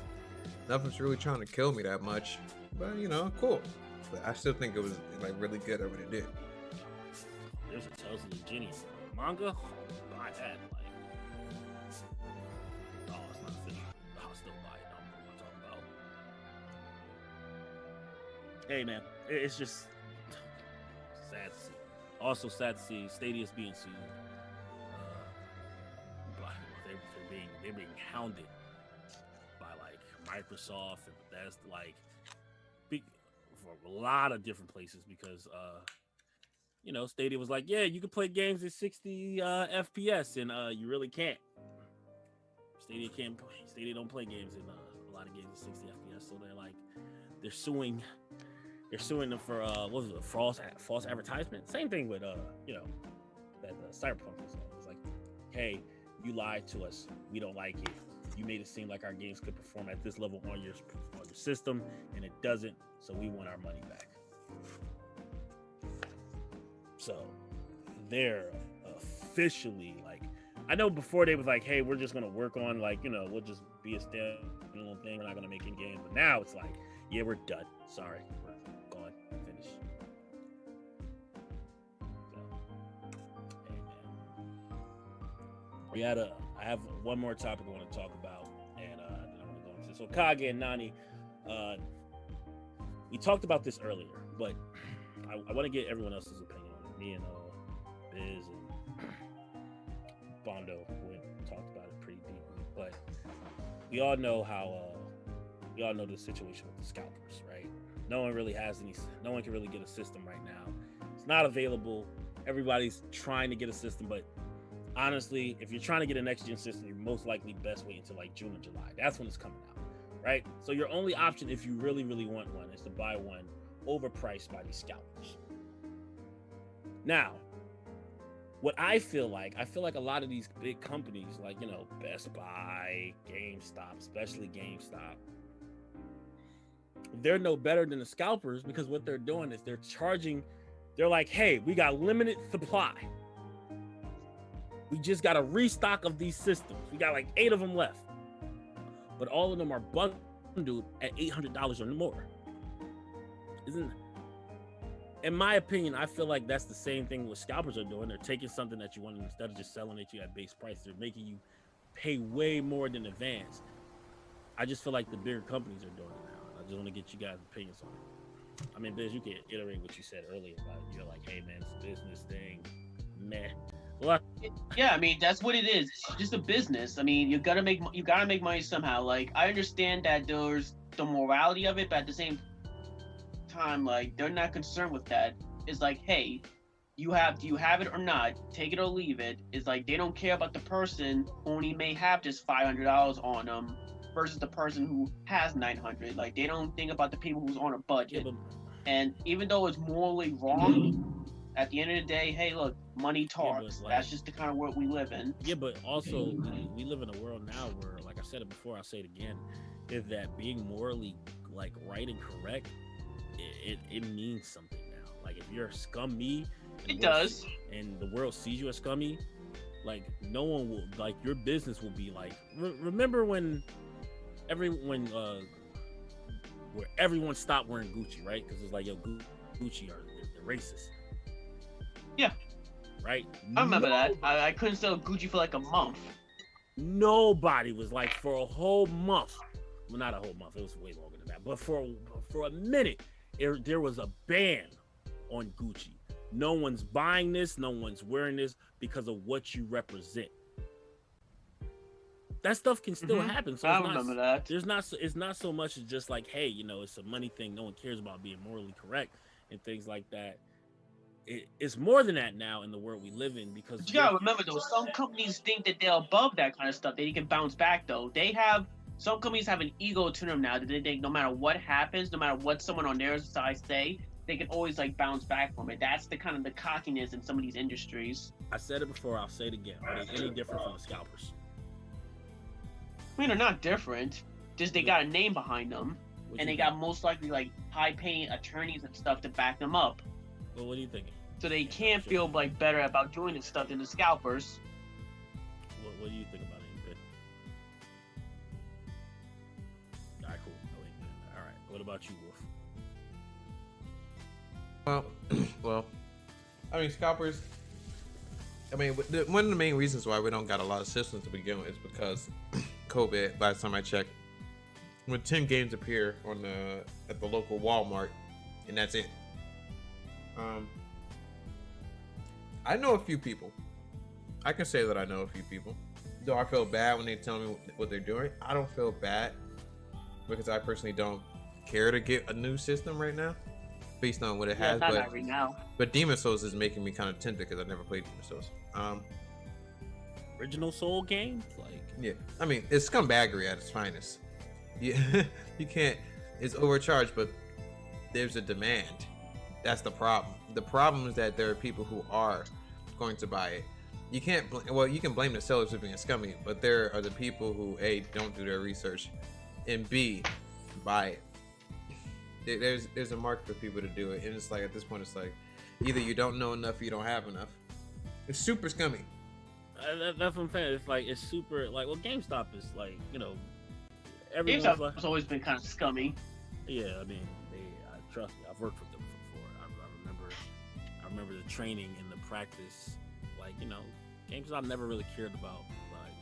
Nothing's really trying to kill me that much, but cool. But I still think it was like really good at what it did. There's a Tales of the Genie manga. Buy that. Like, oh, it's not finished. I'll still buy it. I don't know what I'm talking about. Hey, man, it's just sad to see. Also sad to see Stadia's being sued. They're being hounded by like Microsoft and that's like big for a lot of different places because Stadia was like, yeah, you can play games at 60 FPS and you really can't. Stadia don't play games in a lot of games at 60 FPS, so they're suing them for what was it, false advertisement. Same thing with that Cyberpunk was. It's like, hey, you lied to us, we don't like it, you made it seem like our games could perform at this level on your system, and it doesn't. So we want our money back. So they're officially like, I know before they was like, hey, we're just gonna work on like, you know, we'll just be a standalone thing. We're not gonna make in game. But now it's like, yeah, we're done. Sorry, we're gone. Finish. So, I have one more topic I want to talk about, and then I want to go into. So Kage and Nani, we talked about this earlier, but I want to get everyone else's opinion on it. Me and Biz and Bondo talked about it pretty deeply, but we all know the situation with the scalpers, right? No one can really get a system right now. It's not available. Everybody's trying to get a system, but honestly, if you're trying to get a next gen system, you're most likely best wait until like June or July. That's when it's coming out, right? So your only option, if you really, really want one, is to buy one overpriced by these scalpers. Now, what I feel like a lot of these big companies, like, you know, Best Buy, GameStop, especially GameStop, they're no better than the scalpers, because what they're doing is they're like, hey, we got limited supply. We just got a restock of these systems. We got like 8 of them left. But all of them are bundled at $800 or more. In my opinion, I feel like that's the same thing what scalpers are doing. They're taking something that you want, and instead of just selling it to you at base price, they're making you pay way more than advance. I just feel like the bigger companies are doing it now. I just want to get you guys' opinions on it. I mean, Biz, you can iterate what you said earlier about it. You're like, hey man, it's a business thing. Meh. Well, yeah, I mean, that's what it is. It's just a business. I mean, you gotta make money somehow. Like, I understand that there's the morality of it, but at the same time, like, they're not concerned with that. It's like, hey, do you have it or not? Take it or leave it. It's like they don't care about the person who only may have just $500 on them versus the person who has $900. Like, they don't think about the people who's on a budget. yeah, And even though it's morally wrong, at the end of the day, hey, look, money talks. like, that's just the kind of world we live in. Yeah, but also we live in a world now where, like I said it before, I'll say it again, is that being morally like right and correct, it means something now. Like, if you're scummy, It does. and the world sees you as scummy, like, no one will, like, your business will be like, remember when everyone stopped wearing Gucci, right? Because it's like, yo, Gucci are they're racist. Yeah. Right? I remember that. I couldn't sell Gucci for like a month. Nobody was like, for a whole month. Well, not a whole month. It was way longer than that. But for a minute, there was a ban on Gucci. No one's buying this. No one's wearing this because of what you represent. That stuff can still happen. So I remember that. It's not so much as just like, hey, you know, it's a money thing. No one cares about being morally correct and things like that. It's more than that now in the world we live in, because you gotta remember though, some companies think that they're above that kind of stuff. They can bounce back though. Some companies have an ego to them now that they think no matter what happens, no matter what someone on their side say, they can always like bounce back from it. That's the kind of the cockiness in some of these industries. I said it before, I'll say it again. Are they any different from the scalpers? I mean, they're not different. Just they got a name behind them, and they got most likely like high-paying attorneys and stuff to back them up. Well, what are you thinking? So they can't feel like better about doing this stuff than the scalpers. What do you think about it? You good? All right, cool. No, ain't good. All right. What about you, Wolf? Well, I mean, scalpers. I mean, one of the main reasons why we don't got a lot of systems to begin with is because COVID. Last time I checked, when 10 games appear at the local Walmart, and that's it. I know a few people. I can say that I know a few people. Though I feel bad when they tell me what they're doing. I don't feel bad because I personally don't care to get a new system right now, based on what it has. Not right now. But Demon Souls is making me kind of tempted because I've never played Demon Souls. Original Soul games, like, yeah. I mean, it's scumbaggery at its finest. Yeah, you can't. It's overcharged, but there's a demand. That's the problem. The problem is that there are people who are going to buy it. you can't. Well, you can blame the sellers for being scummy, but there are the people who A, don't do their research, and B, buy it. There's a market for people to do it, and it's like at this point, it's like either you don't know enough, or you don't have enough. It's super scummy. That's what I'm saying. It's like it's super like well, GameStop is like everyone's GameStop's like, always been kind of scummy. yeah. I mean, trust me, I've worked with them before. I remember the training and the practice. Like GameStop never really cared about like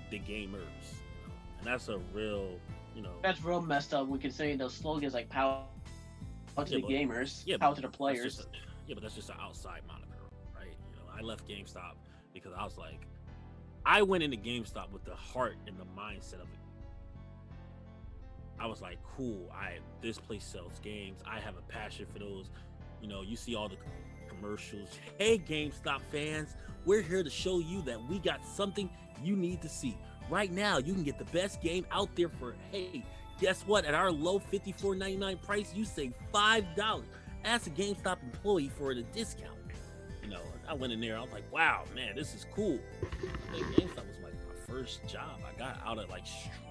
the gamers, and that's a real That's real messed up. We can say those slogans like power to the gamers, power to the players. But that's just an outside moniker, right? I left GameStop because I was like, I went into GameStop with the heart and the mindset of it. I was like, cool, this place sells games. I have a passion for those. You see all the commercials. Hey, GameStop fans, we're here to show you that we got something you need to see. Right now, you can get the best game out there for, hey, guess what? At our low $54.99 price, you save $5. Ask a GameStop employee for a discount. I went in there, I was like, wow, man, this is cool. Like, GameStop was like my first job. I got out of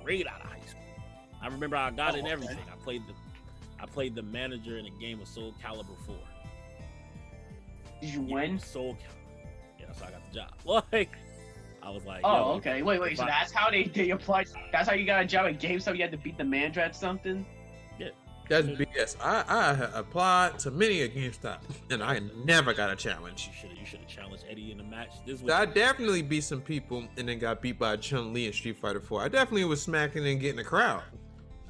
straight out of high school. I remember I got in everything. I played the manager in a game of Soul Calibur 4. Did you win? Soul Calibur. Yeah, so I got the job. Like, I was like, oh, okay. Wait. So that's how they applied. That's how you got a job at GameStop. You had to beat the manager at something. Yeah. That's BS. I applied to many a GameStop, and I never got a challenge. You should have challenged Eddie in the match. I definitely beat some people, and then got beat by Chun-Li in Street Fighter 4. I definitely was smacking and getting a crowd.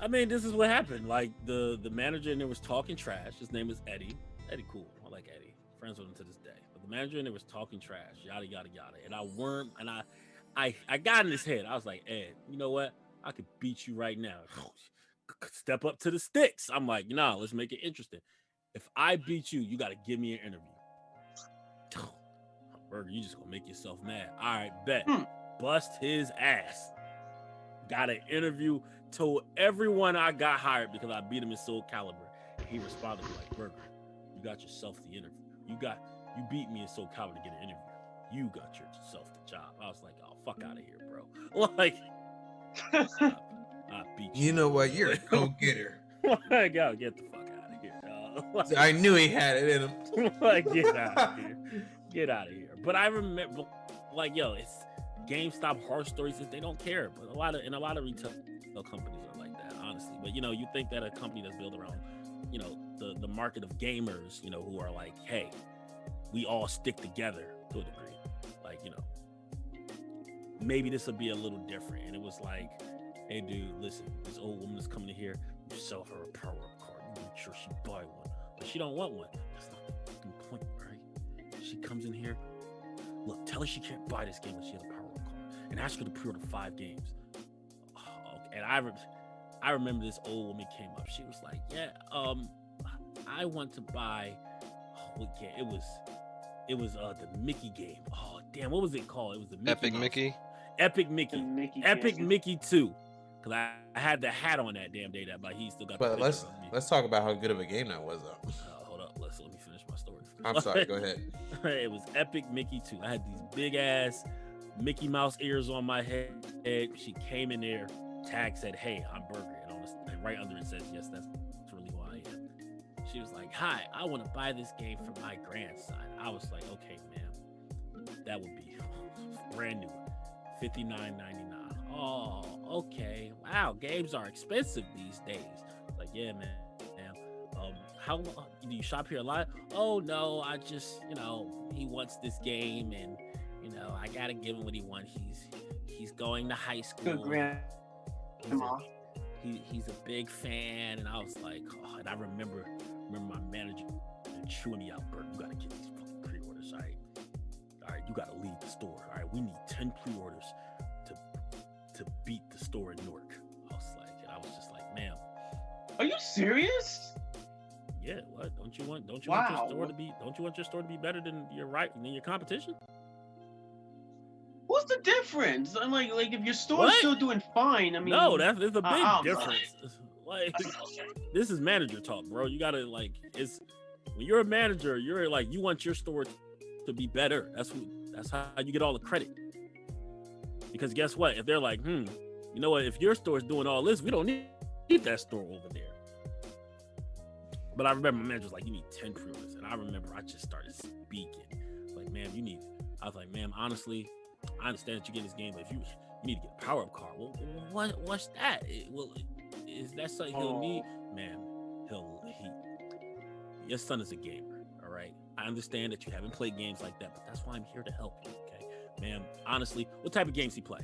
I mean, this is what happened. Like the manager in there was talking trash. His name is Eddie. Eddie, cool. I like Eddie. Friends with him to this day. But the manager in there was talking trash. Yada yada yada. And I got in his head. I was like, Ed, you know what? I could beat you right now. Step up to the sticks. I'm like, nah, let's make it interesting. If I beat you, you got to give me an interview. Burger, you just gonna make yourself mad. All right, bet. Bust his ass. Got an interview. Told everyone I got hired because I beat him in Soul Calibur. And he responded like, Burger, you got yourself the interview. You beat me in Soul Calibur to get an interview. You got yourself the job. I was like, oh, fuck out of here, bro. Like, I beat you. You know what? You're a go-getter. Like, yo, get the fuck out of here. Like, I knew he had it in him. Like, get out of here. Get out of here. But I remember, like, yo, it's GameStop horror stories that they don't care. But a lot of retail companies are like that, honestly. But you think that a company that's built around, the market of gamers, who are like, hey, we all stick together to a degree. Like, maybe this will be a little different. And it was like, hey, dude, listen, this old woman is coming in here. You sell her a power-up card. You make sure she buy one. But she don't want one. That's not the fucking point, right? She comes in here. Look, tell her she can't buy this game unless she has a power-up card. And ask her to pre-order 5 games. Oh, okay. And I remember this old woman came up. She was like, yeah, I want to buy, it was the Mickey game. Oh, damn, what was it called? It was the Mickey Epic Mouse. Mickey? Epic Mickey. Epic Mickey 2. Because I had the hat on that damn day, but he still got the But picture of me. let's talk about how good of a game that was, though. Hold up, let me finish my story. I'm sorry, go ahead. It was Epic Mickey 2. I had these big ass Mickey Mouse ears on my head. She came in there, tag said, hey, I'm Burger. And right under it says, yes, that's really who I am. She was like, hi, I want to buy this game for my grandson. I was like, okay, ma'am, that would be brand new. $59.99. Oh, okay. Wow, games are expensive these days. Like, yeah, man. How do you shop here a lot? Oh no, I just, he wants this game, and I gotta give him what he wants. He's going to high school. Good grandma. He's a big fan, and I was like, oh, and I remember my manager chewing me out, Bert, you gotta get these fucking pre-orders, all right, you gotta leave the store, all right, we need 10 pre-orders to beat the store in Newark. I was just like, ma'am, are you serious? Yeah, what? Don't you want your store to be better than your competition? What's the difference? I'm like if your store's still doing fine, I mean, no, there's a big difference. Like, this is manager talk, bro. You gotta when you're a manager, you're like, you want your store to be better. That's how you get all the credit. Because guess what? If they're like, you know what? If your store's doing all this, we don't need that store over there. But I remember my manager was like, you need 10 pre-orders. And I remember I just started speaking. Like, ma'am, I was like, ma'am, honestly, I understand that you get this game, but if you need to get a power-up card, well, what's that? Is that something he'll need? Ma'am, your son is a gamer, all right? I understand that you haven't played games like that, but that's why I'm here to help you, okay? Ma'am, honestly, what type of games he play?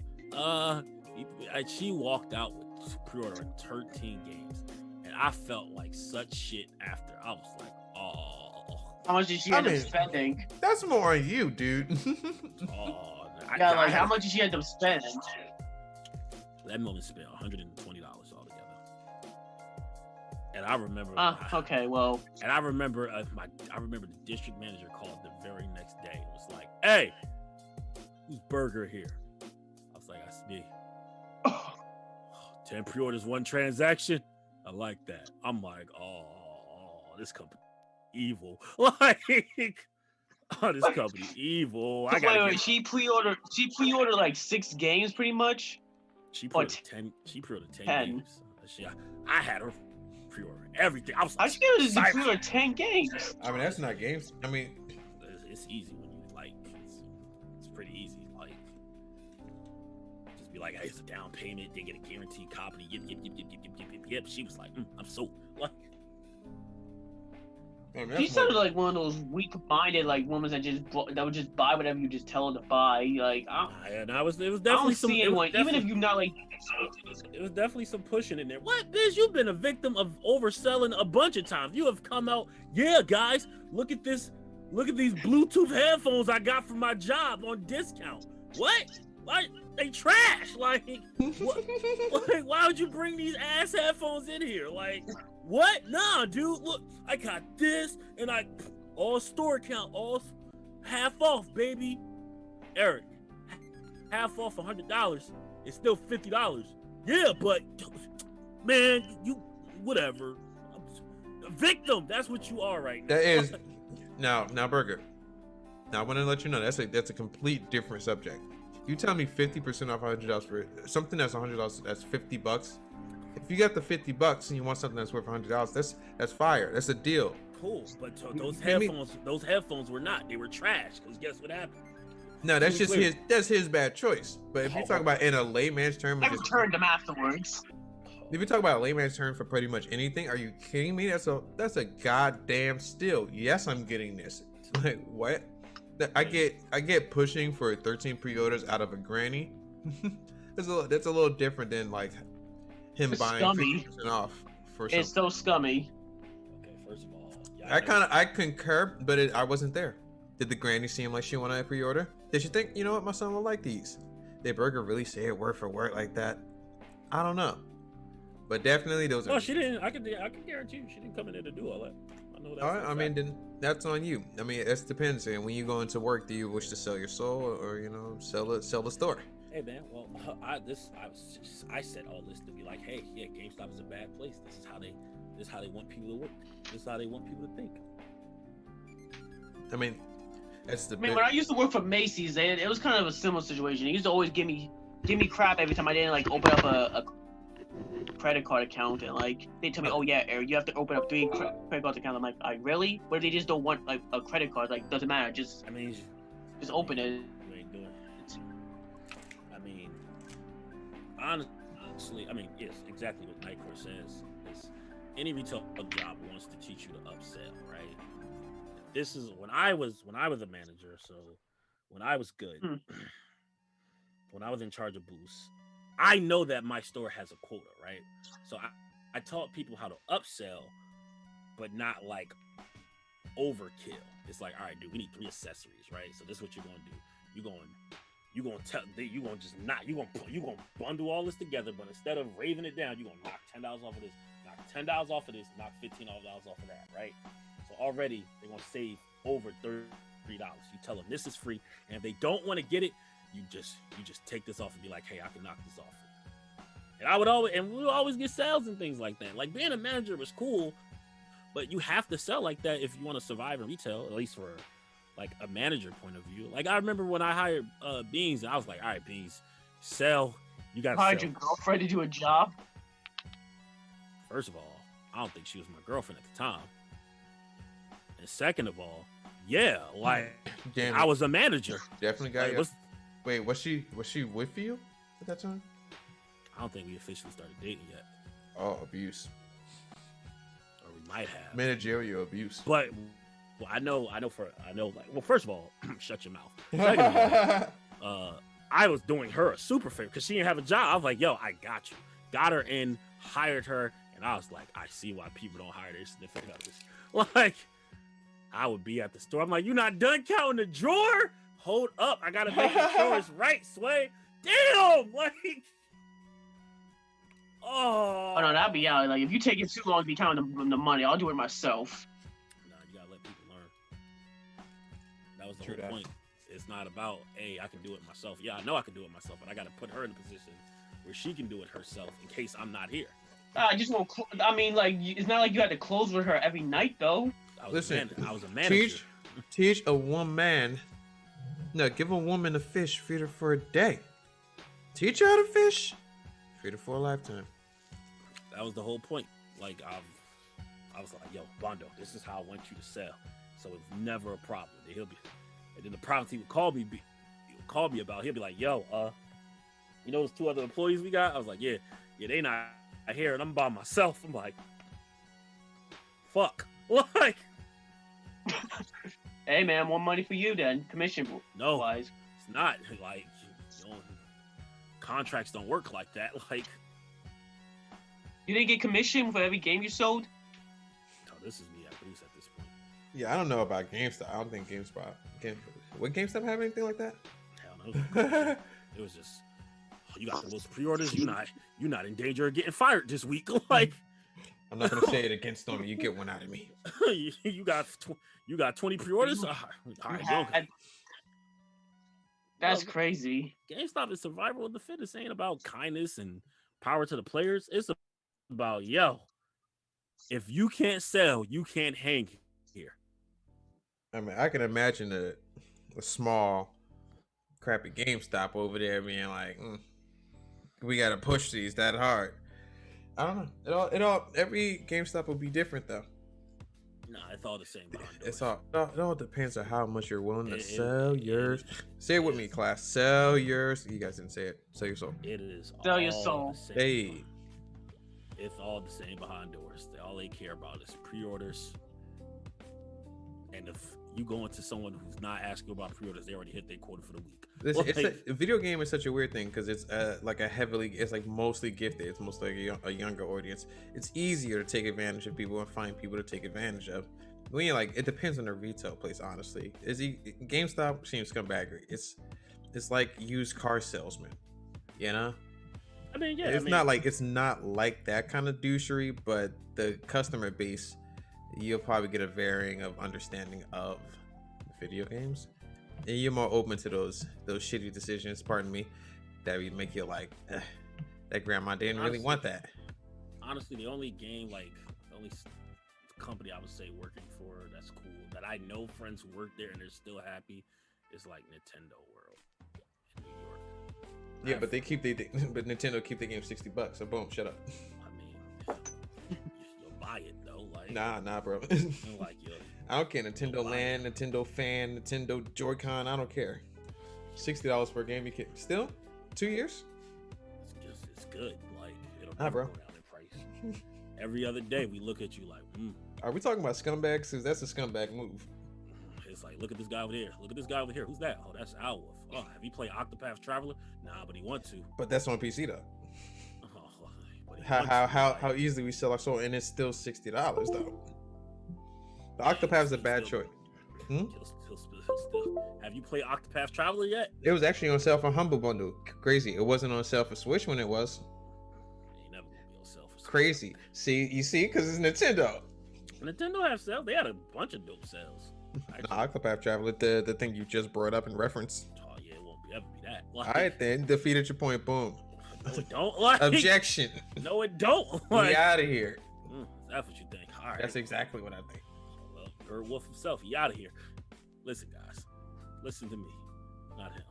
She walked out with pre-ordering 13 games, and I felt like such shit after. I was like, oh. How much did she end up spending? That's more on you, dude. How much did she end up spending? That moment spent $120 altogether. And I remember. Okay, well. And I remember the district manager called the very next day and was like, "Hey, who's Burger here?" I was like, "That's me." 10 pre-orders, 1 transaction. I like that. I'm like, oh, this company evil. Like, oh, this company evil. Wait, she pre-ordered like 6 games pretty much. She pre-ordered 10. She pre-ordered 10 games. I had her pre-order everything. I should give her to pre-order 10 games. I mean, that's not games. I mean, it's easy when you like. It's pretty easy. Like, just be like, hey, it's a down payment. They get a guaranteed copy. Yep. She was like, I'm sold. Like, she sounded like one of those weak-minded like women that would just buy whatever you just tell her to buy. Like, it was definitely some. Even if you're not like, it was definitely some pushing in there. What, bitch? You've been a victim of overselling a bunch of times. You have come out, yeah, guys. Look at this. Look at these Bluetooth headphones I got from my job on discount. What? Why? They trash. Like, what? Like, why would you bring these ass headphones in here? Like, what? Nah, dude. Look, I got this, and all store account, all half off, baby. Eric, half off $100 is still $50. Yeah, but man, you whatever. A victim. That's what you are right now. That is now, Burger. Now I want to let you know that's a complete different subject. You tell me 50% off $100 for something that's $100, that's $50. If you got the $50 and you want something that's worth $100, that's fire. That's a deal. Cool, but those headphones were not. They were trash. Because guess what happened? No, that's just his bad choice. But if you talk about in a layman's term, I returned them afterwards. If you talk about a layman's term for pretty much anything, are you kidding me? That's a goddamn steal. Yes, I'm getting this. Like, what? I get pushing for 13 pre-orders out of a granny. That's a little different than like him buying 50% off for something. It's so scummy. Okay, first of all, I concur, but I wasn't there. Did the granny seem like she wanted a pre-order? Did she think, you know what, my son will like these? Did Burger really say it word for word like that? I don't know, but definitely those. No, she didn't. I can guarantee you, she didn't come in there to do all that. I know that. All right, I mean, then that's on you. I mean, it depends. And when you go into work, do you wish to sell your soul, or sell the store? Hey man, well, I said all this to be like, hey, yeah, GameStop is a bad place. This is how they want people to work. This is how they want people to think. I mean, when I used to work for Macy's, it was kind of a similar situation. They used to always give me crap every time I didn't like open up a credit card account, and like they tell me, oh yeah, Eric, you have to open up 3 credit card accounts. I'm like, really? What if they just don't want like a credit card? Like, doesn't matter. Just open it. You ain't doing it. I mean, honestly, yes, exactly what Nightcore says. Is any retail job wants to teach you to upsell, right? This is when I was a manager. So when I was good, when I was in charge of booths, I know that my store has a quota, right? So I taught people how to upsell, but not like overkill. It's like, all right, dude, we need 3 accessories, right? So this is what you're gonna do. You're gonna bundle all this together, but instead of raving it down, you're gonna knock $10 off of this, knock $10 off of this, knock $15 off of that, right? So already they're gonna save over $33. You tell them this is free, and if they don't want to get it, you just take this off and be like, hey, I can knock this off. And we would always get sales and things like that. Like, being a manager was cool, but you have to sell like that if you want to survive in retail, at least for like a manager point of view. Like I remember when I hired Beans, and I was like, all right, Beans, sell. You got to Hired sell. your girlfriend to do a job? First of all, I don't think she was my girlfriend at the time. And second of all, yeah, like Damn I it. was a manager. Definitely got Like, you. what's- Wait, was she with you at that time? I don't think we officially started dating yet, Oh, abuse. or we might have. Managerial abuse. But well, I know. Like, well, first of all, shut your mouth. Second of all, I was doing her a super favor because she didn't have a job. I was like, yo, I got you. Got her in, hired her, and I was like, I see why people don't hire their significant others. Like, I would be at the store. I'm like, you not done counting the drawer? Hold up. I gotta make sure it's right, Sway. Damn! Like, oh. Oh no, that'd be out. Like if you take it too long to be counting the money, I'll do it myself. Nah, you gotta let people learn. That was the True whole that. point. It's not about, hey, I can do it myself. Yeah, I know I can do it myself, but I gotta put her in a position where she can do it herself in case I'm not here. I just won't. I mean, like it's not like you had to close with her every night though. Listen, I was a manager. Teach a woman. No, give a woman a fish, feed her for a day. Teach her how to fish, feed her for a lifetime. That was the whole point. Like I was like, yo, Bondo, this is how I want you to sell. So it's never a problem. And then the problems he would call me about, he'll be like, yo, you know those 2 other employees we got? I was like, yeah, they not here, and I'm by myself. I'm like, fuck. Like, Hey man, more money for you then, commission no, wise. it's not. Like, you know, contracts don't work like that. Like, You didn't get commission for every game you sold. oh, this is me at Bruce at this point. Yeah, I don't know about GameStop. I don't think would GameStop have anything like that? Hell no. It was just, oh, you got the most pre-orders. You're not in danger of getting fired this week. Like, I'm not gonna say it against Stormy. You get one out of me. you got 20 pre-orders. All right, go. That's Well, crazy. GameStop is survival of the fittest. It ain't about kindness and power to the players. It's about, yo, if you can't sell, you can't hang here. I mean, I can imagine a small, crappy GameStop over there being like, we gotta push these that hard. I don't know. Every GameStop will be different though. Nah, it's all the same behind doors. It all depends on how much you're willing to It- sell it- yours. Say it with me, class. Sell yours. You guys didn't say it. Sell your soul. It is Sell your all soul. the same. Hey, It's all the same behind doors. All they care about is pre-orders. And if you go into someone who's not asking about pre-orders, they already hit their quota for the week. listen, Like, a video game is such a weird thing because it's like it's like mostly gifted. It's mostly like a younger audience. It's easier to take advantage of people and find people to take advantage of. When you're like, it depends on the retail place. Honestly, GameStop seems scumbaggery. It's like used car salesman. You know. I mean, yeah, It's not like that kind of douchery, but the customer base, you'll probably get a varying of understanding of video games, and you're more open to those shitty decisions. Pardon me, that would make you like, that grandma didn't really want that. honestly, the only game, like the only company I would say working for that's cool that I know friends who work there and they're still happy is like Nintendo World in New York. Yeah, but but Nintendo keep the game $60. So boom, shut up. I mean, you'll buy it though. Like, Nah, bro. like yo, I don't care. Nintendo Land, Nintendo Fan, Nintendo Joy-Con. I don't care. $60 per game. You can still 2 years. it's good. Like, it'll Nah, never bro. go down in price. Every other day we look at you like, Are we talking about scumbags? Because that's a scumbag move. It's like, look at this guy over there. Look at this guy over here. Who's that? Oh, that's Owlwolf. Oh, have you played Octopath Traveler? Nah, but he wants to. But that's on PC though. Oh, but he wants to, How like, easily we sell our soul, and it's still $60 though. The Octopath is a bad choice. He'll still. Have you played Octopath Traveler yet? It was actually on sale for Humble Bundle. Crazy. It wasn't on sale for Switch when it was. He never gonna be on sale for Crazy. See, because it's Nintendo. Nintendo have sales. They had a bunch of dope sales. Actually, Octopath Traveler, the thing you just brought up in reference. oh yeah, it won't ever be that. Like, All right, then defeated your point. Boom. no, it don't. Like, Objection. No, it don't. We Like, out of here. that's what you think. All right. That's exactly what I think. Well, Bird Wolf himself, he out of here. listen, guys, listen to me, not him.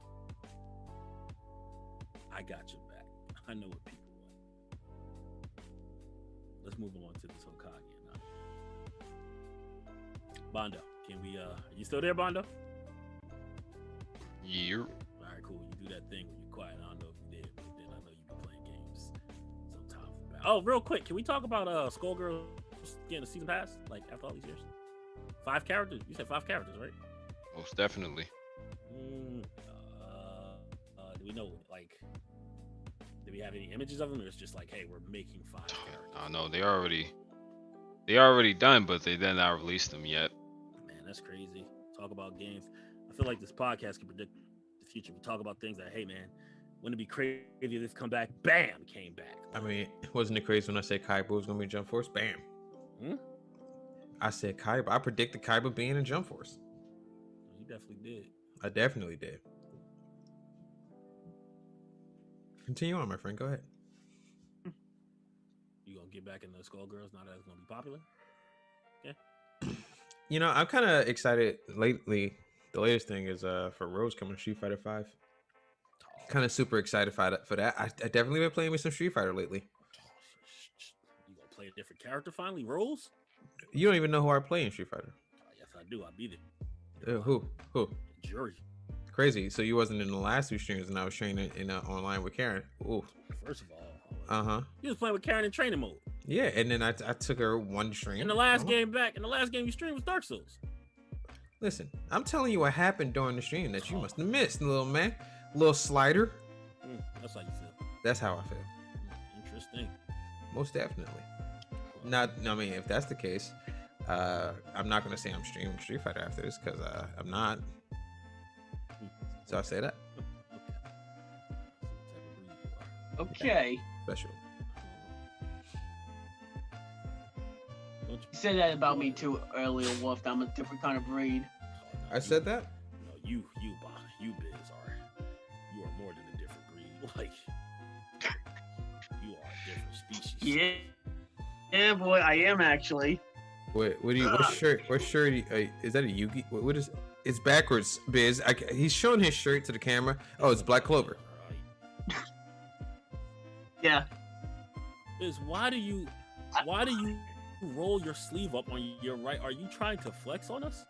I got your back. I know what people want. Let's move on to this Hokage now. Bondo, can we? Are you still there, Bondo? Yeah. All right, cool. You do that thing when you're quiet. I don't know if you did, but then I know you've been playing games sometime. Oh, real quick, can we talk about Skullgirl getting a season pass? Like after all these years, 5 characters. You said 5 characters, right? Most definitely. Do we know like? Do we have any images of them, or it's just like, hey, we're making 5 characters? No, they already done, but they did not release them yet. Man, that's crazy. Talk about games. I feel like this podcast can predict the future. We talk about things that, hey, man, wouldn't it be crazy if this come back? Bam, came back. I mean, wasn't it crazy when I said Kaiba was gonna be Jump Force? Bam. I said Kaiba. I predicted Kaiba being in Jump Force. You definitely did. I definitely did. Continue on, my friend. Go ahead. You gonna get back in the Skullgirls now that it's gonna be popular? You know, I'm kind of excited lately. The latest thing is for Rose coming to Street Fighter 5. Kind of super excited for that. I definitely been playing with some Street Fighter lately. You gonna play a different character finally? Rose? You don't even know who I play in Street Fighter. Yes, I do. I'll be there. Who? Jury. Crazy. So you wasn't in the last 2 streams, and I was training in online with Karen. Ooh. First of all, you was playing with Karen in training mode. Yeah, and then I took her one stream. In the last game you streamed was Dark Souls. Listen, I'm telling you what happened during the stream that you must have missed, little man. Little slider. That's how you feel. That's how I feel. Interesting. Most definitely. I mean, if that's the case, I'm not gonna say I'm streaming Street Fighter after this because I'm not. So I say that. Okay. Special. You said that about me too earlier, Wolf. I'm a different kind of breed. I said that? No, you Biz you are more than a different breed. Like you are a different species. Yeah, boy, I am actually. Wait, what shirt? What shirt? Is that a Yugi? What is? It's backwards, Biz. He's showing his shirt to the camera. Oh, it's Black Clover. Yeah. Biz, why do you roll your sleeve up on your right? Are you trying to flex on us?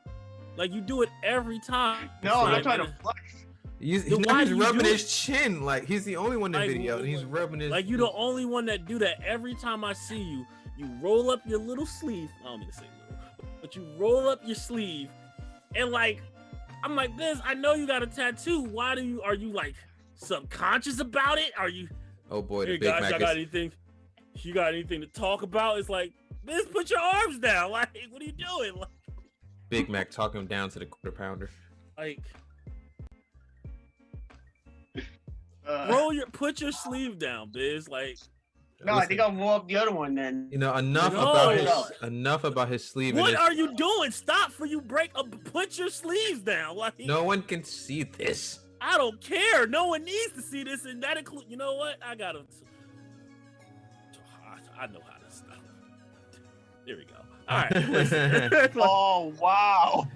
Like you do it every time. No, I'm not trying to flex. He's rubbing his chin. Like he's the only one in the video. And he's rubbing his. Like you're the only one that do that every time I see you. You roll up your little sleeve. I don't mean to say little, but you roll up your sleeve, and like, I'm like, Biz, I know you got a tattoo. Why are you like subconscious about it? Are you? Oh boy, hey guys, y'all got anything? You got anything to talk about? It's like, Biz, put your arms down. Like, what are you doing? Like, Big Mac talking him down to the quarter pounder. Like, put your sleeve down, Biz. Like, no, listen, I think I'll roll up the other one then. You know, enough about his sleeve. What are you doing? Stop! For you break up. Put your sleeves down. Like, no one can see this. I don't care. No one needs to see this, and that includes. You know what? I know how to stop. There we go. All right. Listen. Oh wow. All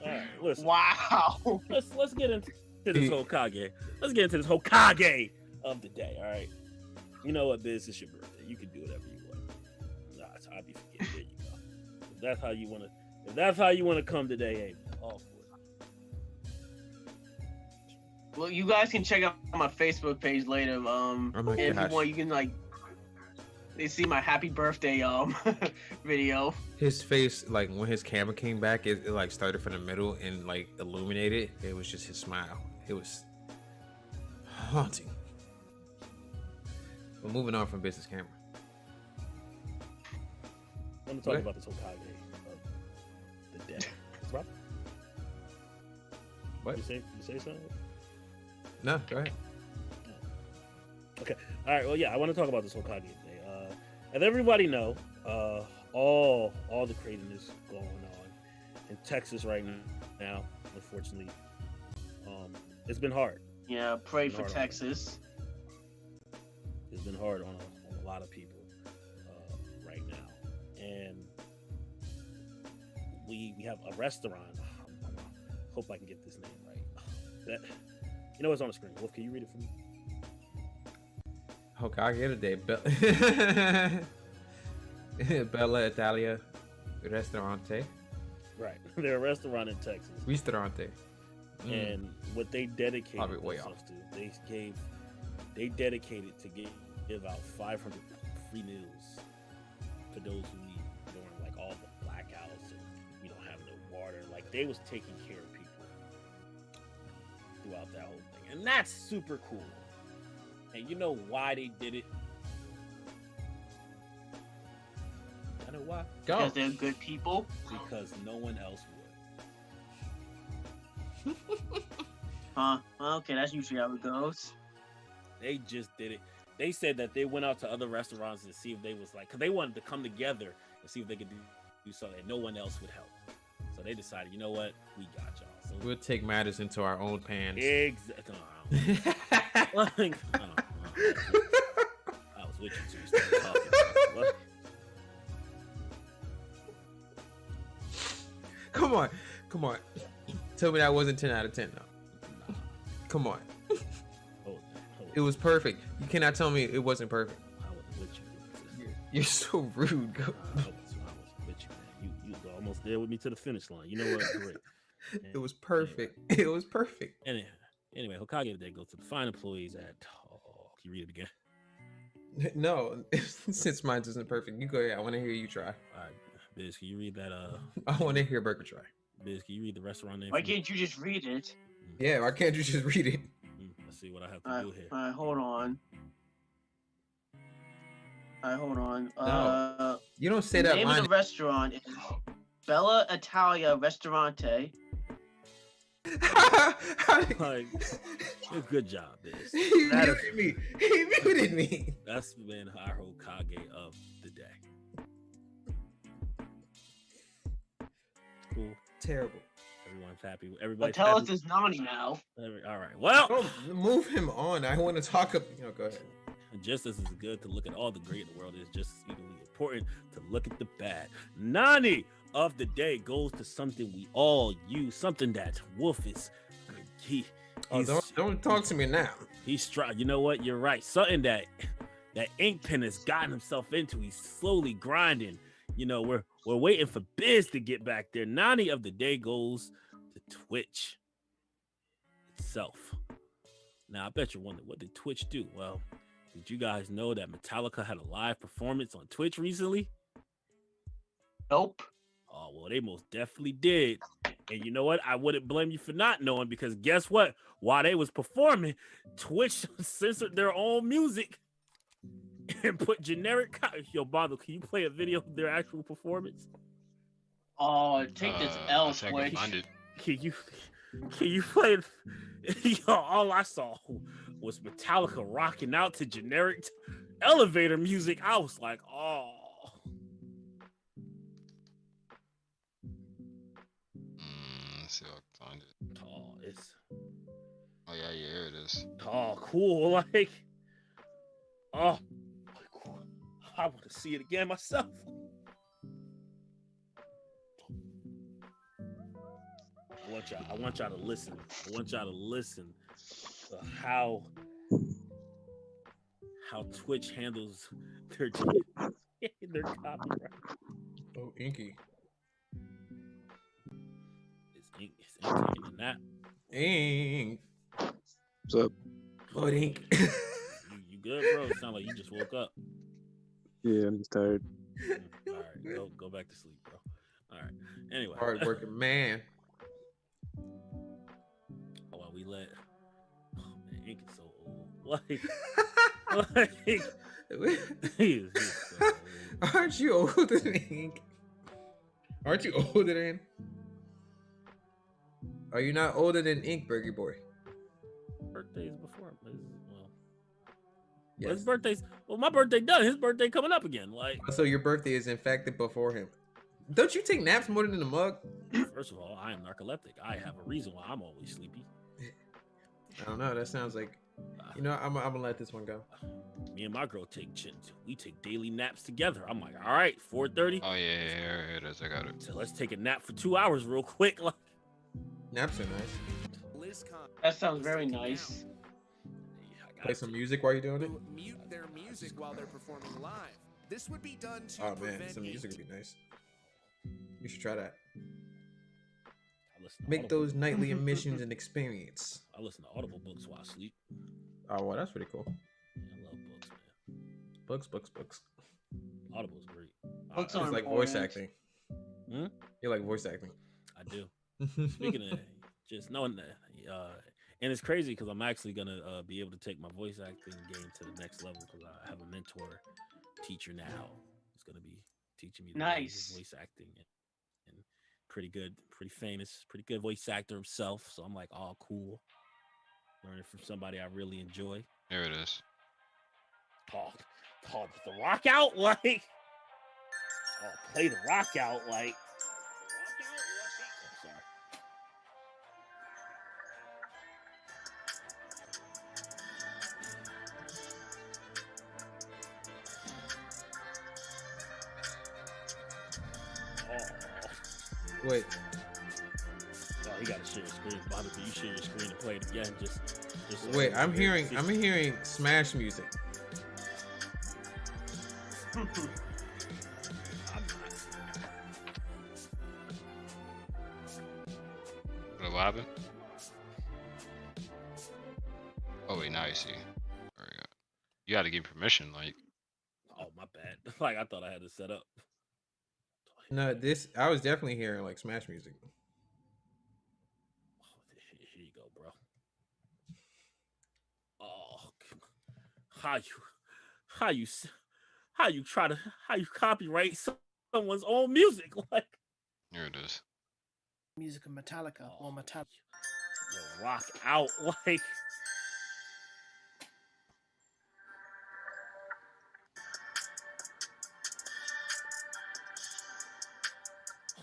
right, listen. Wow. Let's get into this Hokage. Let's get into this Hokage of the day. All right. You know what, Biz? It's your birthday. You can do whatever you want. Nah, I'll be forgetting. There you go. If that's how you wanna come today, hey, all for it. Well, you guys can check out my Facebook page later. If you want, you can like see my happy birthday video. His face, like when his camera came back, it like started from the middle and like illuminated. It was just his smile. It was haunting. But moving on from business camera. I want to talk about this Hokage of the dead. Rob? What? You say something? No, go ahead. Okay. All right. Well, yeah, I want to talk about this Hokage today. As everybody know, all the craziness going on in Texas right now, unfortunately, it's been hard. Yeah, pray for Texas. It's been hard on a lot of people right now, and we have a restaurant, hope I can get this name right. That, you know what's on the screen? Wolf, can you read it for me? Hokage today. Bella Italia Ristorante. Right. They're a restaurant in Texas. Ristorante. And what they dedicated Probably way themselves to, they dedicated to give out 500 free meals for those who need during like all the blackouts and we don't have no water. Like they was taking care of people throughout that whole thing, and that's super cool. And you know why they did it? I know why. Go. Because they're good people. Because no one else would. Huh? Okay, that's usually how it goes. They just did it. They said that they went out to other restaurants to see if they was like, because they wanted to come together and see if they could do something that no one else would help. So they decided, you know what, we got y'all. So We'll take matters into our own hands. exactly. I was with you till you started talking. What? Come on. Tell me that wasn't 10 out of 10 though. Come on. Hold It was perfect. You cannot tell me it wasn't perfect. I was with you. You're so rude. Go. I was with you, man. You were almost there with me to the finish line. You know what? Great. It was perfect. It was perfect. Anyway, Hokage today goes to the fine employees at. Oh, can you read it again? No, since mine isn't perfect, you go ahead. I want to hear you try. All right, Biz, can you read that? I want to hear Burger try. Biz, can you read the restaurant name? Why for me? can't you just read it? Yeah, why can't you just read it? Let's see what I have to do here. Alright, hold on. No. You don't say The that name line. of the restaurant is Bella Italia Ristorante. Like, good job, Biz. He That muted me. He muted me. That's been our Hokage of the day. Cool. Terrible. Everyone's happy. But Everybody's tell us happy. it's Nani now. All right. Well, Don't move him on. I want to talk. Go ahead. just as it's good to look at all the great in the world, it's just as equally important to look at the bad. Nani of the day goes to something we all use, something that Wolf is. Don't talk to me now. He's trying. You know what? You're right. Something that Ink Pen has gotten himself into. He's slowly grinding. You know, we're waiting for Biz to get back there. Nani of the day goes to Twitch itself. Now, I bet you're wondering, what did Twitch do? Well, did you guys know that Metallica had a live performance on Twitch recently? Nope. Oh, well, they most definitely did. And you know what? I wouldn't blame you for not knowing, because guess what? While they was performing, Twitch censored their own music and put generic. Yo, Bondo, can you play a video of their actual performance? Oh, take this L, I can Twitch. find it. Can you play it? Yo, all I saw was Metallica rocking out to generic elevator music. I was like, oh. Let's see if I can find it. Oh, it's Oh yeah, here it is. cool. Like, oh, cool. I want to see it again myself. I want y'all to listen. I want y'all to listen to how Twitch handles their copyright. Oh, Inky. It's taking a nap. Ink. What's up? What Ink? You good, bro? It sounds like you just woke up. Yeah, I'm just tired. All right, go back to sleep, bro. All right. Anyway, Hard working man. while we let, oh man, Ink is so old. Like he's so old. Aren't you older than Ink? Aren't you older than? Are you not older than Ink, Burger Boy? Birthday's before well. Yes. His birthday's my birthday done. His birthday coming up again. Like, So your birthday is infected before him. Don't you take naps more than a mug? first of all, I am narcoleptic. I have a reason why I'm always sleepy. I don't know. That sounds like, you know, I'm gonna let this one go. Me and my girl we take daily naps together. I'm like, all right, 4:30. Oh yeah, here it is. I got it. So let's take a nap for 2 hours real quick. Like, Naps are nice. That sounds very nice. Play some music while you're doing it. Mute their music while they're performing live. This would be done to Oh man, prevent some music AT would be nice. You should try that. I listen to Make Audible. those nightly emissions an experience. I listen to Audible books while I sleep. Oh well, that's pretty cool. Yeah, I love books, man. Books. Audible's great. Books I, are It's like voice important. acting. Hmm? You like voice acting. I do. Speaking of just knowing that, and it's crazy because I'm actually gonna be able to take my voice acting game to the next level because I have a mentor teacher now who's gonna be teaching me the ways Nice. of voice acting and pretty good, pretty famous, pretty good voice actor himself. So I'm like, oh, cool. Learning from somebody I really enjoy. There it is. Oh, the rock out like. Oh, play the rock out like. I'm sorry. Wait, Oh, he got to share your screen. Bobby, can you share your screen and play it again? Just wait. I'm hearing Smash music. I'm not. What happened? Oh wait, now you see. There we go. You got to give permission, like. Oh, my bad. Like I thought I had to set up. No, I was definitely hearing like Smash music. Oh, here you go, bro. Oh, how you copyright someone's own music like. Here it is. Music of Metallica or Metallica. Yo, rock out like.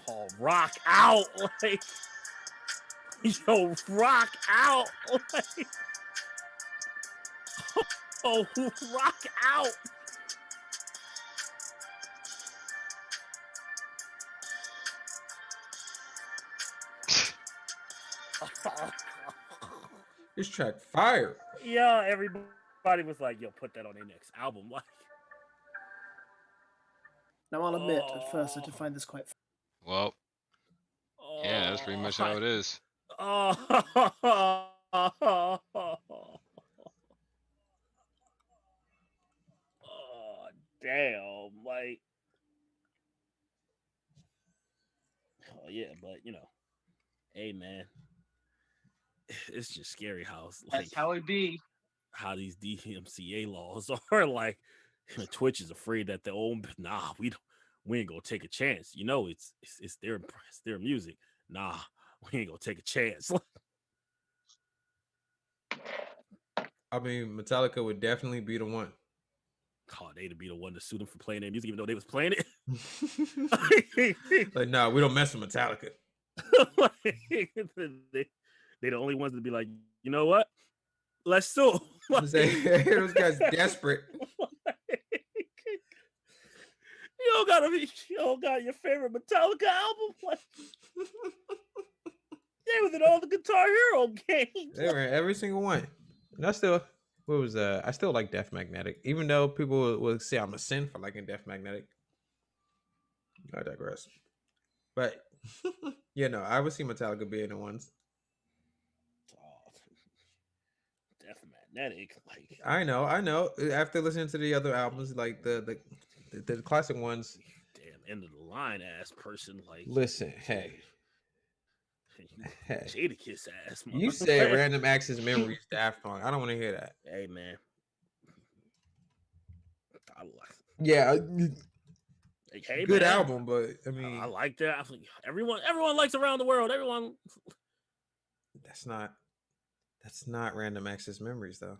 Oh, rock out like. Yo, rock out like. Oh, rock out. This track fire. Yeah, everybody was like, "Yo, put that on their next album." Like, Now I'll admit, at first I did find this quite. Well, yeah, that's pretty much how it is. Oh, oh, damn! Like, oh yeah, but you know, hey man, it's just scary how That's how it be. how these DMCA laws are. Like, Twitch is afraid that we ain't gonna take a chance. You know, it's their music. Nah, we ain't gonna take a chance. I mean, Metallica would definitely be the one. Oh, they'd be the one to sue them for playing their music, even though they was playing it. Like, no, we don't mess with Metallica. They the only ones to be like, you know what? Let's sue. Those guys desperate. You don't got your favorite Metallica album. Like, they was in all the Guitar Hero games. They were in every single one. And I still like Death Magnetic, even though people will say I'm a sin for liking Death Magnetic. I digress. But you know, I would see Metallica being the ones. Oh, Death Magnetic, like I know. After listening to the other albums, like the classic ones. damn end of the line ass person. Like, Listen, hey. Jada Kiss ass. You say Random Access Memories Daft Punk. I don't want to hear that. Hey man. Yeah, Like, hey, good man. album, but I mean, I like that. I think everyone likes Around the World. Everyone. that's not Random Access Memories though.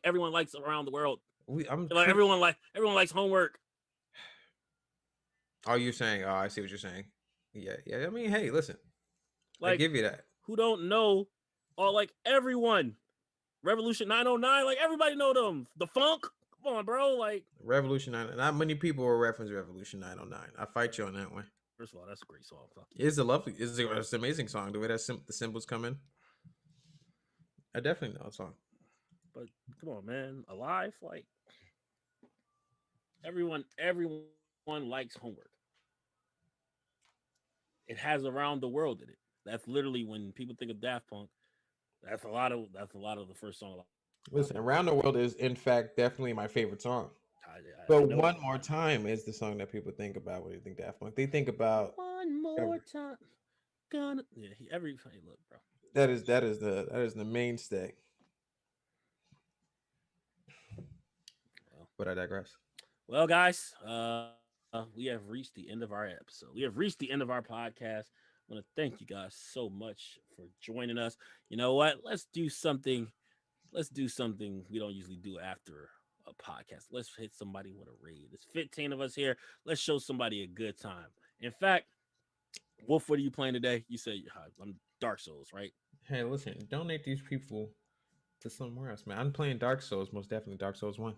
Everyone likes Around the World. Like everyone likes Homework. Oh, you're saying? Oh, I see what you're saying. Yeah. I mean, hey, listen. Like, I give you that. Who don't know? Or like everyone. Revolution 909. Like everybody know them. The Funk. Come on, bro. Like Revolution 9. Not many people will reference Revolution 909. I fight you on that one. First of all, that's a great song. It's a lovely, it's an amazing song. The way that the cymbals come in, I definitely know a song. But come on, man, Alive, like everyone likes Homework. It has Around the World in it. That's literally when people think of Daft Punk. That's a lot of the first song. Listen, Around the World is in fact definitely my favorite song. I But know. One More Time is the song that people think about when they think Daft Punk. They think about One more time, gonna every look, bro. that is the mainstay. But I digress. Well, guys, we have reached the end of our episode. We have reached the end of our podcast. I want to thank you guys so much for joining us. You know what? Let's do something we don't usually do after a podcast. Let's hit somebody with a raid. There's 15 of us here. Let's show somebody a good time. In fact, Wolf, what are you playing today? You said I'm Dark Souls, right? Hey, listen, donate these people to somewhere else, man. I'm playing Dark Souls, most definitely Dark Souls 1.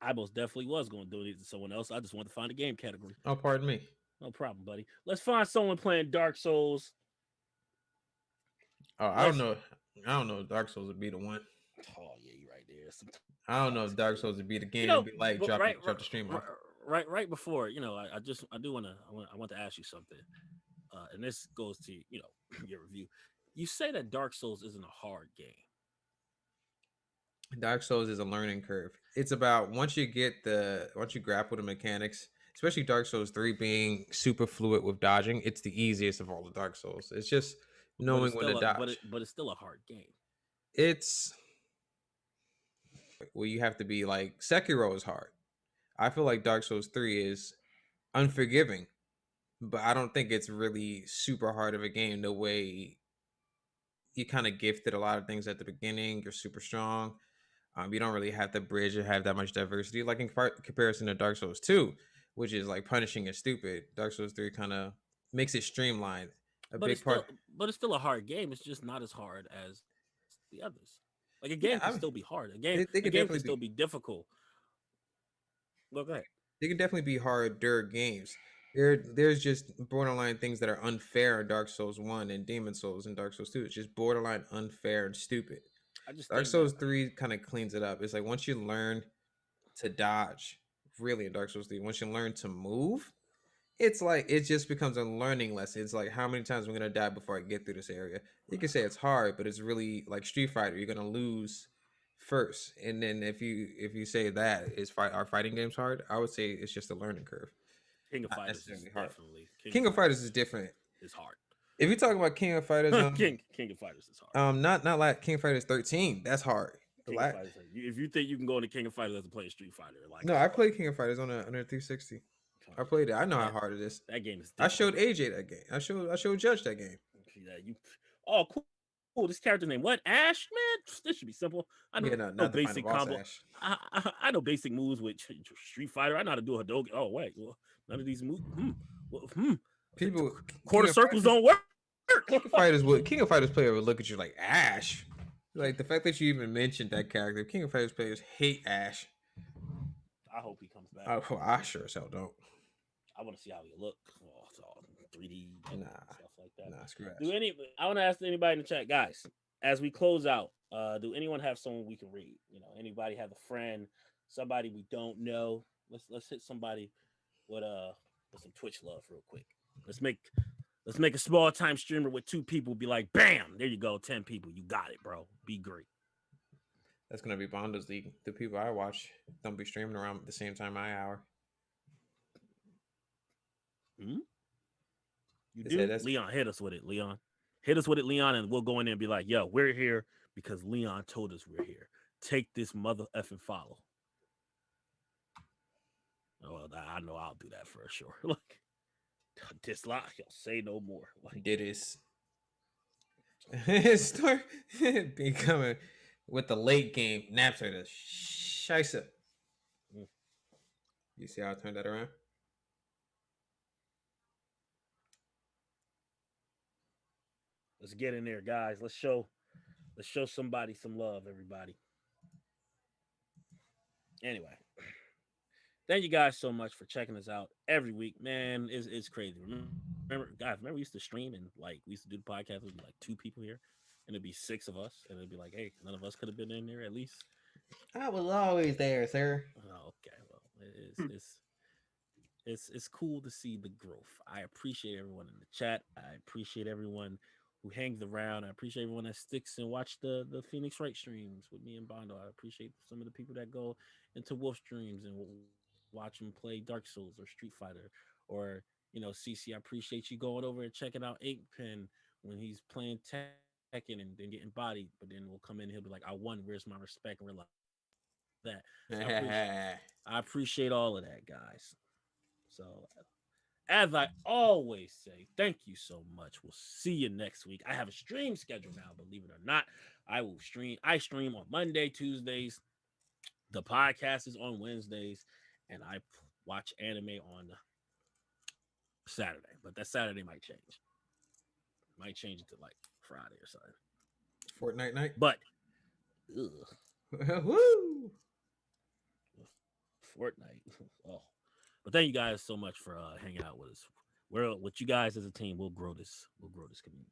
I most definitely was going to donate to someone else. I just wanted to find a game category. Oh, pardon me. No problem, buddy. Let's find someone playing Dark Souls. Oh, I don't know. I don't know if Dark Souls would be the one. Oh yeah, you're right there. I don't know if Dark Souls would be the game. Be like drop the stream off. Right before, I want to ask you something, and this goes to your review. You say that Dark Souls isn't a hard game. Dark Souls is a learning curve. It's about once you grapple the mechanics, especially Dark Souls 3 being super fluid with dodging, it's the easiest of all the Dark Souls. It's just knowing when to dodge. But it's still a hard game. It's well, you have to be like Sekiro is hard. I feel like Dark Souls 3 is unforgiving, but I don't think it's really super hard of a game the way you kind of gifted a lot of things at the beginning. You're super strong. You don't really have to bridge or have that much diversity, like in comparison to Dark Souls 2, which is like punishing is stupid. Dark Souls 3 kind of makes it streamlined. But it's still a hard game. It's just not as hard as the others. Like a game can still be hard. A game can still be difficult. Well, go ahead. They can definitely be harder games. There's just borderline things that are unfair in Dark Souls 1 and Demon Souls in Dark Souls 2. It's just borderline unfair and stupid. Dark Souls 3 kind of cleans it up. It's like once you learn to dodge, really in Dark Souls 3, once you learn to move, it's like it just becomes a learning lesson. It's like how many times I'm gonna die before I get through this area. You can say it's hard, but it's really like Street Fighter. You're gonna lose first, and then if you say that are fighting games hard, I would say it's just a learning curve. King of Fighters is definitely King of Fighters is different. It's hard. If you're talking about King of Fighters, King of Fighters is hard. Not like King of Fighters 13. That's hard. If you think you can go into King of Fighters as a player Street Fighter, no, I played King of Fighters on a 360. I played it. I know how hard it is. That game is different. I showed AJ that game. I showed Judge that game. Oh, cool. This character name what? Ash, man. This should be simple. I know no basic combo. I know basic moves with Street Fighter. I know how to do a Hadouken. Oh wait, well, none of these moves. People quarter circles don't work. King of Fighters player would look at you like Ash. Like the fact that you even mentioned that character. King of Fighters players hate Ash. I hope he comes back. I sure as hell don't. I want to see how he look. Oh, it's all 3D stuff like that. Nah, screw Ash. I want to ask anybody in the chat, guys, as we close out, do anyone have someone we can read? Anybody have a friend, somebody we don't know? Let's hit somebody with some Twitch love real quick. Let's make a small time streamer with 2 people be like, bam, there you go, 10 people. You got it, bro. Be great. That's gonna be Bondo's League. The people I watch don't be streaming around at the same time my hour. You do? Leon, hit us with it, Leon. Hit us with it, Leon, and we'll go in there and be like, yo, we're here because Leon told us we're here. Take this mother effing follow. Oh, I know I'll do that for sure. Like, dislike, I'll say no more. Like, did his start becoming with the late game Napster the scheisse. You see how I turned that around? Let's get in there, guys. Let's show somebody some love, everybody. Anyway, thank you guys so much for checking us out every week, man. It's crazy. Remember, guys, remember we used to stream and like we used to do the podcast. It would be like 2 people here, and it'd be 6 of us, and it'd be like, hey, none of us could have been in there at least. I was always there, sir. Oh, okay, well, it's cool to see the growth. I appreciate everyone in the chat. I appreciate everyone who hangs around. I appreciate everyone that sticks and watch the Phoenix Wright streams with me and Bondo. I appreciate some of the people that go into Wolf streams and watch him play Dark Souls or Street Fighter or CC. I appreciate you going over and checking out Ink Pen when he's playing Tekken and then getting bodied. But then we'll come in and he'll be like, "I won. Where's my respect?" And we're like, "That." So I appreciate all of that, guys. So, as I always say, thank you so much. We'll see you next week. I have a stream schedule now, believe it or not. I stream on Monday, Tuesdays. The podcast is on Wednesdays, and I watch anime on Saturday. But that Saturday might change. Might change it to like Friday or something. Fortnite night. But Woo! Fortnite. Oh. But thank you guys so much for hanging out with us. With you guys as a team, we'll grow this community.